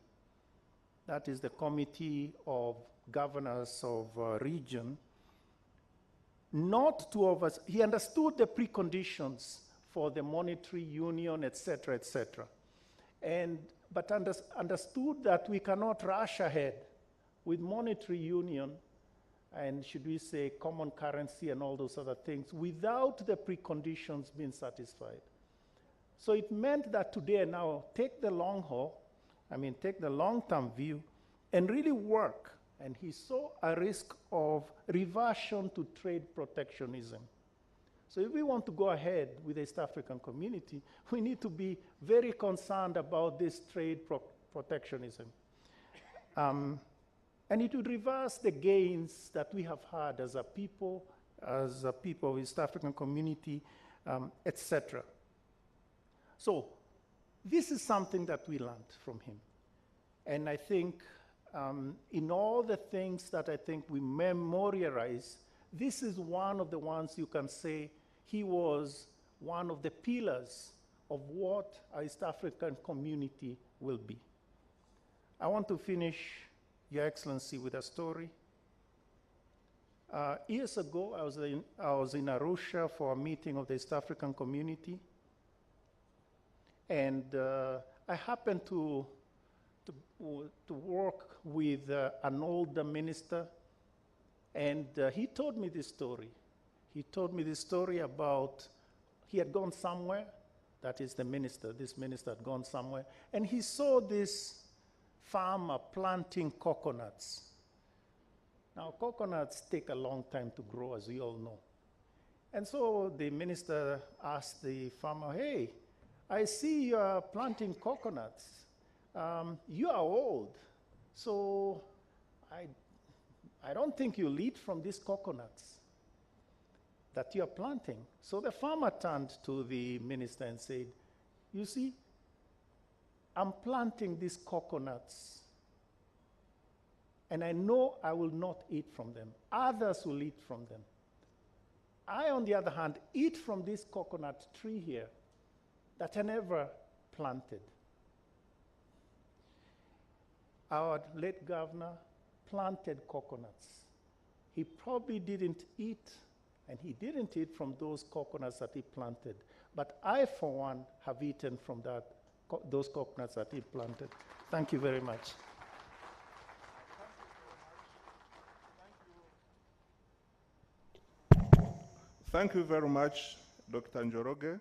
that is the Committee of Governors of region, not to he understood the preconditions for the monetary union, et cetera, but understood that we cannot rush ahead with monetary union and, should we say, common currency and all those other things without the preconditions being satisfied. So it meant that today now take the long haul, take the long-term view and really work. And he saw a risk of reversion to trade protectionism. So if we want to go ahead with the East African community, we need to be very concerned about this trade protectionism. And it would reverse the gains that we have had as a people of East African community, etc. So this is something that we learned from him. And I think in all the things that I think we memorialize, this is one of the ones you can say he was one of the pillars of what our East African community will be. I want to finish, Your Excellency, with a story. Years ago, I was in Arusha for a meeting of the East African community. And I happened to work with an older minister, and he told me this story. He told me this story about he had gone somewhere, that is the minister, this minister had gone somewhere, and he saw this farmer planting coconuts. Now, coconuts take a long time to grow, as we all know. And so the minister asked the farmer, hey, I see you are planting coconuts. You are old, so I don't think you'll eat from these coconuts that you are planting. So the farmer turned to the minister and said, you see, I'm planting these coconuts, and I know I will not eat from them. Others will eat from them. I, on the other hand, eat from this coconut tree here that I never planted. Our late governor planted coconuts. He probably didn't eat, and he didn't eat from those coconuts that he planted. But I, for one, have eaten from those coconuts that he planted. Thank you very much. Thank you very much, Dr. Njoroge.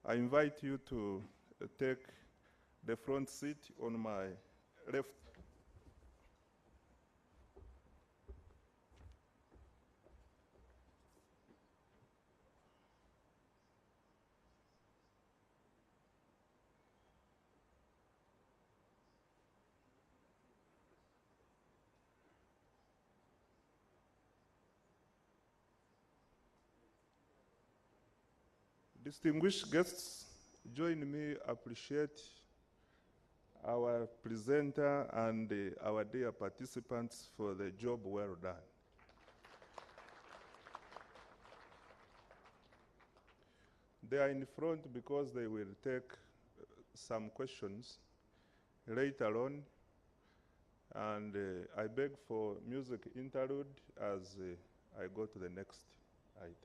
I invite you to take the front seat on my left. Distinguished guests, join me appreciate our presenter and our dear participants for the job well done. They are in front because they will take some questions later on, and I beg for music interlude as I go to the next item.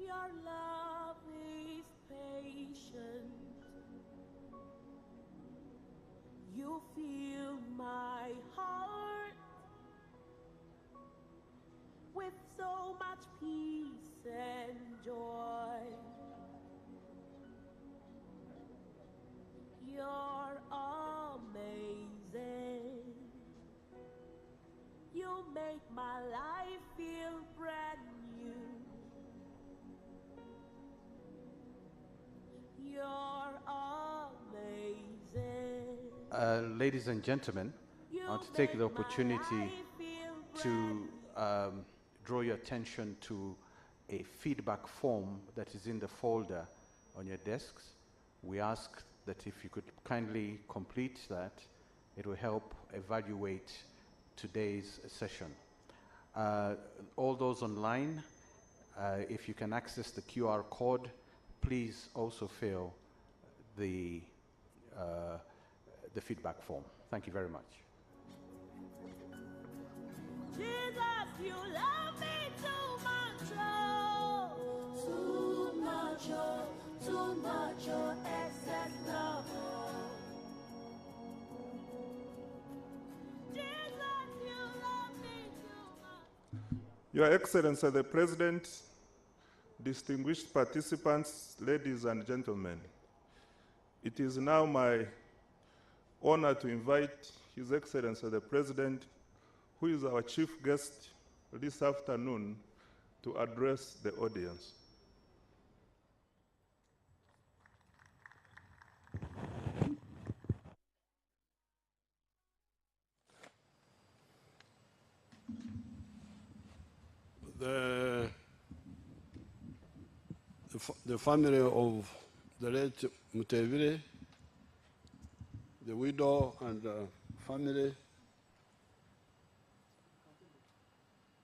Your love is patient. You fill my heart with so much peace and joy. You're amazing. You make my life feel brand new. You're amazing. Ladies and gentlemen, You I want to take the make my opportunity life feel to brand draw your attention to a feedback form that is in the folder on your desks. We ask that if you could kindly complete that, it will help evaluate today's session. All those online, if you can access the QR code, please also fill the feedback form. Thank you very much. Jesus, you love me too much, oh. Too much, oh. Too much, oh. Excess love, oh. Jesus, you love me too much. Your Excellency the President, distinguished participants, ladies and gentlemen, it is now my honor to invite His Excellency the President, who is our chief guest this afternoon, to address the audience. The family of the late Mutebile, the widow and family,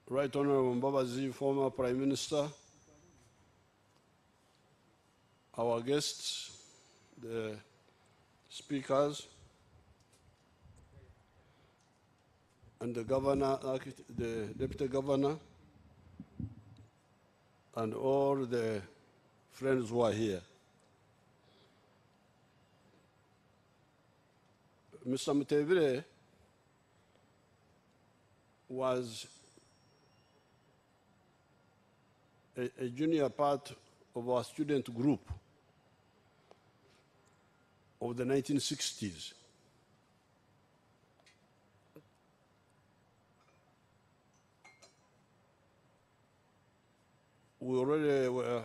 Right Honorable Mbabazi, former Prime Minister, our guests, the speakers, and the governor, the deputy governor, and all the friends who are here. Mr. Mutebile was a junior part of our student group of the 1960s. We were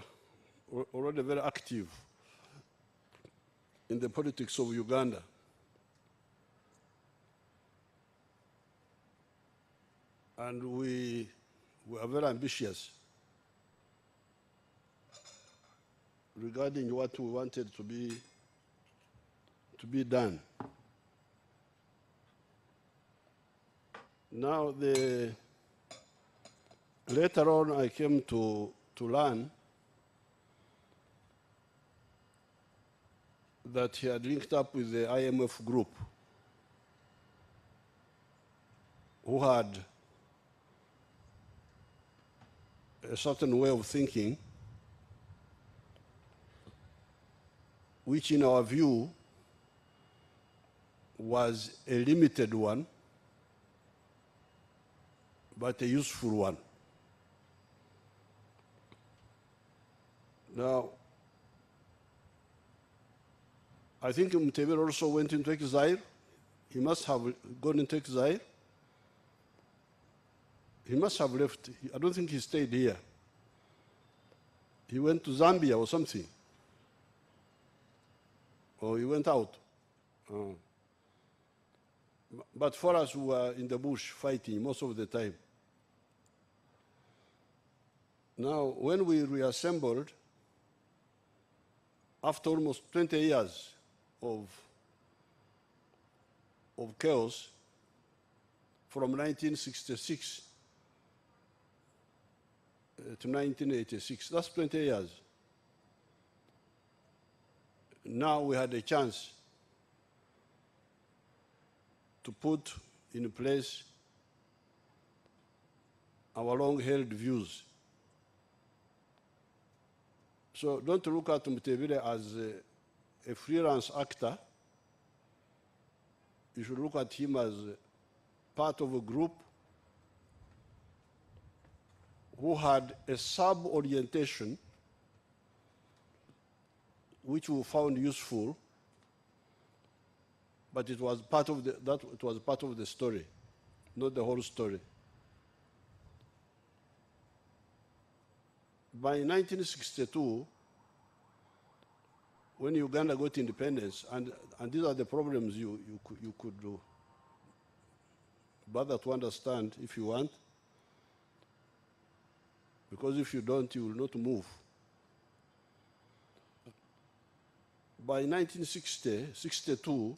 already very active in the politics of Uganda. And we were very ambitious regarding what we wanted to be done. Now, later on, I came to learn that he had linked up with the IMF group, who had a certain way of thinking, which in our view was a limited one, but a useful one. Now, I think Mutebile also went into exile. He must have gone into exile. He must have left. I don't think he stayed here. He went to Zambia or something. Or he went out. But for us, we were in the bush fighting most of the time. Now, when we reassembled, after almost 20 years of chaos, from 1966 to 1986, that's 20 years. Now we had a chance to put in place our long-held views. So don't look at Mutebile as a freelance actor. You should look at him as part of a group who had a sub-orientation which we found useful, but it was part of the story, not the whole story. by 1962, when Uganda got independence, and these are the problems you could do, bother to understand if you want, because if you don't, you will not move. By 1962,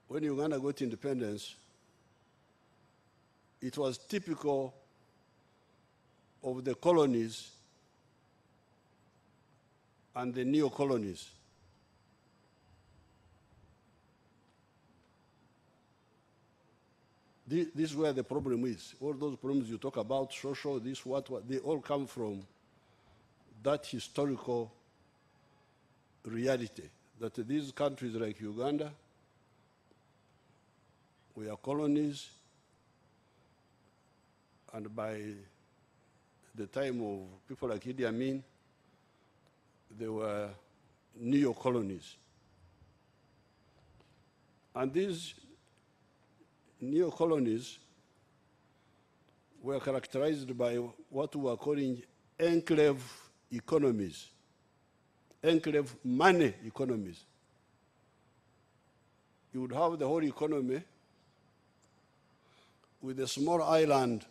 when Uganda got independence, it was typical of the colonies and the neo-colonies. This is where the problem is. All those problems you talk about, social, this, what, they all come from that historical reality, that these countries like Uganda were colonies, and by the time of people like Idi Amin, they were neo-colonies. And these neo-colonies were characterized by what we are calling enclave economies, enclave money economies. You would have the whole economy with a small island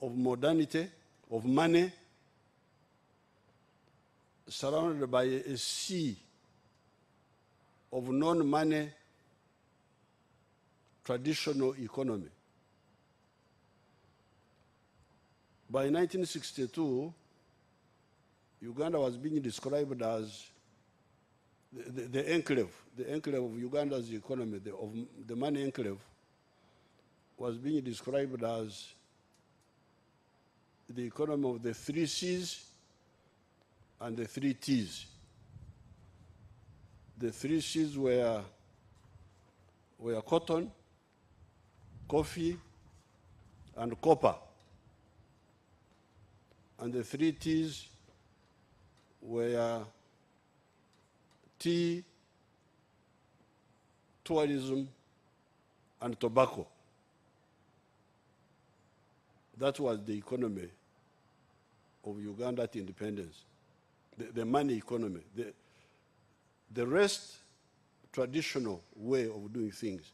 of modernity, of money, surrounded by a sea of non-money traditional economy. By 1962, Uganda was being described as the enclave of Uganda's economy, of the money enclave, was being described as the economy of the 3 C's and the 3 T's. The 3 C's were cotton, coffee, and copper. And the 3 T's were tea, tourism, and tobacco. That was the economy of Uganda at independence, the money economy. The rest, traditional way of doing things.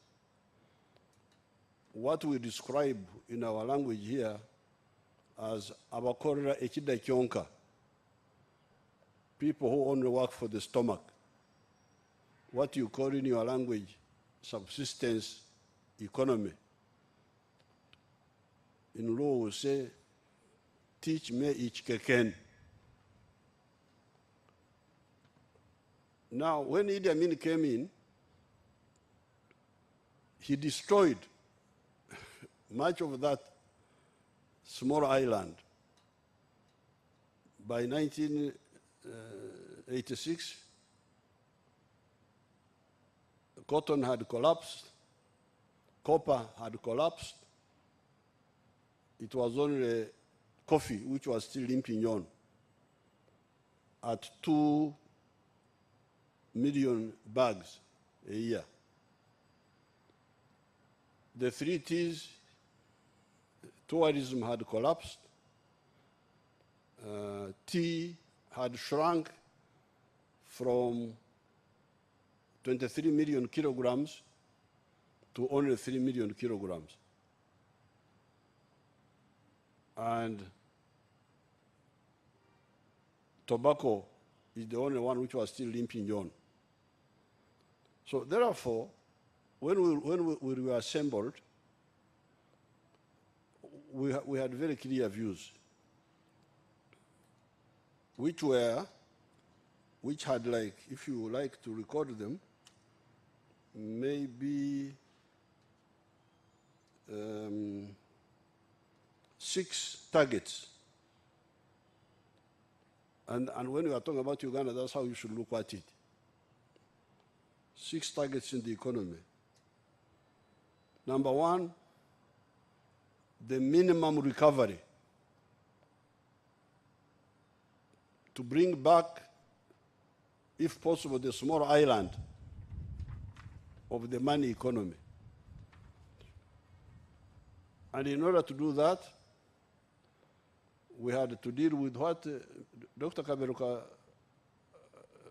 What we describe in our language here as abakorera ekida kyonka, people who only work for the stomach. What you call in your language subsistence economy. In law we say, teach me each keken. Now, when Idi Amin came in, he destroyed much of that small island. By 1986, cotton had collapsed, copper had collapsed. It was only coffee, which was still limping on, at 2 million bags a year. The 3 T's, tourism had collapsed, tea had shrunk from 23 million kilograms to only 3 million kilograms. And tobacco is the only one which was still limping on. So therefore, when we were assembled, we had very clear views, which had, like, if you like to record them, maybe 6 targets. And when we are talking about Uganda, that's how you should look at it. 6 targets in the economy. Number 1, the minimum recovery. To bring back, if possible, the small island of the money economy. And in order to do that, we had to deal with what Dr. Kaberuka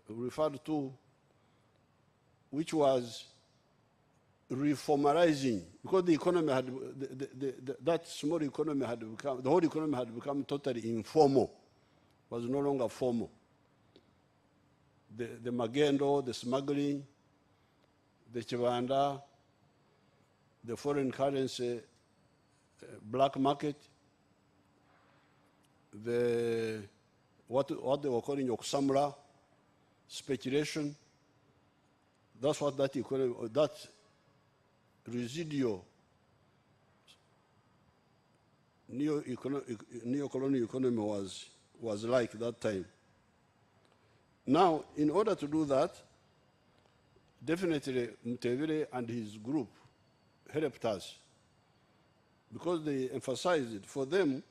referred to, which was reformalizing, because the economy had, that small economy had become, the whole economy had become totally informal, was no longer formal. The magendo, the smuggling, the chivanda, the foreign currency black market, the what they were calling Oksamra, speculation. That's what that economy, that residual neo-colonial economy was like that time. Now, in order to do that, definitely Mutebile and his group helped us, because they emphasized it for them.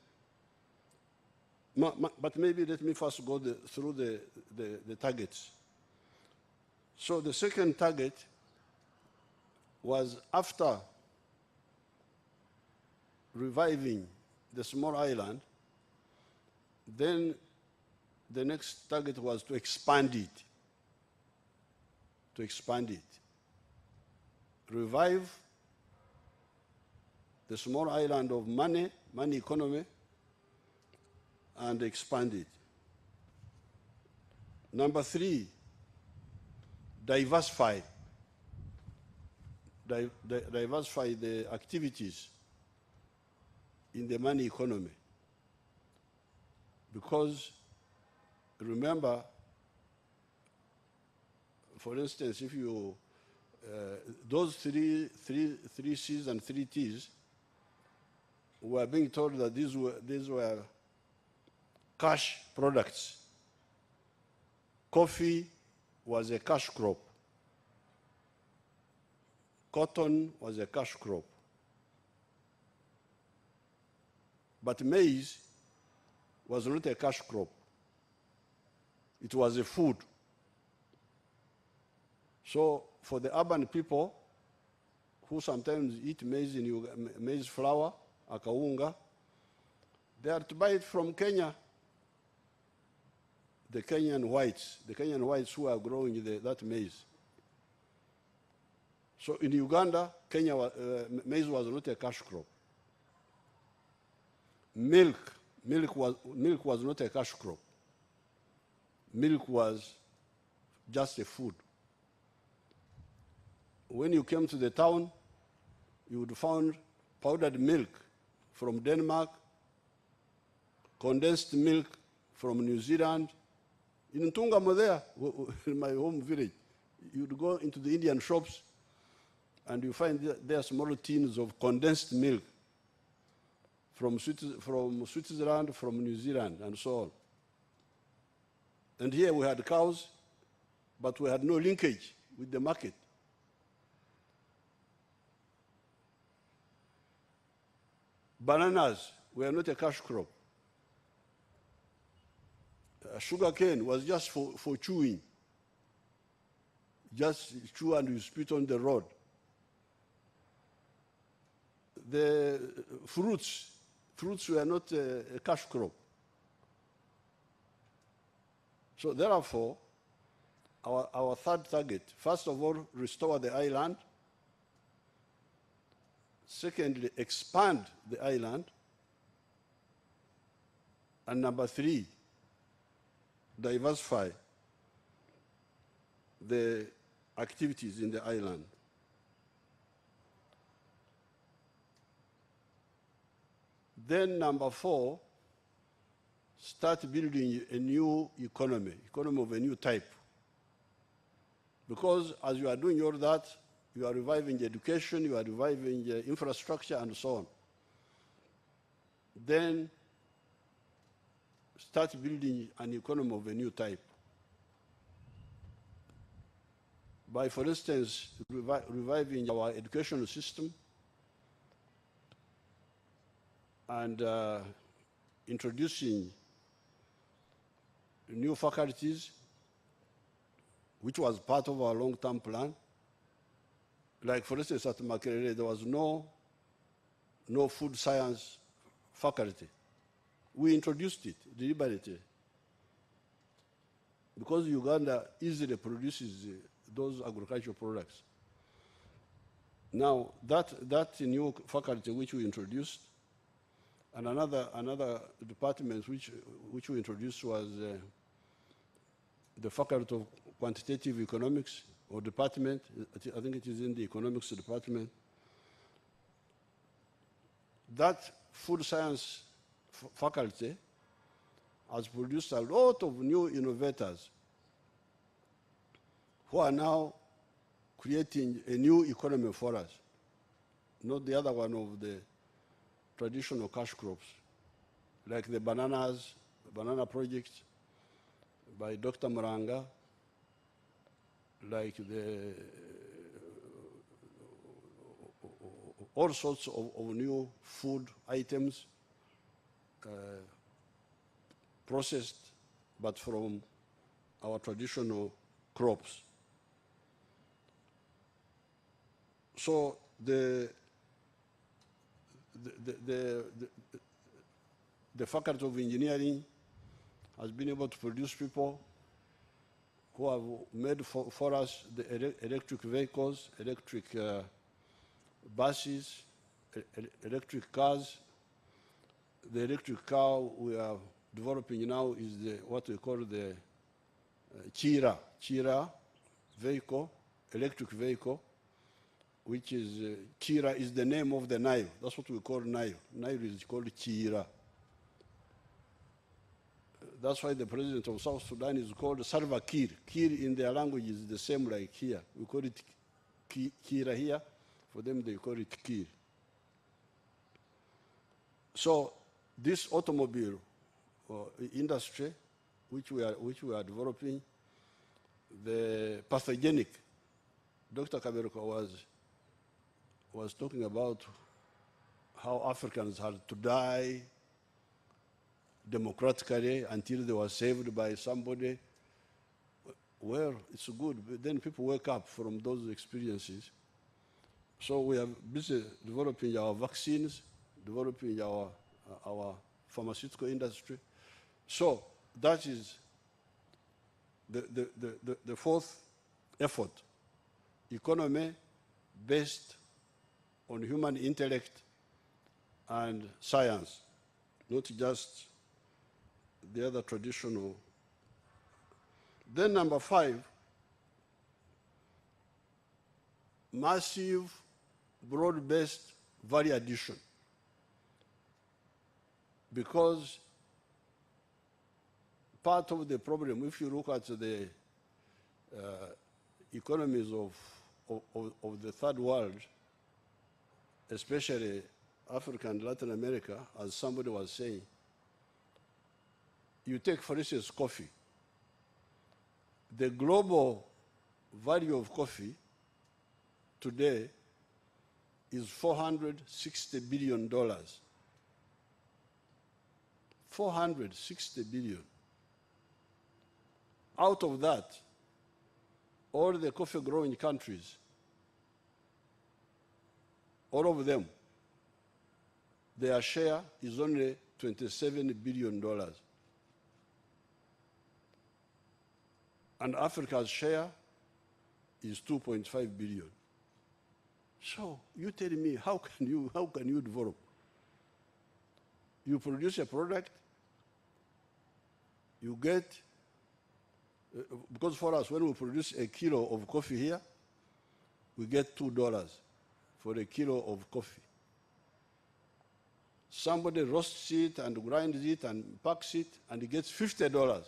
But maybe let me first go through the targets. So the second target was, after reviving the small island, then the next target was to expand it. To expand it. Revive the small island of money economy, and expand it. Number 3, diversify. Diversify the activities in the money economy. Because remember, for instance, if you, those three C's and 3 T's, we are being told that these were cash products. Coffee was a cash crop. Cotton was a cash crop. But maize was not a cash crop. It was a food. So for the urban people who sometimes eat maize flour, akawunga, they are to buy it from Kenya. The Kenyan whites who are growing that maize. So in Uganda, maize was not a cash crop. Milk was not a cash crop. Milk was just a food. When you came to the town, you would find powdered milk from Denmark, condensed milk from New Zealand. In Ntungamo there, in my home village, you'd go into the Indian shops and you find there small tins of condensed milk from Switzerland, from New Zealand, and so on. And here we had cows, but we had no linkage with the market. Bananas were not a cash crop. Sugar cane was just for chewing. Just chew and you spit on the road. The fruits were not a cash crop. So therefore, our third target, first of all, restore the island. Secondly, expand the island. And number 3, diversify the activities in the island. Then number 4, start building a new economy of a new type. Because as you are doing all that, you are reviving education, you are reviving infrastructure, and so on. Then start building an economy of a new type. By, for instance, reviving our educational system and introducing new faculties, which was part of our long-term plan. Like, for instance, at Makerere, there was no food science faculty. We introduced it deliberately because Uganda easily produces those agricultural products. Now, that new faculty which we introduced, and another department which we introduced was the Faculty of Quantitative Economics, or department. I think it is in the economics department. That food science faculty has produced a lot of new innovators who are now creating a new economy for us, not the other one of the traditional cash crops, like the banana project by Dr. Muranga, like all sorts of new food items processed, but from our traditional crops. So the Faculty of Engineering has been able to produce people who have made for us the electric vehicles, electric buses, electric cars. The electric car we are developing now is what we call the Chira vehicle, electric vehicle, which is, Chira is the name of the Nile. That's what we call Nile. Nile is called Chira. That's why the president of South Sudan is called Salva Kiir. Kiir in their language is the same like here. We call it Kira here. For them, they call it Kiir. So this automobile industry, which we are developing, the pathogenic, Dr. Kaberuka was talking about how Africans had to die democratically until they were saved by somebody. Well, it's good, but then people wake up from those experiences. So we are busy developing our vaccines, developing our pharmaceutical industry. So that is the fourth effort, economy based on human intellect and science, not just the other traditional. Then number 5, massive, broad-based value addition. Because part of the problem, if you look at the economies of the third world, especially Africa and Latin America, as somebody was saying, you take, for instance, coffee. The global value of coffee today is $460 billion. 460 billion. Out of that, all the coffee growing countries, all of them, their share is only $27 billion. And Africa's share is 2.5 billion. So you tell me, how can you develop? You produce a product, you get, because for us, when we produce a kilo of coffee here, we get $2 for a kilo of coffee. Somebody roasts it and grinds it and packs it, and he gets $50.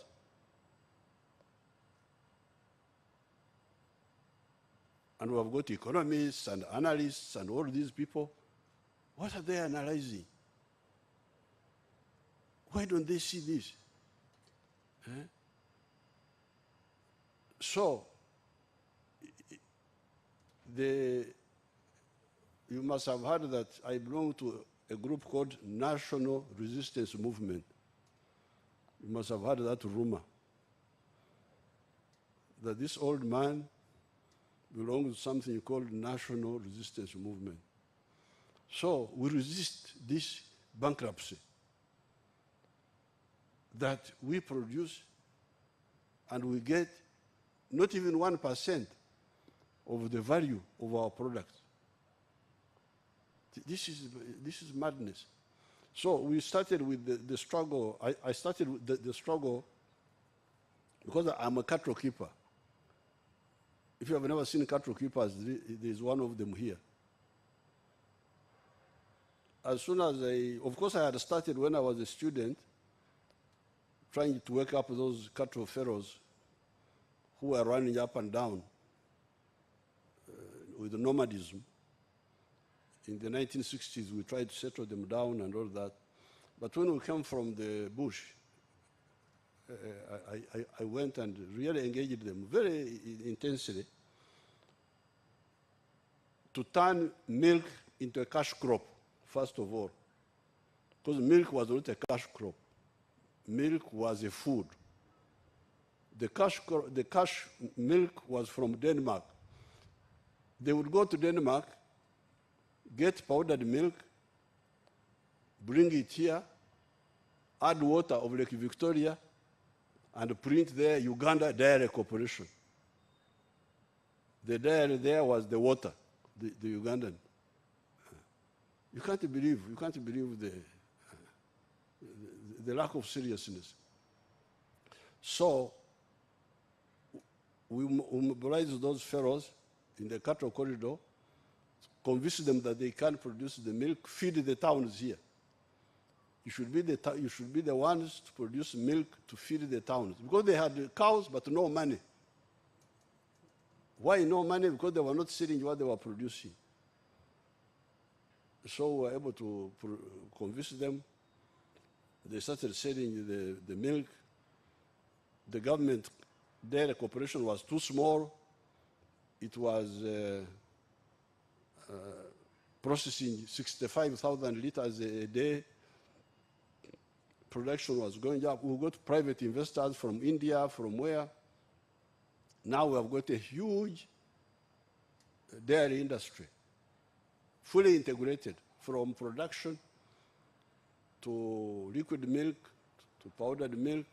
And we have got economists and analysts and all these people. What are they analyzing? Why don't they see this? So, you must have heard that I belong to a group called National Resistance Movement. You must have heard that rumor, that this old man belongs to something called National Resistance Movement. So we resist this bankruptcy. that we produce and we get not even 1% of the value of our products. This is madness. So we started with the struggle. I started with the struggle because I'm a cattle keeper. If you have never seen cattle keepers, there's one of them here. As soon as of course I had started when I was a student, trying to wake up those cattle pharaohs who were running up and down with the nomadism. In the 1960s, we tried to settle them down and all that. But when we came from the bush, I went and really engaged them very intensely to turn milk into a cash crop, first of all. Because milk was not a cash crop. Milk was a food. The cash milk was from Denmark. They would go to Denmark, get powdered milk, bring it here, add water of Lake Victoria, and print there Uganda Dairy Corporation. The dairy there was the water, the Ugandan. You can't believe the lack of seriousness. So we mobilized those pharaohs in the cattle corridor, convince them that they can produce the milk, feed the towns here. You should be the ones to produce milk to feed the towns. Because they had cows but no money. Why no money? Because they were not selling what they were producing. So we were able to convince them. They started selling the milk. The government dairy corporation was too small. It was processing 65,000 liters a day. Production was going up. We got private investors from India, from where. Now we have got a huge dairy industry, fully integrated from production to liquid milk, to powdered milk,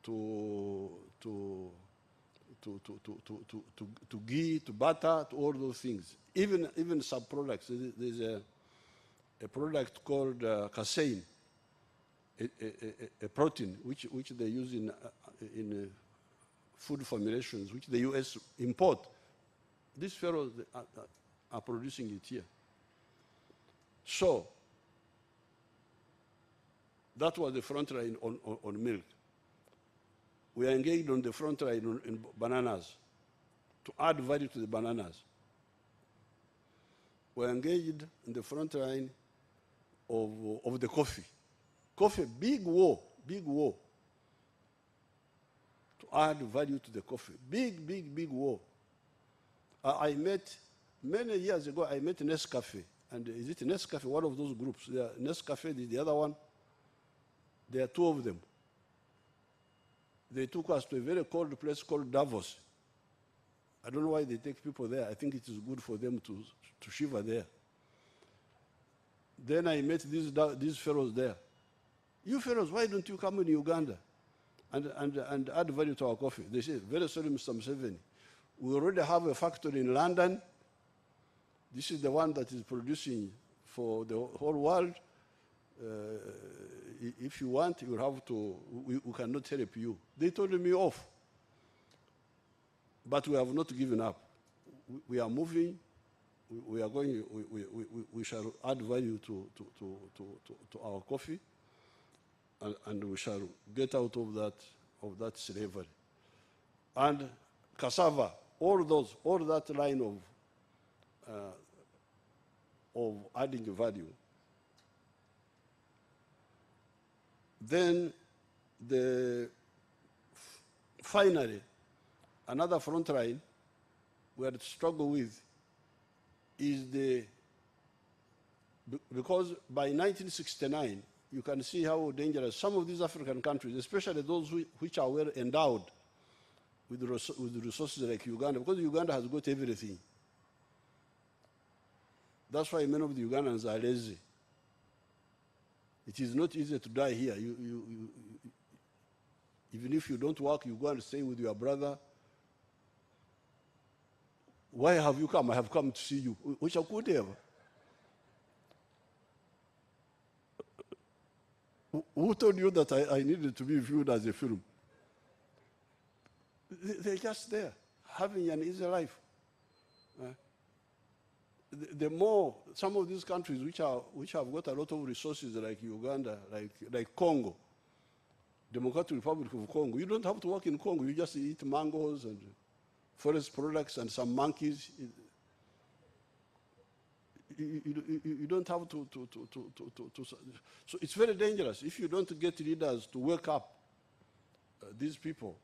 to ghee, to butter, to all those things. Even sub-products. There's a product called casein, a protein which they use in food formulations, which the US import. These pharaohs are producing it here. So that was the front line on milk. We are engaged on the front line in bananas to add value to the bananas. We are engaged in the front line of the coffee. Coffee, big war to add value to the coffee. Big war. I met, many years ago, I met Nescafe. And is it Nescafe, one of those groups? Nescafe, the other one. There are two of them. They took us to a very cold place called Davos. I don't know why they take people there. I think it is good for them to shiver there. Then I met these fellows there. You fellows, why don't you come in Uganda and add value to our coffee? They say, very sorry, Mr. Museveni. We already have a factory in London. This is the one that is producing for the whole world. If you want, you have to, we cannot help you. They told me off. But we have not given up. We are moving. We are going, we shall add value to our coffee, and we shall get out of that slavery. And cassava, all that line of adding value. Then finally, another front line we had to struggle with is because by 1969, you can see how dangerous some of these African countries, especially those which are well endowed with resources like Uganda, because Uganda has got everything. That's why many of the Ugandans are lazy. It is not easy to die here. Even if you don't work, you go and stay with your brother. Why have you come? I have come to see you. Which I could have. Who told you that I needed to be viewed as a film? They're just there, having an easy life. The more, some of these countries which have got a lot of resources like Uganda, like Congo, Democratic Republic of Congo, you don't have to work in Congo. You just eat mangoes and forest products and some monkeys. You don't have to. So it's very dangerous. If you don't get leaders to wake up these people,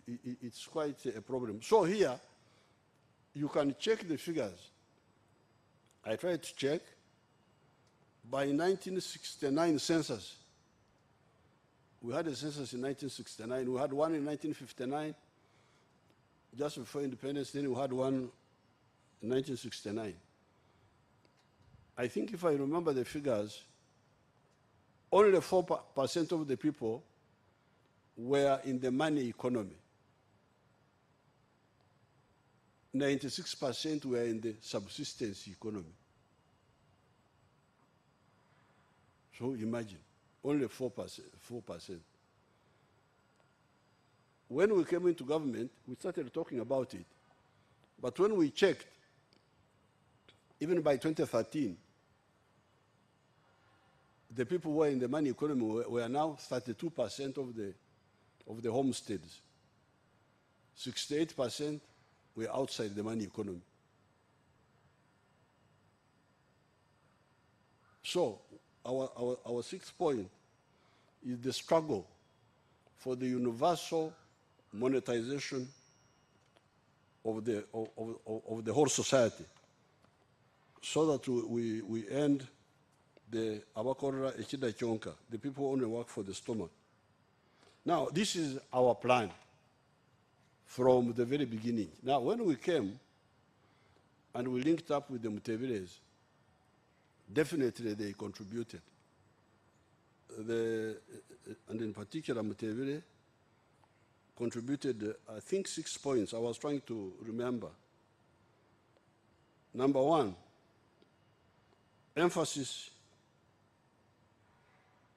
it's quite a problem. So here, you can check the figures. I tried to check. By 1969 census, we had a census in 1969. We had one in 1959, just before independence. Then we had one in 1969. I think if I remember the figures, only 4% of the people were in the money economy. 96% were in the subsistence economy. So imagine, only 4%. When we came into government, we started talking about it. But when we checked, even by 2013, the people who were in the money economy were now 32% of the homesteads. 68% were outside the money economy. So our sixth point is the struggle for the universal monetization of the whole society, so that we end the abakorera echida chonka, the people only work for the stomach. Now, this is our plan from the very beginning. Now, when we came and we linked up with the Mutebiles, definitely they contributed. And in particular, Mutebile contributed, I think, 6 points. I was trying to remember. Number one, emphasis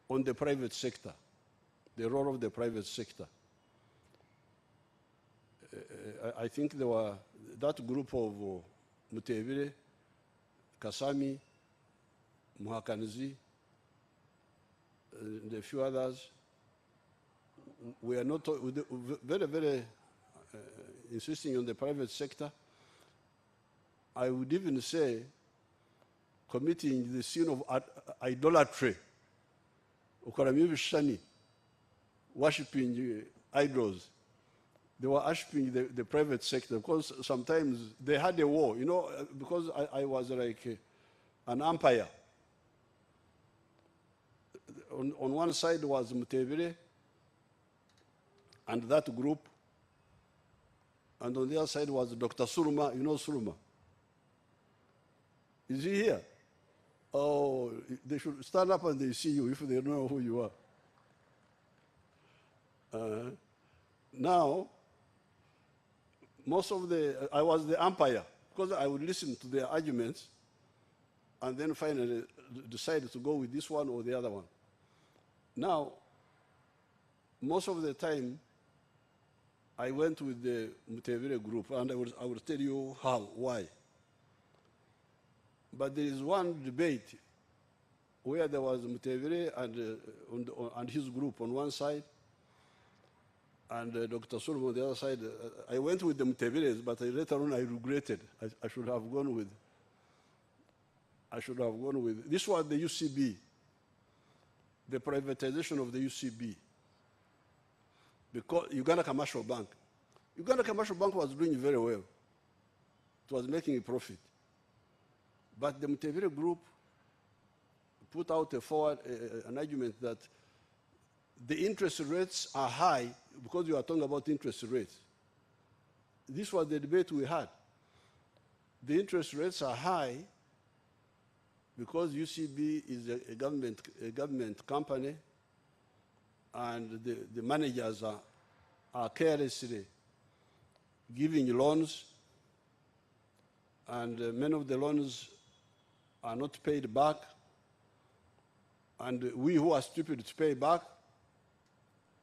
on the private sector, the role of the private sector. I think there were that group of Mutebile, Kasami, Muhakanizi, and a few others. We are not very insisting on the private sector. I would even say committing the sin of idolatry, worshipping idols. They were worshipping the private sector because sometimes they had a war, you know, because I was like an umpire. On one side was Mutebile and that group, and on the other side was Dr. Suruma. You know Suruma? Is he here? Oh, they should stand up and they see you if they know who you are. Now, I was the umpire because I would listen to their arguments and then finally decide to go with this one or the other one. Now, most of the time, I went with the Mutebile group, and I will tell you why. But there is one debate where there was Mutebile and his group on one side, and Dr. Solomon on the other side. I went with the Mutebiles, but later on I regretted. I should have gone with. This was the UCB, the privatization of the UCB. Because Uganda Commercial Bank was doing very well. It was making a profit. But the Mutebile group put out an argument that the interest rates are high because you are talking about interest rates. This was the debate we had. The interest rates are high because UCB is a government company, and the managers are carelessly giving loans, and many of the loans are not paid back, and we who are stupid to pay back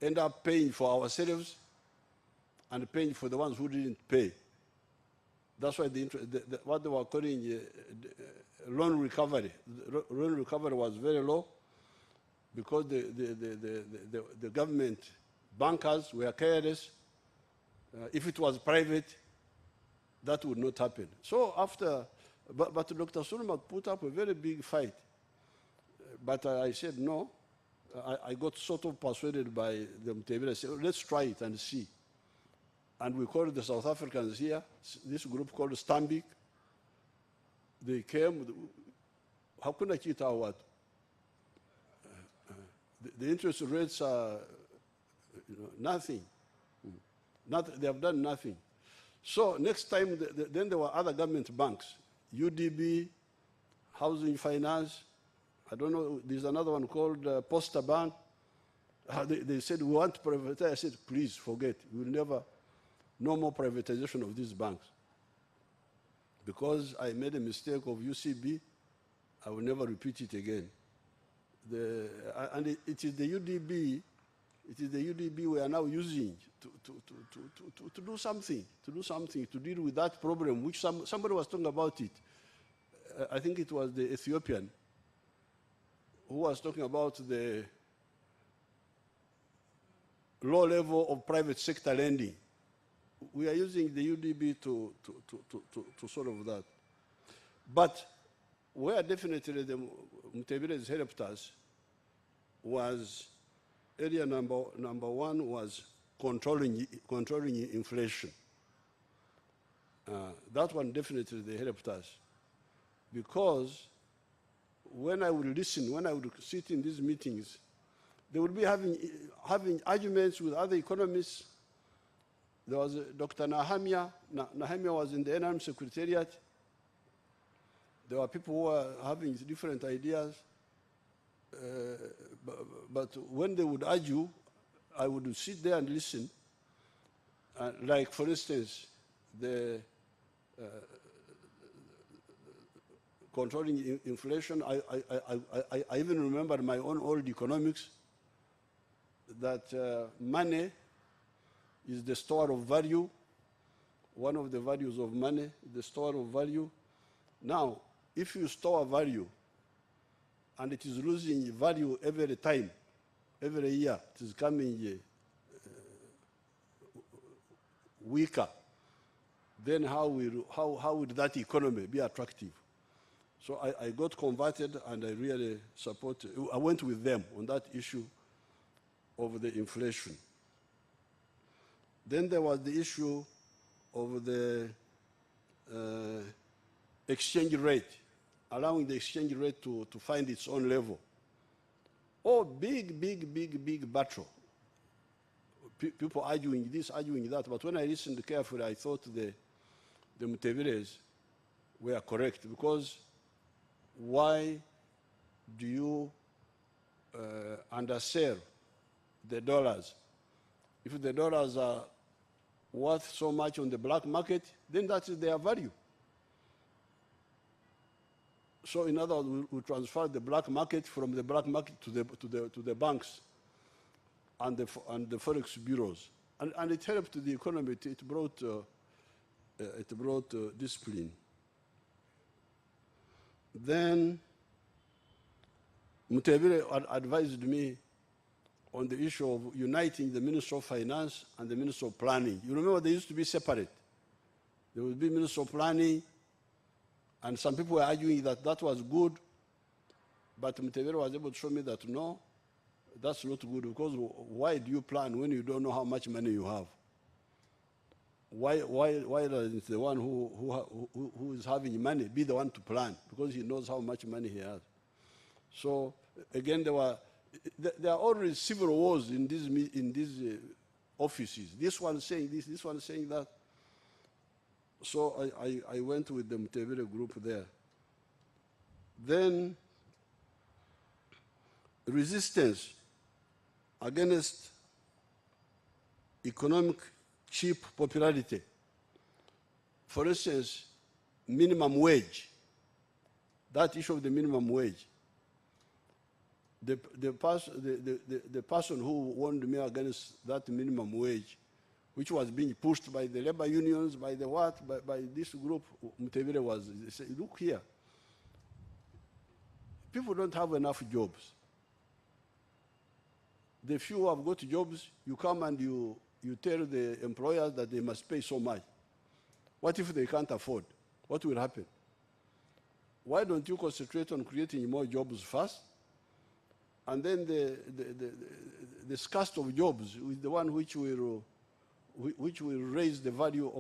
end up paying for ourselves and paying for the ones who didn't pay. That's why what they were calling loan recovery. Loan recovery was very low because the government bankers were careless. If it was private, that would not happen. So after, but Dr. Sulmak put up a very big fight. But I said no. I got sort of persuaded by the Mutebile. I said, let's try it and see. And we called the South Africans here, this group called Stambik. They came, how could I cheat our what? The interest rates are nothing. They have done nothing. So next time, then there were other government banks, UDB, Housing Finance, I don't know, there's another one called Posta Bank. They said, we want to privatize. I said, please forget. We will never, no more privatization of these banks. Because I made a mistake of UCB, I will never repeat it again. And it is the UDB, we are now using to do something, to deal with that problem, which somebody was talking about it. I think it was the Ethiopian who was talking about the low level of private sector lending. We are using the UDB to solve that. But where definitely the Mutebile's helped us was area number one was controlling inflation. That one definitely they helped us, because when I would listen, when I would sit in these meetings, they would be having arguments with other economists. There was Dr. Nahemia. Nahemia was in the NRM Secretariat. There were people who were having different ideas. But when they would argue, I would sit there and listen. Like, for instance, the controlling inflation, I even remember my own old economics, that money is the store of value. One of the values of money is the store of value. Now, if you store value and it is losing value every time, every year, it is coming weaker, then how would that economy be attractive? So I got converted, and I really I went with them on that issue of the inflation. Then there was the issue of the exchange rate, allowing the exchange rate to find its own level. Oh, big battle. People arguing this, arguing that. But when I listened carefully, I thought the Mutebiles were correct, because why do you undersell the dollars? If the dollars are worth so much on the black market, then that is their value. So in other words, we transfer the black market from the black market to the banks and the forex bureaus, and it helped the economy. It brought discipline. Then Mutebile advised me on the issue of uniting the Minister of Finance and the Minister of Planning. You remember they used to be separate. There would be Minister of Planning, and some people were arguing that that was good, but Mutebile was able to show me that no, that's not good, because why do you plan when you don't know how much money you have? Why doesn't the one who is having money be the one to plan, because he knows how much money he has? So again, there are already civil wars in these offices. This one saying this, this one saying that. So I went with the Mutebile group there. Then resistance against economic cheap popularity. For instance, minimum wage, that issue of the minimum wage. The person who warned me against that minimum wage, which was being pushed by the labor unions, by the what, by this group, Mutebile was, they said, look here, people don't have enough jobs. The few who have got jobs, you come and you tell the employers that they must pay so much. What if they can't afford? What will happen? Why don't you concentrate on creating more jobs first? And then the scarcity of jobs is the one which will raise the value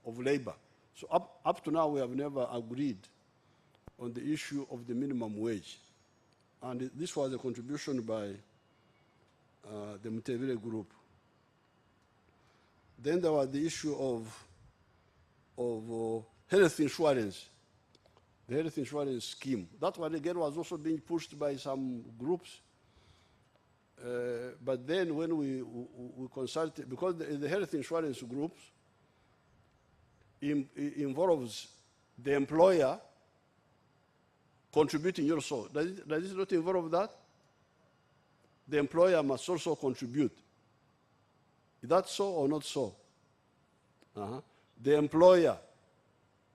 of labor. So up to now, we have never agreed on the issue of the minimum wage. And this was a contribution by the Mutebile group. Then there was the issue of health insurance, the health insurance scheme. That one again was also being pushed by some groups. But then when we consulted, because the health insurance groups involves the employer contributing also. Does it not involve that? The employer must also contribute. Is that so or not so? The employer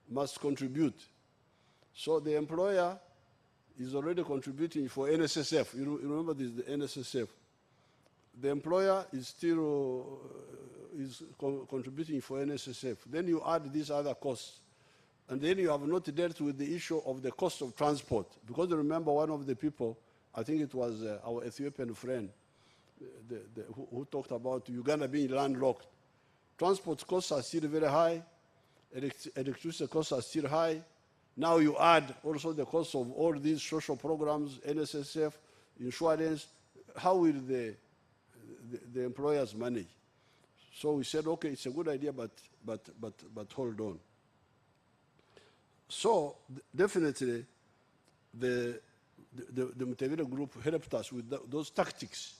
must contribute. So the employer is already contributing for NSSF. You remember this, the NSSF. The employer is still contributing for NSSF. Then you add these other costs. And then you have not dealt with the issue of the cost of transport. Because remember one of the people, I think it was our Ethiopian friend, who talked about Uganda being landlocked. Transport costs are still very high. Electricity costs are still high. Now you add also the cost of all these social programs, NSSF, insurance. How will the employers manage? So we said, okay, it's a good idea, but hold on. So definitely, the Mutebile group helped us with those tactics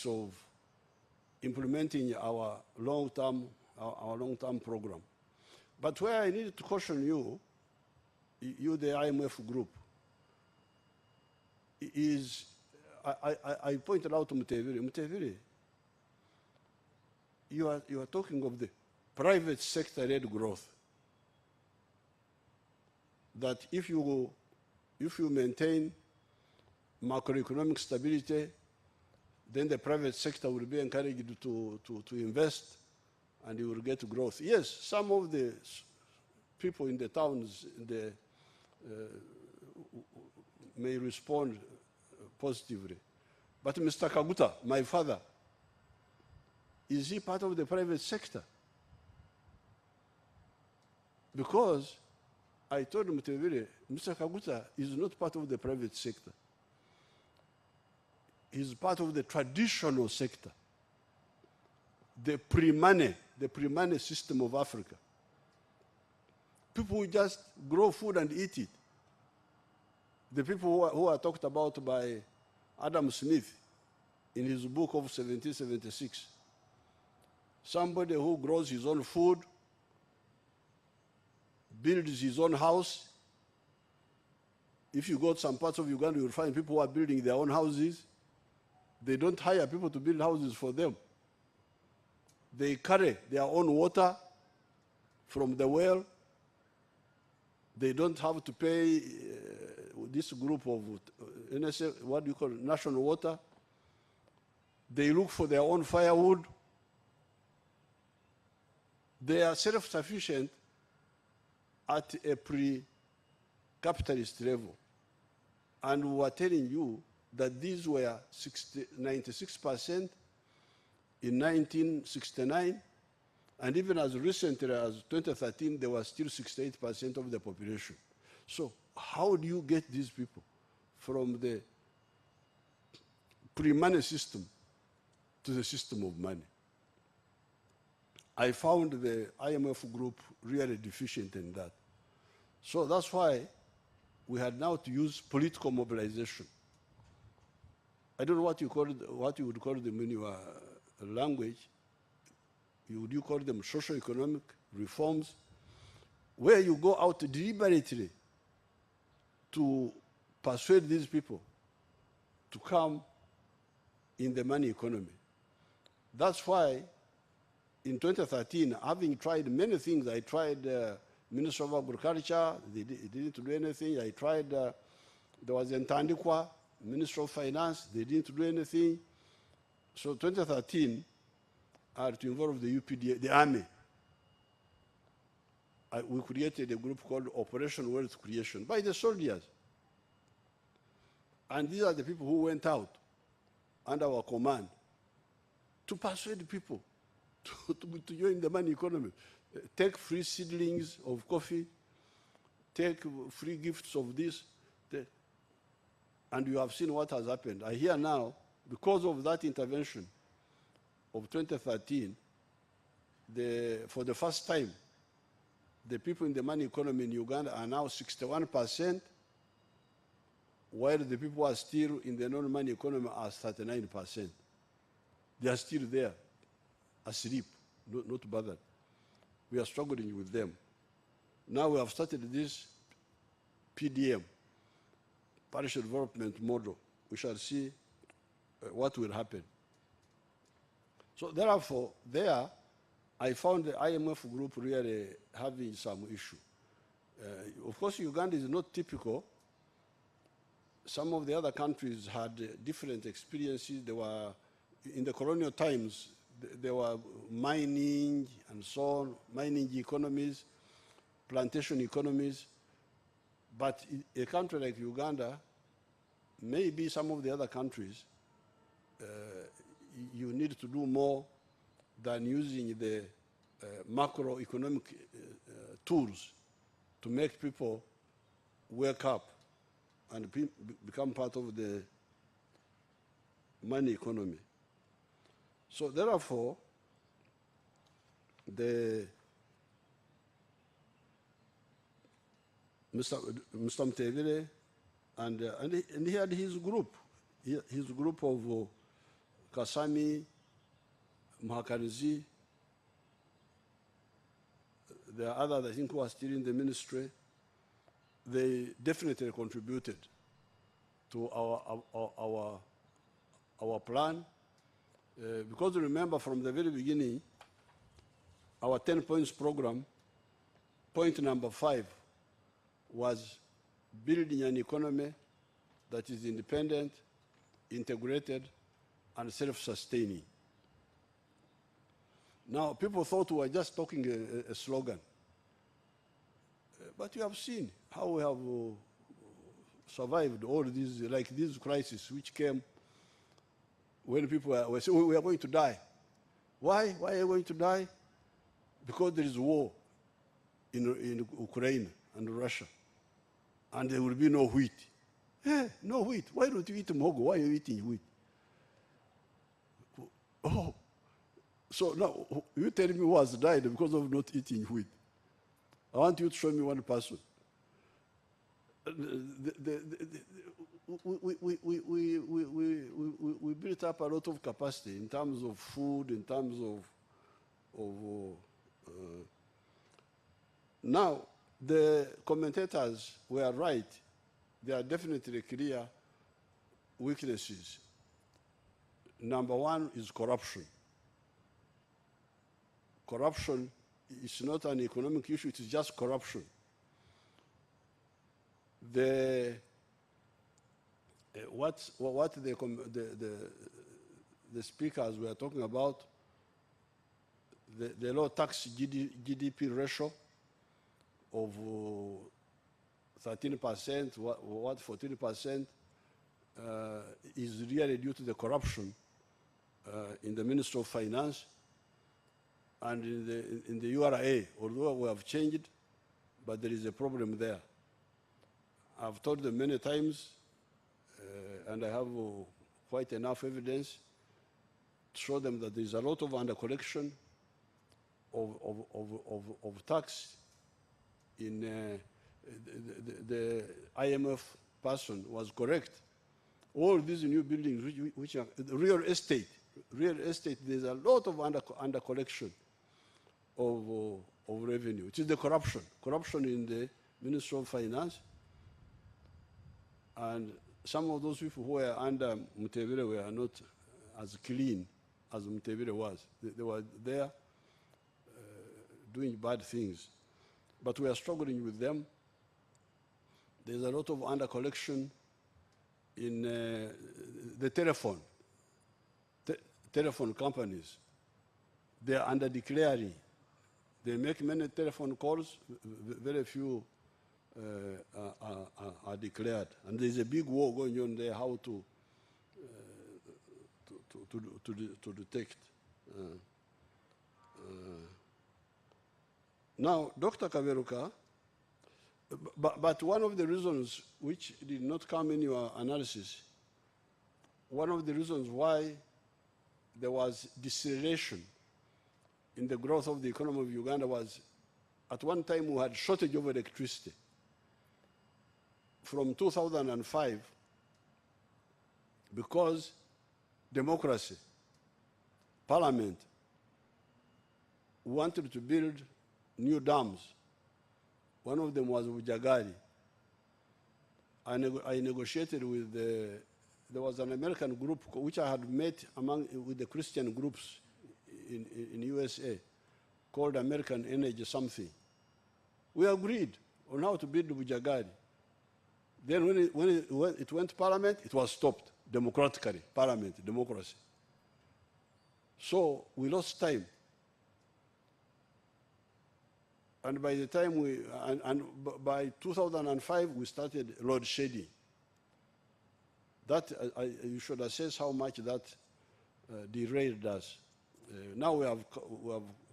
of implementing our long-term program. But where I needed to caution you, the IMF group, is I pointed out to Mutebile, you are talking of the private sector-led growth. That if you maintain macroeconomic stability, then the private sector will be encouraged to invest, and you will get growth. Yes, some of the people in the towns may respond positively. But Mr. Kaguta, my father, is he part of the private sector? Because I told Mutebile, Mr. Kaguta is not part of the private sector. He's part of the traditional sector, the pre-money system of Africa. People who just grow food and eat it. The people who are talked about by Adam Smith in his book of 1776. Somebody who grows his own food, builds his own house. If you go to some parts of Uganda, you'll find people who are building their own houses. They don't hire people to build houses for them. They carry their own water from the well. They don't have to pay this group of NSF, what do you call it, national water. They look for their own firewood. They are self-sufficient at a pre-capitalist level. And we are telling you that these were 96% in 1969, and even as recently as 2013, they were still 68% of the population. So how do you get these people from the pre-money system to the system of money? I found the IMF group really deficient in that. So that's why we had now to use political mobilization. I don't know what you would call them in your language. Would you call them socio-economic reforms, where you go out deliberately to persuade these people to come in the money economy. That's why in 2013, having tried many things, I tried Minister of Agriculture, they didn't do anything. I tried, there was Ntandikwa, Minister of Finance, they didn't do anything. So 2013, I had to involve the UPDA, the army. We created a group called Operation Wealth Creation by the soldiers. And these are the people who went out under our command to persuade people to join the money economy. Take free seedlings of coffee, take free gifts of this, and you have seen what has happened. I hear now, because of that intervention of 2013, for the first time, the people in the money economy in Uganda are now 61%, while the people who are still in the non-money economy are 39%. They are still there, asleep, not bothered. We are struggling with them. Now we have started this PDM, Parish Development Model. We shall see what will happen. So therefore, there, I found the IMF group really having some issue. Of course, Uganda is not typical. Some of the other countries had different experiences. They were, in the colonial times, there were mining and so on, mining economies, plantation economies. But a country like Uganda, maybe some of the other countries, you need to do more than using the macroeconomic tools to make people wake up and become part of the money economy. So therefore, Mr. Mutebile, and he had his group of Kasami, Mahakarizi. There are others, I think, who are still in the ministry. They definitely contributed to our plan. Because remember, from the very beginning, our 10 points program, point number 5 was building an economy that is independent, integrated, and self-sustaining. Now, people thought we were just talking a slogan. But you have seen how we have survived all these, like this crisis which came when people were saying, we are going to die. Why? Why are you going to die? Because there is war in Ukraine and Russia. And there will be no wheat. No wheat. Why don't you eat mogo? Why are you eating wheat? Oh. So now, you tell me who has died because of not eating wheat. I want you to show me one person. We built up a lot of capacity in terms of food, in terms of now, the commentators were right. There are definitely clear weaknesses. Number one is corruption. Corruption is not an economic issue, it is just corruption. What the speakers were talking about, the low tax GDP ratio of 13%, what 14%, is really due to the corruption in the Ministry of Finance and in the URA, although we have changed, but there is a problem there. I've told them many times, and I have quite enough evidence to show them that there is a lot of under-collection of tax. In the IMF person was correct All these new buildings, which are real estate, there's a lot of under collection of revenue. It is the corruption in the Ministry of Finance. And some of those people who were under Mutebile were not as clean as Mutebile was. They were there doing bad things. But we are struggling with them. There's a lot of under collection in the telephone companies. They are under declaring. They make many telephone calls, very few are declared. And there's a big war going on there, how to detect. Now, Dr. Kaberuka, but one of the reasons which did not come in your analysis, one of the reasons why there was deceleration in the growth of the economy of Uganda was, at one time we had shortage of electricity. From 2005, because democracy, parliament wanted to build new dams. One of them was Ujagari. I negotiated with there was an American group which I had met with the Christian groups in USA called American Energy something. We agreed on how to build Ujagari. Then when it went to Parliament, it was stopped democratically, Parliament, democracy. So we lost time. And by the time by 2005, we started load shedding. That, you should assess how much that derailed us. Now we have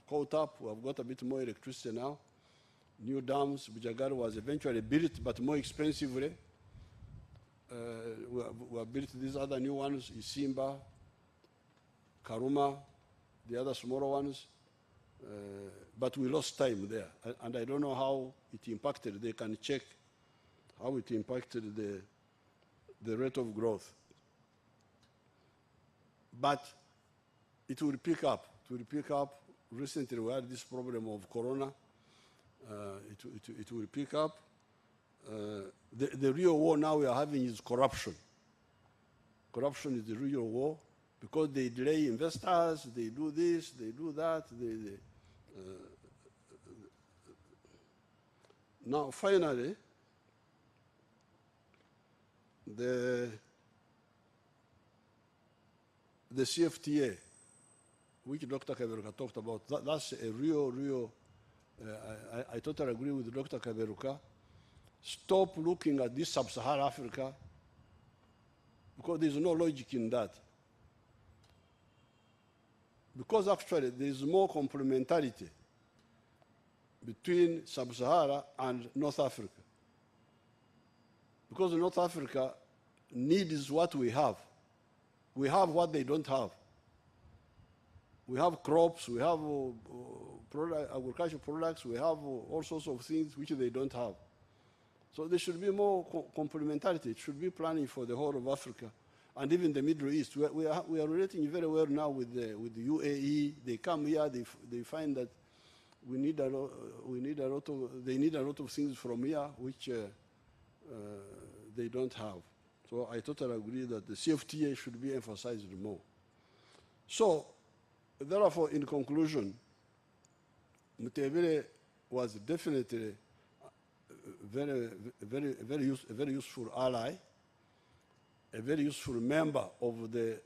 caught up, we have got a bit more electricity now. New dams, Bujagari was eventually built, but more expensively. We have built these other new ones, Isimba, Karuma, the other smaller ones. But we lost time there, and I don't know how it impacted. They can check how it impacted the rate of growth. But it will pick up. It will pick up. Recently, we had this problem of corona. It will pick up. The real war now we are having is corruption. Corruption is the real war because they delay investors, they do this, they do that. Now, finally, the CFTA, which Dr. Kaberuka talked about, that's a real, I totally agree with Dr. Kaberuka. Stop looking at this sub-Saharan Africa because there's no logic in that. Because actually there's more complementarity between Sub-Sahara and North Africa. Because North Africa needs what we have. We have what they don't have. We have crops, we have agricultural products, we have all sorts of things which they don't have. So there should be more complementarity. It should be planning for the whole of Africa and even the Middle East. We are relating very well now with the UAE. They come here, they find that they need a lot of things from here which they don't have. So I totally agree that the CFTA should be emphasized more. So, therefore, in conclusion, Mutebile was definitely a very useful ally, a very useful member of the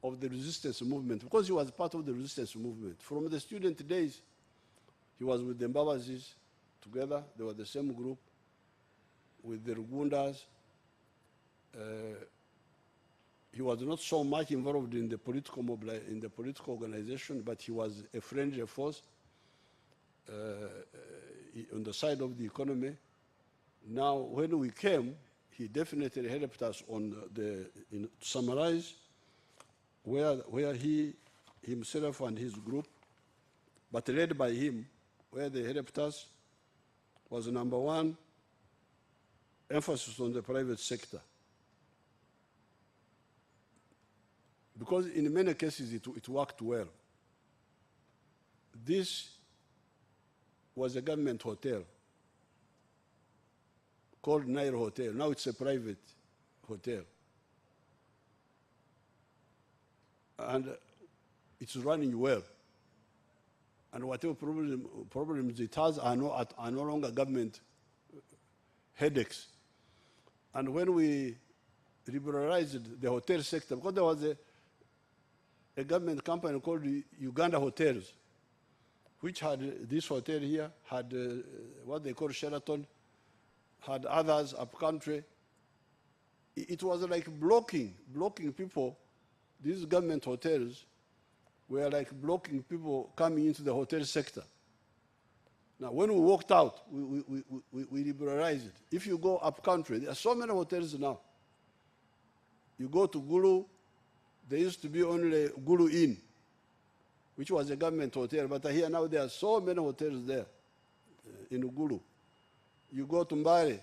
resistance movement, because he was part of the resistance movement. From the student days, he was with the Mbabazis together. They were the same group, with the Rugundas. He was not so much involved in the political organization, but he was a friendly force on the side of the economy. Now, when we came, he definitely helped us on to summarize where he himself and his group, but led by him, where they helped us was number one, emphasis on the private sector. because in many cases it worked well. This was a government hotel called Nair Hotel. Now it's a private hotel. And it's running well. And whatever problems it has are no longer government headaches. And when we liberalized the hotel sector, because there was a government company called Uganda Hotels, which had this hotel here, had what they call Sheraton, had others up country. It was like blocking people. These government hotels were like blocking people coming into the hotel sector. Now, when we walked out, we liberalized it. If you go up country, there are so many hotels now. You go to Gulu, there used to be only Gulu Inn, which was a government hotel, but here now there are so many hotels there in Gulu. You go to Mbare.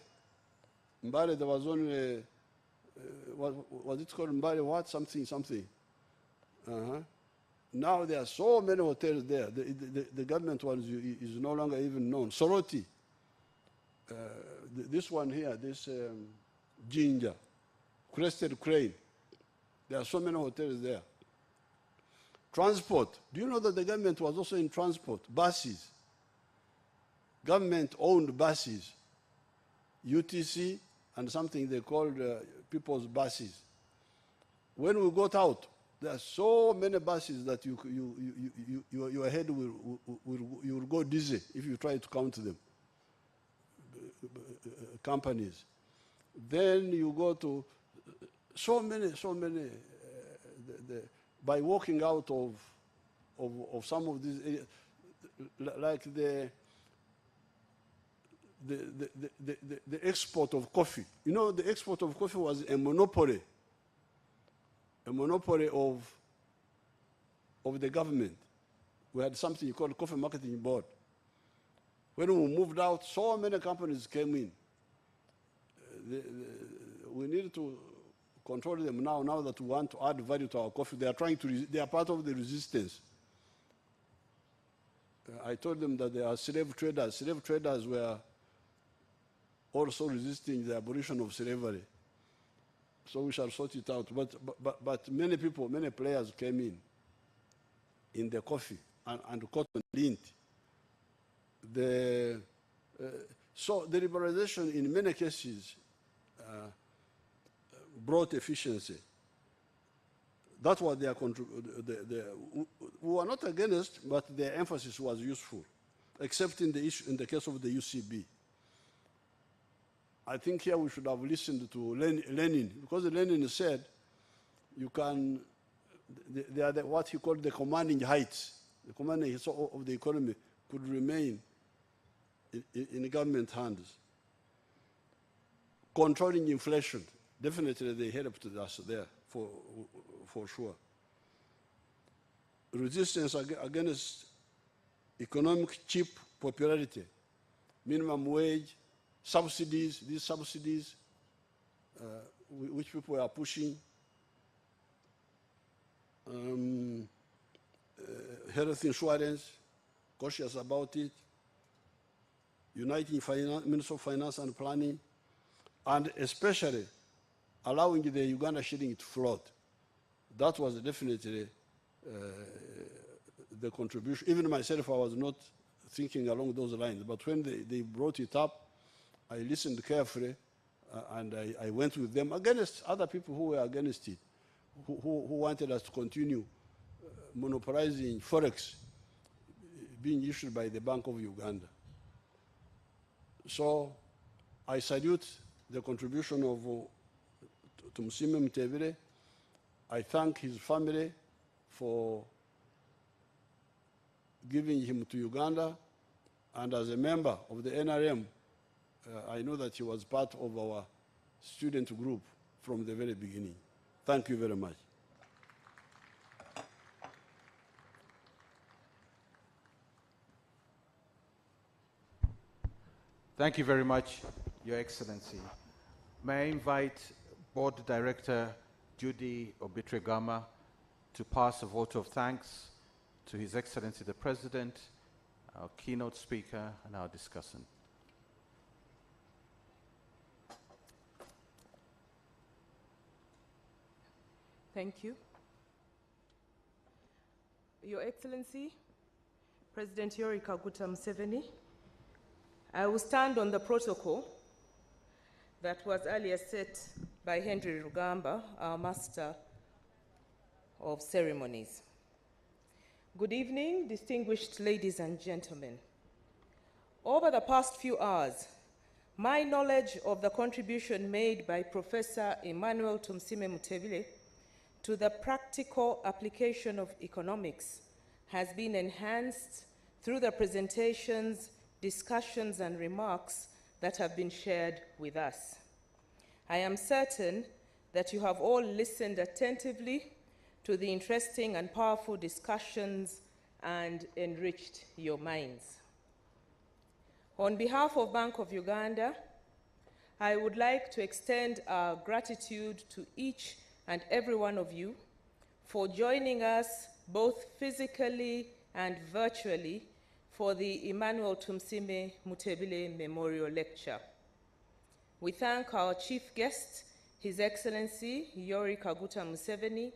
Mbare, there was only, was it called Mbare what? Something. Now there are so many hotels there. The government one is no longer even known. Soroti, this one here, this Ginger, Crested Crane. There are so many hotels there. Transport. Do you know that the government was also in transport? Buses. Government-owned buses. UTC and something they called people's buses. When we got out, there are so many buses that your head will go dizzy if you try to count them. Companies. Then you go to so many. By walking out of some of these, like the export of coffee. You know, the export of coffee was a monopoly of the government. We had something called Coffee Marketing Board. When we moved out, so many companies came in. We needed to control them now that we want to add value to our coffee. They are part of the resistance. I told them that they are slave traders. Slave traders were also resisting the abolition of slavery. So we shall sort it out. But many people, many players came in the coffee and cotton lint. So the liberalization in many cases brought efficiency. That was their we were not against, but their emphasis was useful, except in the case of the UCB. I think here we should have listened to Lenin, because Lenin said you can, they are what he called the commanding heights. The commanding heights of the economy could remain in government hands. Controlling inflation, definitely they helped us there for sure. Resistance against economic cheap popularity, minimum wage, subsidies, these subsidies which people are pushing, health insurance, cautious about it, uniting Minister of Finance and Planning, and especially allowing the Uganda shilling to float. That was definitely the contribution. Even myself, I was not thinking along those lines, but when they brought it up, I listened carefully, and I went with them against other people who were against it, who wanted us to continue monopolizing Forex being issued by the Bank of Uganda. So I salute the contribution of Tumusiime Mutebile. I thank his family for giving him to Uganda, and as a member of the NRM, I know that he was part of our student group from the very beginning. Thank you very much. Thank you very much, Your Excellency. May I invite Board Director Judy Obitregama to pass a vote of thanks to His Excellency the President, our keynote speaker, and our discussant. Thank you. Your Excellency, President Yoweri Kaguta Museveni, I will stand on the protocol that was earlier set by Henry Rugamba, our Master of Ceremonies. Good evening, distinguished ladies and gentlemen. Over the past few hours, my knowledge of the contribution made by Professor EMMANUEL TUMUSIIME MUTEBILE to the practical application of economics has been enhanced through the presentations, discussions, and remarks that have been shared with us. I am certain that you have all listened attentively to the interesting and powerful discussions and enriched your minds. On behalf of Bank of Uganda, I would like to extend our gratitude to each and every one of you for joining us both physically and virtually for the EMMANUEL TUMUSIIME MUTEBILE Memorial Lecture. We thank our chief guest, His Excellency Yoweri Kaguta Museveni,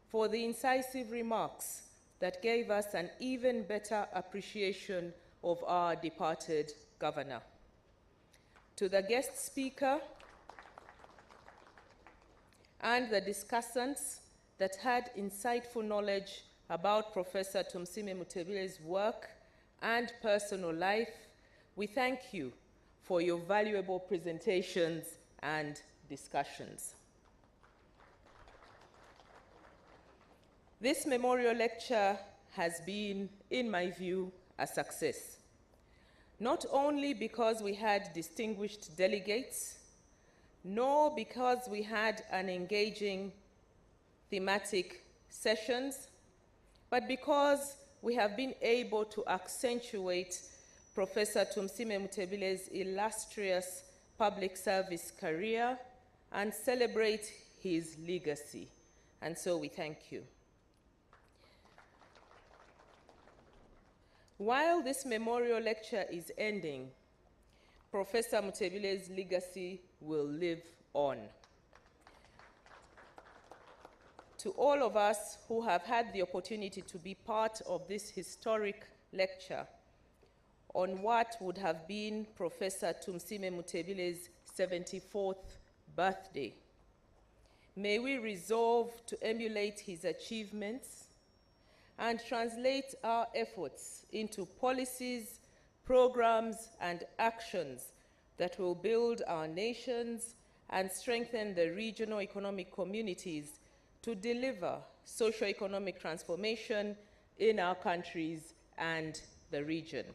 for the incisive remarks that gave us an even better appreciation of our departed governor. To the guest speaker and the discussants that had insightful knowledge about Professor TUMUSIIME MUTEBILE's work and personal life, we thank you for your valuable presentations and discussions. This memorial lecture has been, in my view, a success. Not only because we had distinguished delegates, nor because we had an engaging thematic sessions, but because we have been able to accentuate Professor TUMUSIIME MUTEBILE's illustrious public service career and celebrate his legacy. And so we thank you. While this memorial lecture is ending, Professor Mutebile's legacy will live on. To all of us who have had the opportunity to be part of this historic lecture on what would have been Professor TUMUSIIME MUTEBILE's 74th birthday, may we resolve to emulate his achievements and translate our efforts into policies, programs, and actions that will build our nations and strengthen the regional economic communities to deliver socio-economic transformation in our countries and the region.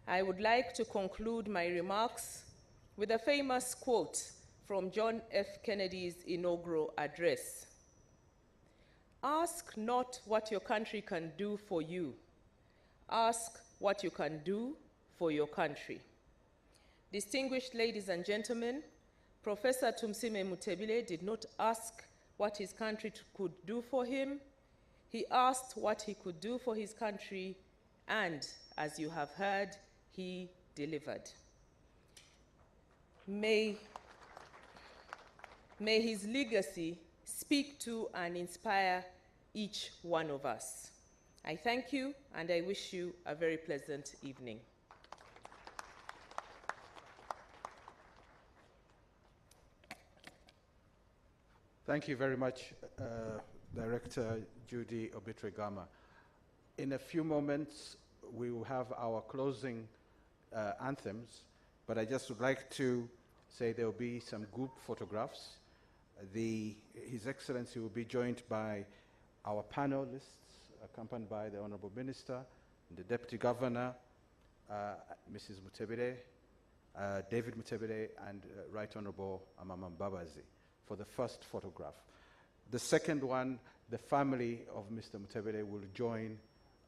I would like to conclude my remarks with a famous quote from John F. Kennedy's inaugural address. Ask not what your country can do for you. Ask what you can do for your country. Distinguished ladies and gentlemen, Professor TUMUSIIME MUTEBILE did not ask what his country could do for him. He asked what he could do for his country, and as you have heard, he delivered. May his legacy speak to and inspire each one of us. I thank you, and I wish you a very pleasant evening. Thank you very much, Director Judy Obitregama. In a few moments, we will have our closing anthems, but I just would like to say there will be some group photographs. His Excellency will be joined by our panelists, accompanied by the Honorable Minister, the Deputy Governor, Mrs. Mutebile, David Mutebile, and Right Honorable Amama Mbabazi for the first photograph. The second one, the family of Mr. Mutebile will join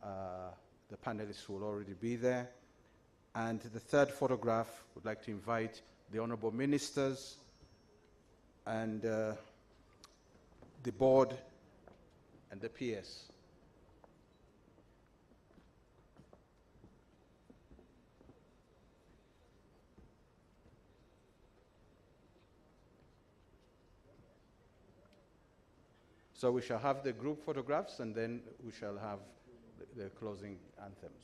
the panelists who will already be there. And the third photograph, would like to invite the Honorable Ministers and the board and the PS. So we shall have the group photographs, and then we shall have the closing anthems.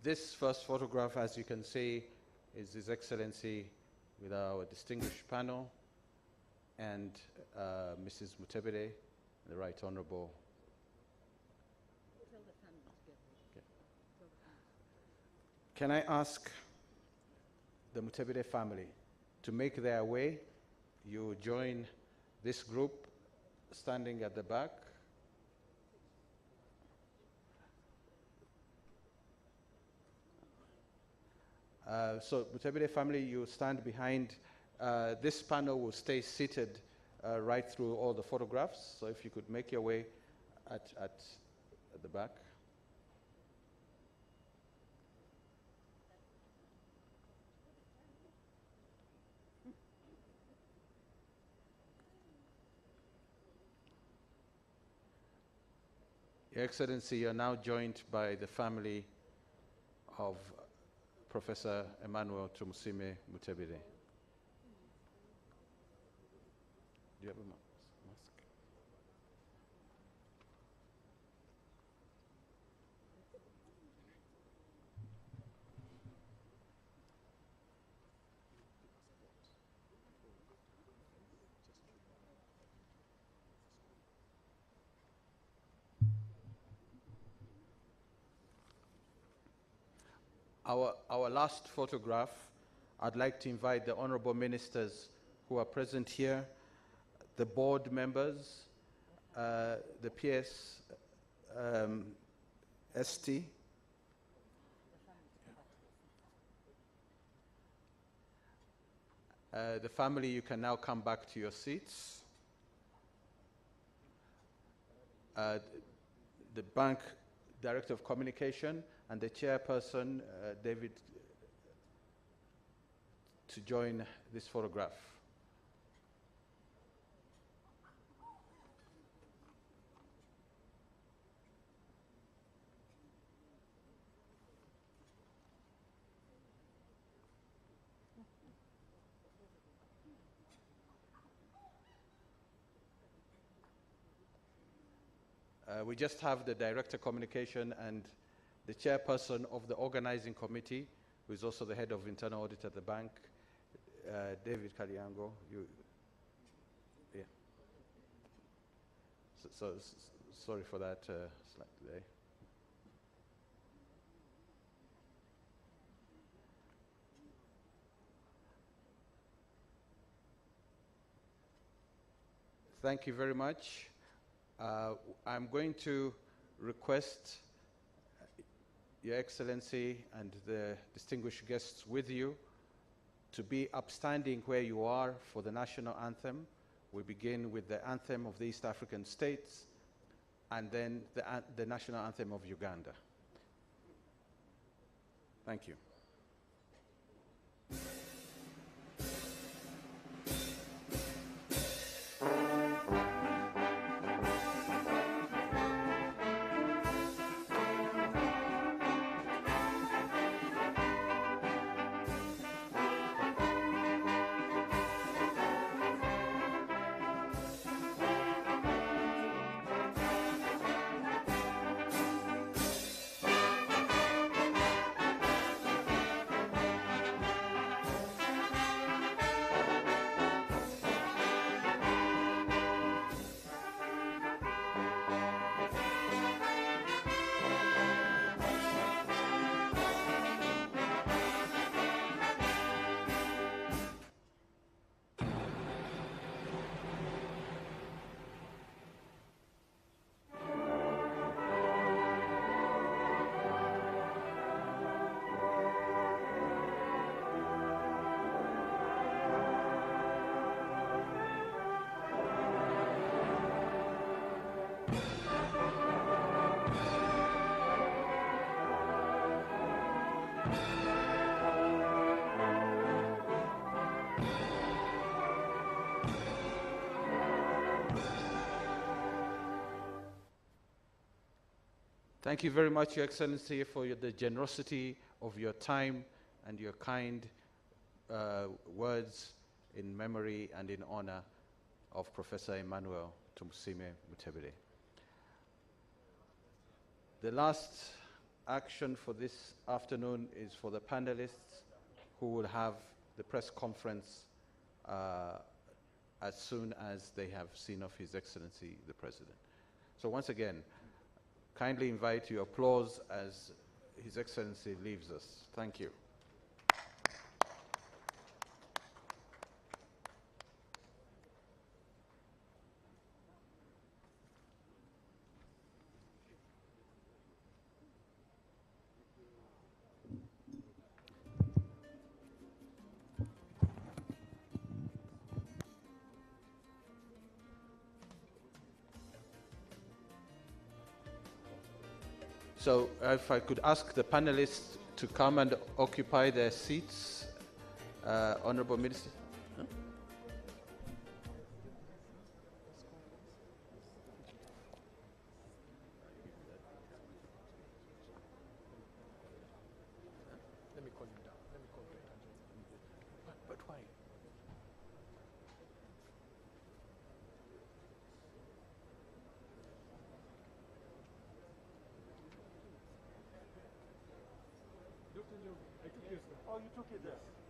This first photograph, as you can see, is His Excellency with our distinguished panel and Mrs. Mutebile, the Right Honorable. Okay. Can I ask the Mutebile family to make their way? You join this group standing at the back. So Mutebile family, you stand behind. This panel will stay seated right through all the photographs. So if you could make your way at the back. Your Excellency, you're now joined by the family of Professor EMMANUEL Tumusииме Mutebile. Do you have a mask? Our last photograph, I'd like to invite the honorable ministers who are present here, the board members, the PS, ST. The family, you can now come back to your seats. The bank Director of Communication and the chairperson, David, to join this photograph. We just have the Director of Communication and the chairperson of the organizing committee, who is also the head of internal audit at the bank, David Kaliango. Yeah. So sorry for that slight delay. Thank you very much. I'm going to request Your Excellency and the distinguished guests with you to be upstanding where you are for the national anthem. We begin with the anthem of the East African states and then the national anthem of Uganda. Thank you. Thank you very much, Your Excellency, for the generosity of your time and your kind words in memory and in honor of Professor EMMANUEL TUMUSIIME MUTEBILE. The last action for this afternoon is for the panelists, who will have the press conference as soon as they have seen of His Excellency the President. So once again, kindly invite your applause as His Excellency leaves us. Thank you. So if I could ask the panelists to come and occupy their seats, Honorable Minister. Huh? Let me call him down. Let me call him. But why? I took this. Oh, you took it, yes.